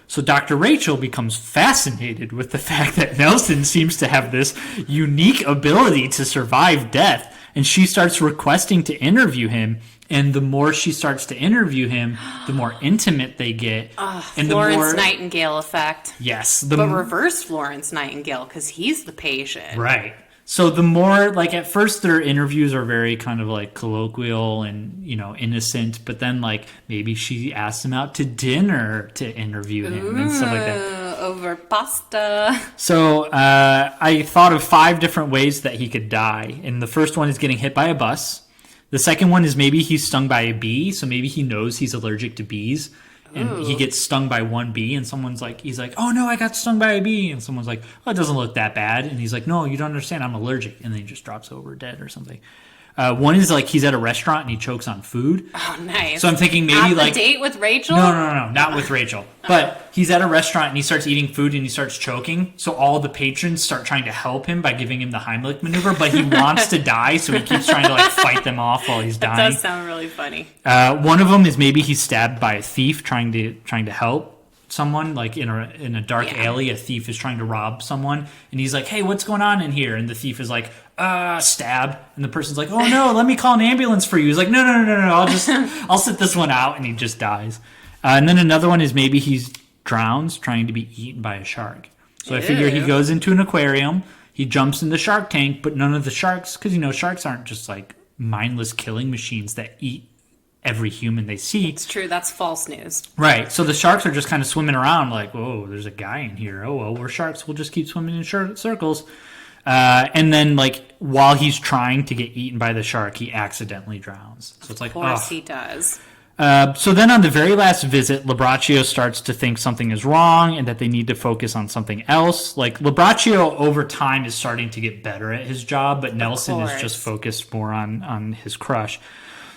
So Dr. Rachel becomes fascinated with the fact that Nelson seems to have this unique ability to survive death, and she starts requesting to interview him. And the more she starts to interview him, the more intimate they get. And Florence Nightingale effect. Yes. But reverse Florence Nightingale, because he's the patient. Right. So the more, like, at first their interviews are very kind of like colloquial and, you know, innocent, but then like maybe she asked him out to dinner to interview him and stuff like that. Over pasta. So I thought of 5 different ways that he could die. And the first one is getting hit by a bus. The second one is maybe he's stung by a bee, so maybe he knows he's allergic to bees. And he gets stung by one bee, and he's like, oh no, I got stung by a bee. And someone's like, oh, it doesn't look that bad. And he's like, no, you don't understand, I'm allergic. And then he just drops over dead or something. One is like he's at a restaurant and he chokes on food. Oh, nice. So I'm thinking maybe At the like date with Rachel? No, not with Rachel. But he's at a restaurant and he starts eating food and he starts choking. So all the patrons start trying to help him by giving him the Heimlich maneuver, but he wants to die, so he keeps trying to like fight them off while he's dying. That does sound really funny. One of them is maybe he's stabbed by a thief trying to help someone, like in a dark alley. A thief is trying to rob someone, and he's like, hey, what's going on in here? And the thief is like, stab. And the person's like, oh no, let me call an ambulance for you. He's like, no, I'll sit this one out. And he just dies. And then another one is maybe he's drowns trying to be eaten by a shark. So I figure he goes into an aquarium, he jumps in the shark tank, but none of the sharks, because sharks aren't just like mindless killing machines that eat every human they see. It's true. That's false news. Right. So the sharks are just kind of swimming around like, whoa, there's a guy in here. Oh, well, we're sharks. We'll just keep swimming in circles. And then, like, while he's trying to get eaten by the shark, he accidentally drowns. So it's like, of course he does. So then on the very last visit, Labraccio starts to think something is wrong and that they need to focus on something else. Like, Labraccio over time is starting to get better at his job, but Nelson is just focused more on his crush.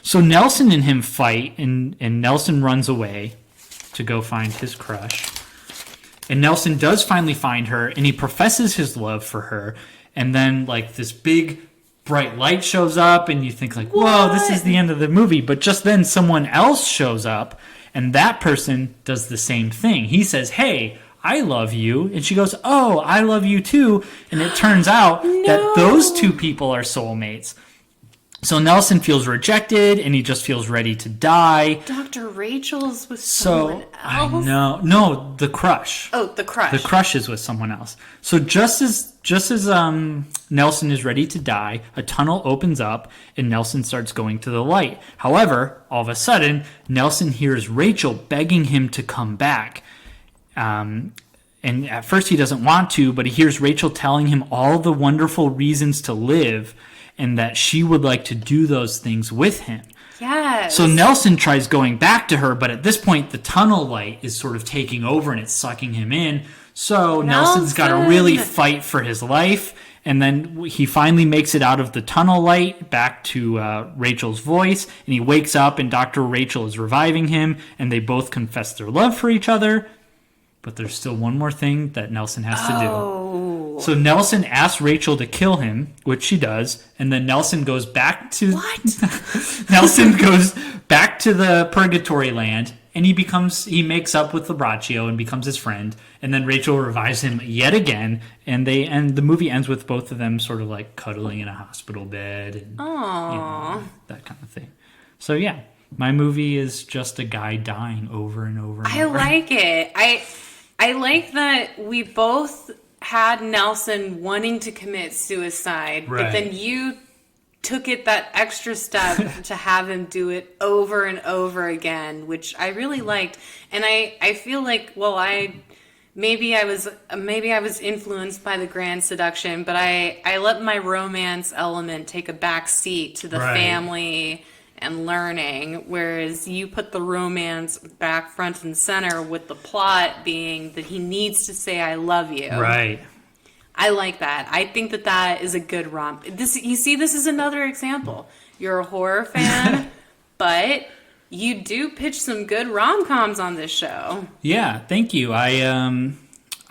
So Nelson and him fight, and Nelson runs away to go find his crush. And Nelson does finally find her, and he professes his love for her. And then, like, this big bright light shows up, and you think, like, whoa, this is the end of the movie. But just then someone else shows up, and that person does the same thing. He says, hey, I love you. And she goes, oh, I love you too. And it turns out that those two people are soulmates. So Nelson feels rejected, and he just feels ready to die. Dr. Rachel's with someone else? I know. No, the crush. Oh, the crush. The crush is with someone else. So just as Nelson is ready to die, a tunnel opens up, and Nelson starts going to the light. However, all of a sudden, Nelson hears Rachel begging him to come back. And at first he doesn't want to, but he hears Rachel telling him all the wonderful reasons to live, and that she would like to do those things with him. Yes. So Nelson tries going back to her, but at this point the tunnel light is sort of taking over and it's sucking him in. So Nelson's got to really fight for his life, and then he finally makes it out of the tunnel light back to Rachel's voice, and he wakes up and Dr. Rachel is reviving him, and they both confess their love for each other. But there's still one more thing that Nelson has to do. So Nelson asks Rachel to kill him, which she does, and then Nelson goes back to Nelson goes back to the purgatory land, and he makes up with Labraccio and becomes his friend, and then Rachel revives him yet again, and the movie ends with both of them sort of like cuddling in a hospital bed and that kind of thing. So yeah, my movie is just a guy dying over and over and over. I like it. I like that we both had Nelson wanting to commit suicide, but then you took it that extra step to have him do it over and over again, which I really liked. And I feel like, well, maybe I was influenced by the Grand Seduction, but I let my romance element take a back seat to the family and learning, whereas you put the romance back front and center with the plot being that he needs to say I love you. Right. I like that. I think that is a good romp. This is another example. You're a horror fan, but you do pitch some good rom-coms on this show. Yeah, thank you. I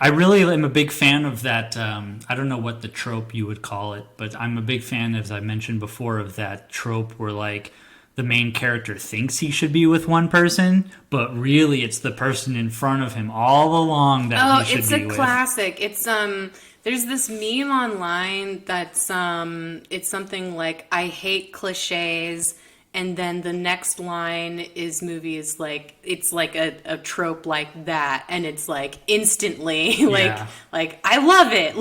really am a big fan of that. I don't know what the trope you would call it, but I'm a big fan, as I mentioned before, of that trope where like the main character thinks he should be with one person, but really it's the person in front of him all along that he should be with. Oh, it's a classic. It's there's this meme online that's it's something like, I hate cliches, and then the next line is like it's like a trope like that, and it's like instantly like I love it.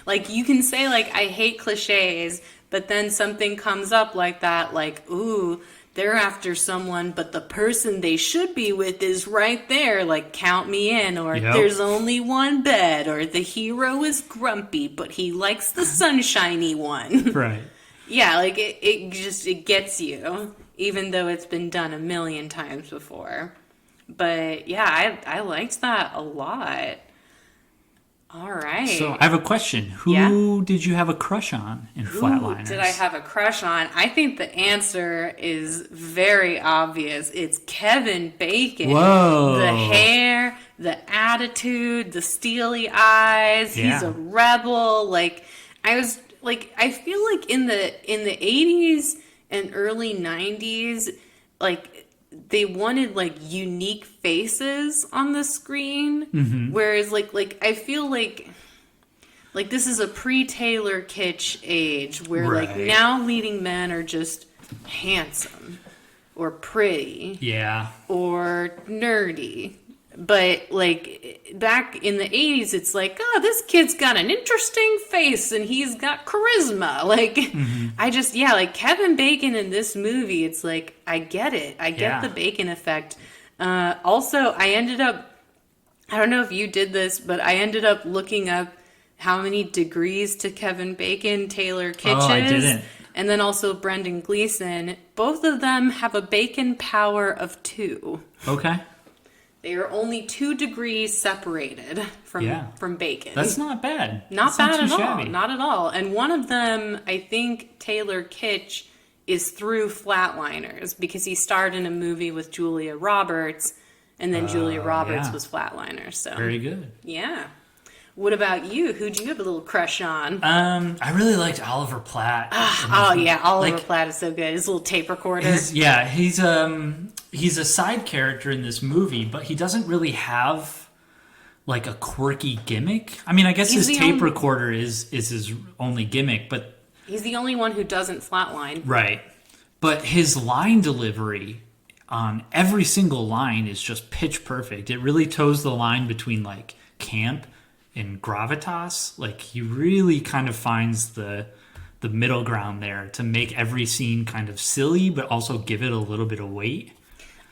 Like you can say like I hate cliches, but then something comes up like that, like, ooh, they're after someone, but the person they should be with is right there, like, count me in, or there's only one bed, or the hero is grumpy, but he likes the sunshiny one. Right. Yeah, like, it gets you, even though it's been done a million times before. But yeah, I liked that a lot. All right. So I have a question. Who did you have a crush on in Who Flatliners? did I have a crush on? I think the answer is very obvious. It's Kevin Bacon. Whoa. The hair, the attitude, the steely eyes. Yeah. He's a rebel. I feel like in the 80s and early 90s, like they wanted like unique faces on the screen, whereas like I feel like this is a pre-Taylor Kitsch age where like Right. now leading men are just handsome or pretty Yeah. or nerdy. But like back in the 80s, it's like, oh, this kid's got an interesting face and he's got charisma. Like like Kevin Bacon in this movie, it's like, I get it. I get Yeah. the Bacon effect. Also, I don't know if you did this, but I ended up looking up how many degrees to Kevin Bacon Taylor Kitsch Oh, I is. didn't. And then also Brendan Gleeson. Both of them have a Bacon power of 2. Okay. They are only 2 degrees separated from Bacon. That's not bad. Not That's bad too at all. shabby. Not at all. And one of them, I think Taylor Kitsch, is through Flatliners because he starred in a movie with Julia Roberts, and then Julia Roberts yeah. was Flatliners. So Very good. yeah. What about you? Who'd you have a little crush on? I really liked Oliver Platt. Oh yeah, Oliver like- Platt is so good. His little tape recorder. He's a side character in this movie, but he doesn't really have like a quirky gimmick. I mean, I guess He's his the tape only- recorder is his only gimmick, but He's the only one who doesn't flatline. right. But his line delivery on every single line is just pitch perfect. It really toes the line between like camp and gravitas. Like he really kind of finds the middle ground there to make every scene kind of silly, but also give it a little bit of weight.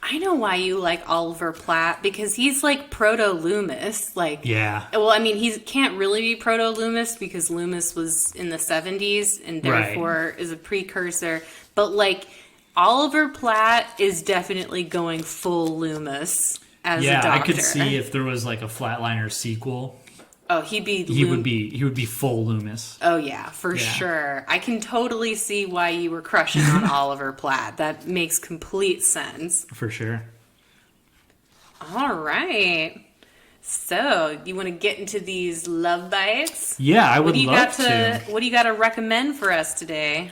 I know why you like Oliver Platt, because he's like proto Loomis. Like, Yeah. well, I mean, he can't really be proto Loomis because Loomis was in the 70s and therefore is a precursor. But like, Oliver Platt is definitely going full Loomis as a doctor. I could see if there was like a Flatliner sequel, Oh, he would be full Loomis. Oh yeah, for sure. I can totally see why you were crushing on Oliver Platt. That makes complete sense. For sure. All right. So, you want to get into these love bites? Yeah, I would love to. What do you got to recommend for us today?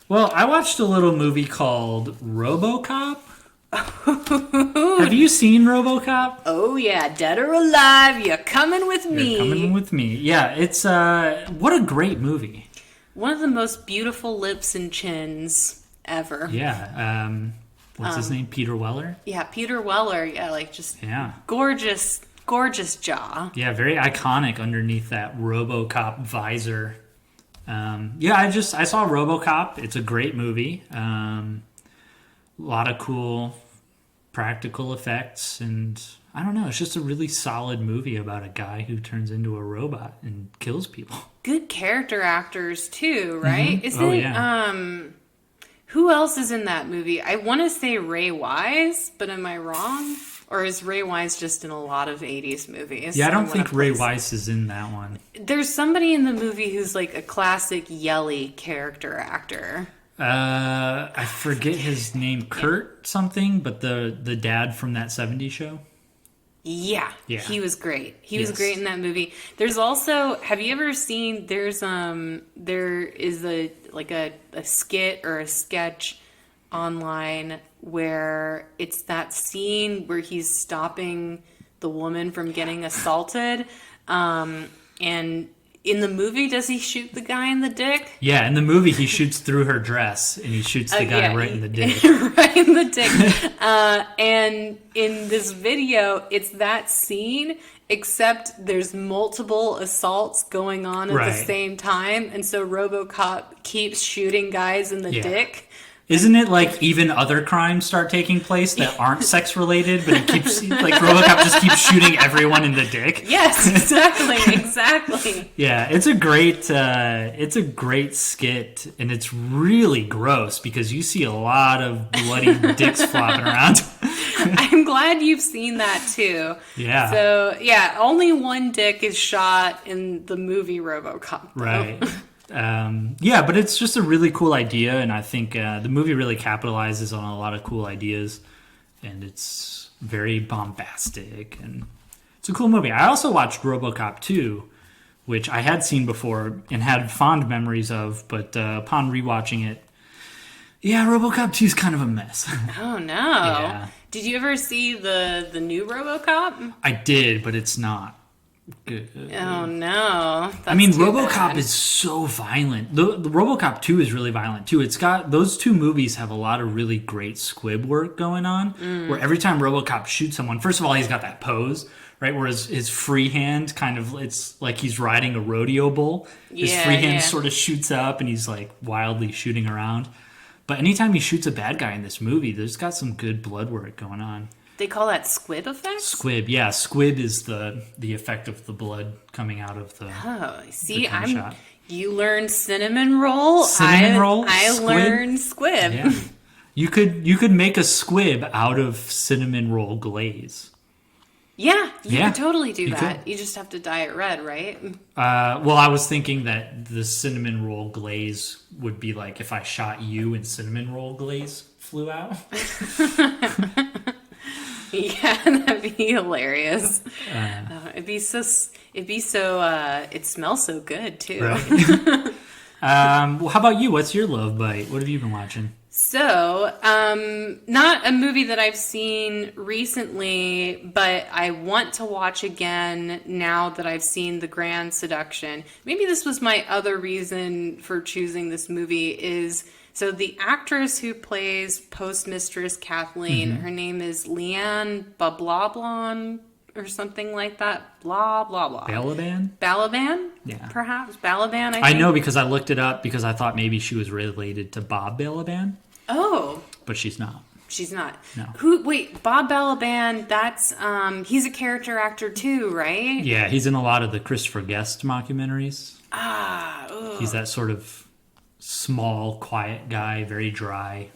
Well, I watched a little movie called RoboCop. Have you seen RoboCop? Oh yeah, Dead or Alive, you're coming with me. You're coming with me. Yeah, it's what a great movie. One of the most beautiful lips and chins ever. Yeah. What's his name? Peter Weller? Yeah, Peter Weller. Yeah, like just Yeah. gorgeous jaw. Yeah, very iconic underneath that RoboCop visor. I saw RoboCop. It's a great movie. A lot of cool practical effects, and I don't know, it's just a really solid movie about a guy who turns into a robot and kills people. Good character actors too, right? Mm-hmm. Isn't who else is in that movie? I want to say Ray Wise, but am I wrong? Or is Ray Wise just in a lot of 80s movies? Yeah, I don't think Ray Wise is in that one. There's somebody in the movie who's like a classic yelly character actor. I forget his name, Kurt something, but the dad from that 70s show. Yeah, Yeah. he was great. He was Yes. great in that movie. There's also, have you ever seen? There is a skit or a sketch online where it's that scene where he's stopping the woman from getting assaulted, and in the movie, does he shoot the guy in the dick? Yeah, in the movie, he shoots through her dress, and he shoots the guy right in the dick. Right in the dick. And in this video, it's that scene, except there's multiple assaults going on at the Right. same time. And so RoboCop keeps shooting guys in the dick. Isn't it like even other crimes start taking place that aren't sex related, but he keeps like RoboCop just keeps shooting everyone in the dick? Yes, exactly. Yeah, it's a great skit, and it's really gross because you see a lot of bloody dicks flopping around. I'm glad you've seen that too. Yeah. So, yeah, only one dick is shot in the movie RoboCop, though. Right. Yeah, but it's just a really cool idea, and I think the movie really capitalizes on a lot of cool ideas, and it's very bombastic, and it's a cool movie. I also watched RoboCop 2, which I had seen before and had fond memories of, but upon rewatching it, yeah, RoboCop 2 is kind of a mess. Oh, no. Yeah. Did you ever see the new RoboCop? I did, but it's not good. Oh, no. I mean, That's too RoboCop bad. is so violent. The RoboCop 2 is really violent too. It's got those two movies have a lot of really great squib work going on. Where every time RoboCop shoots someone, first of all, he's got that pose, right? Where his free hand kind of, it's like he's riding a rodeo bull. His Yeah, free hand yeah. sort of shoots up and he's like wildly shooting around. But anytime he shoots a bad guy in this movie, there's got some good blood work going on. They call that squib effect? Squib, yeah. Squib is the effect of the blood coming out of the... Oh, see, The gunshot. you learned cinnamon roll. Cinnamon roll? I Squib? learned squib. Yeah. You could make a squib out of cinnamon roll glaze. Yeah, you Yeah, could totally do you that. could. You just have to dye it red, right? Well, I was thinking that the cinnamon roll glaze would be like if I shot you and cinnamon roll glaze flew out. Yeah, that'd be hilarious. It smells so good too. Right. Well, how about you? What's your love bite? What have you been watching? So, not a movie that I've seen recently, but I want to watch again now that I've seen The Grand Seduction. Maybe this was my other reason for choosing this movie is, so the actress who plays Postmistress Kathleen, her name is Leanne Bablablon or something like that. Blah, blah, blah. Balaban? Balaban? Yeah. Perhaps. Balaban, I think. know because I looked it up because I thought maybe she was related to Bob Balaban, Oh. but she's not. She's not. No. Wait, Bob Balaban, that's, he's a character actor too, right? Yeah, he's in a lot of the Christopher Guest mockumentaries. Ugh. He's that sort of small, quiet guy, very dry.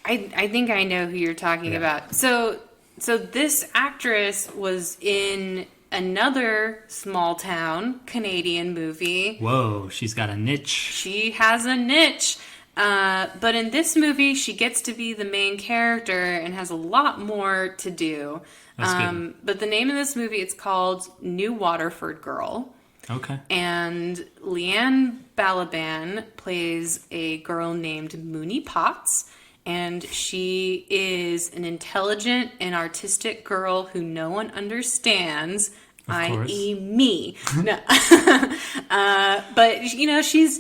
I think I know who you're talking Yeah. about. So this actress was in another small town Canadian movie. Whoa, she's got a niche. She has a niche. But in this movie, she gets to be the main character and has a lot more to do. That's good. But the name of this movie, it's called New Waterford Girl. Okay. And Leanne Balaban plays a girl named Mooney Potts. And she is an intelligent and artistic girl who no one understands, course. i.e. me. No. But, you know, she's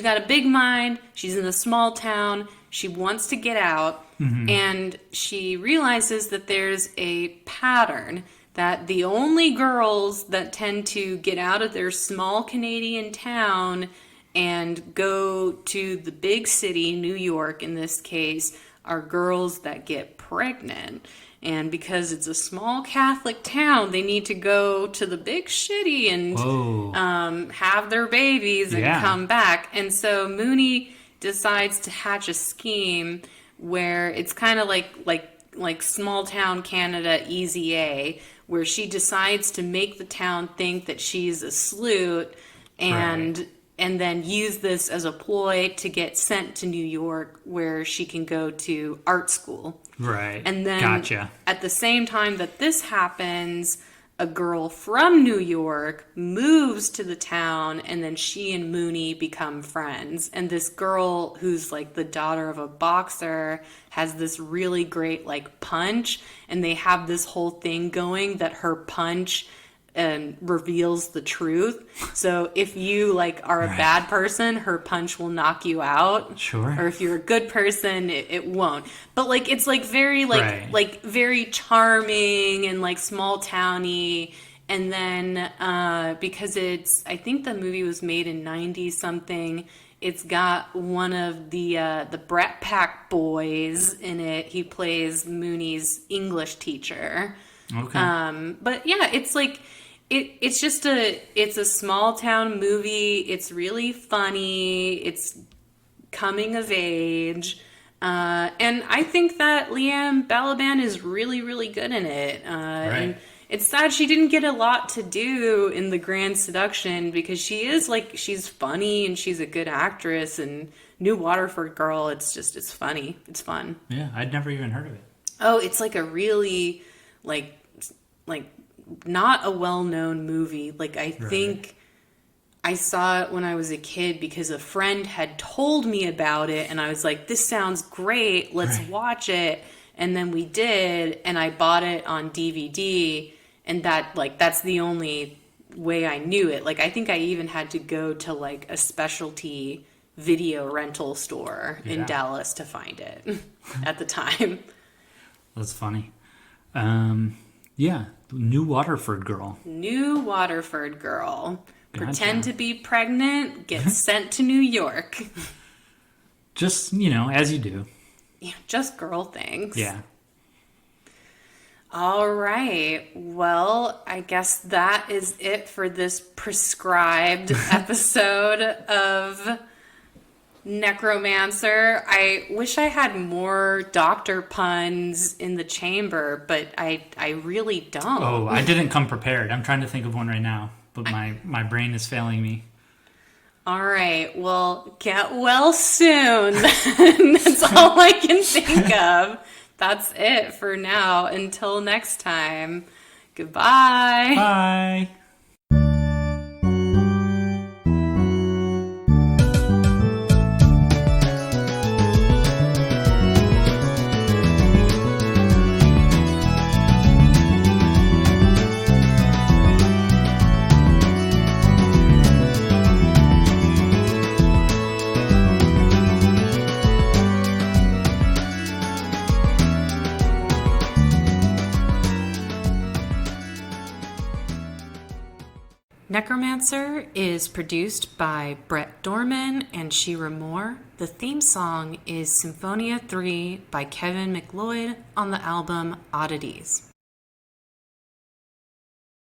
got a big mind. She's in a small town. She wants to get out. And she realizes that there's a pattern that the only girls that tend to get out of their small Canadian town and go to the big city, New York in this case, are girls that get pregnant. And because it's a small Catholic town, they need to go to the big city and Whoa. have their babies and Yeah. come back. And so Mooney decides to hatch a scheme where it's kind of like small town Canada Easy A, where she decides to make the town think that she's a sleut and then use this as a ploy to get sent to New York where she can go to art school. Right. And then Gotcha. at the same time that this happens, a girl from New York moves to the town, and then she and Mooney become friends. And this girl, who's like the daughter of a boxer, has this really great like punch, and they have this whole thing going that her punch reveals the truth. So if you like are a Right. bad person, her punch will knock you out. Sure. Or if you're a good person, it won't. But like it's like very Right. like very charming and like small towny. And then because I think the movie was made in 90 something. It's got one of the Bret Pack boys in it. He plays Mooney's English teacher. Okay. But yeah, it's like it's a small town movie. It's really funny. It's coming of age. And I think that Liam Balaban is really, really good in it. And it's sad she didn't get a lot to do in The Grand Seduction because she is like, she's funny and she's a good actress. And New Waterford Girl, it's funny. It's fun. Yeah, I'd never even heard of it. Oh, it's like a really, like not a well-known movie. Like, I think I saw it when I was a kid because a friend had told me about it, and I was like, this sounds great, let's watch it. And then we did, and I bought it on DVD, and that's the only way I knew it. Like, I think I even had to go to, like, a specialty video rental store in Dallas to find it at the time. That's funny. Yeah, New Waterford Girl. New Waterford Girl. Gotcha. Pretend to be pregnant, get sent to New York. Just, as you do. Yeah, just girl things. Yeah. All right. Well, I guess that is it for this prescribed episode of Necromancer. I wish I had more doctor puns in the chamber, but I really don't. Oh, I didn't come prepared. I'm trying to think of one right now, but my brain is failing me. All right. Well, get well soon. That's all I can think of. That's it for now. Until next time. Goodbye. Bye. Necromancer is produced by Brett Dorman and Shira Moore. The theme song is Symphonia 3 by Kevin MacLeod on the album Oddities.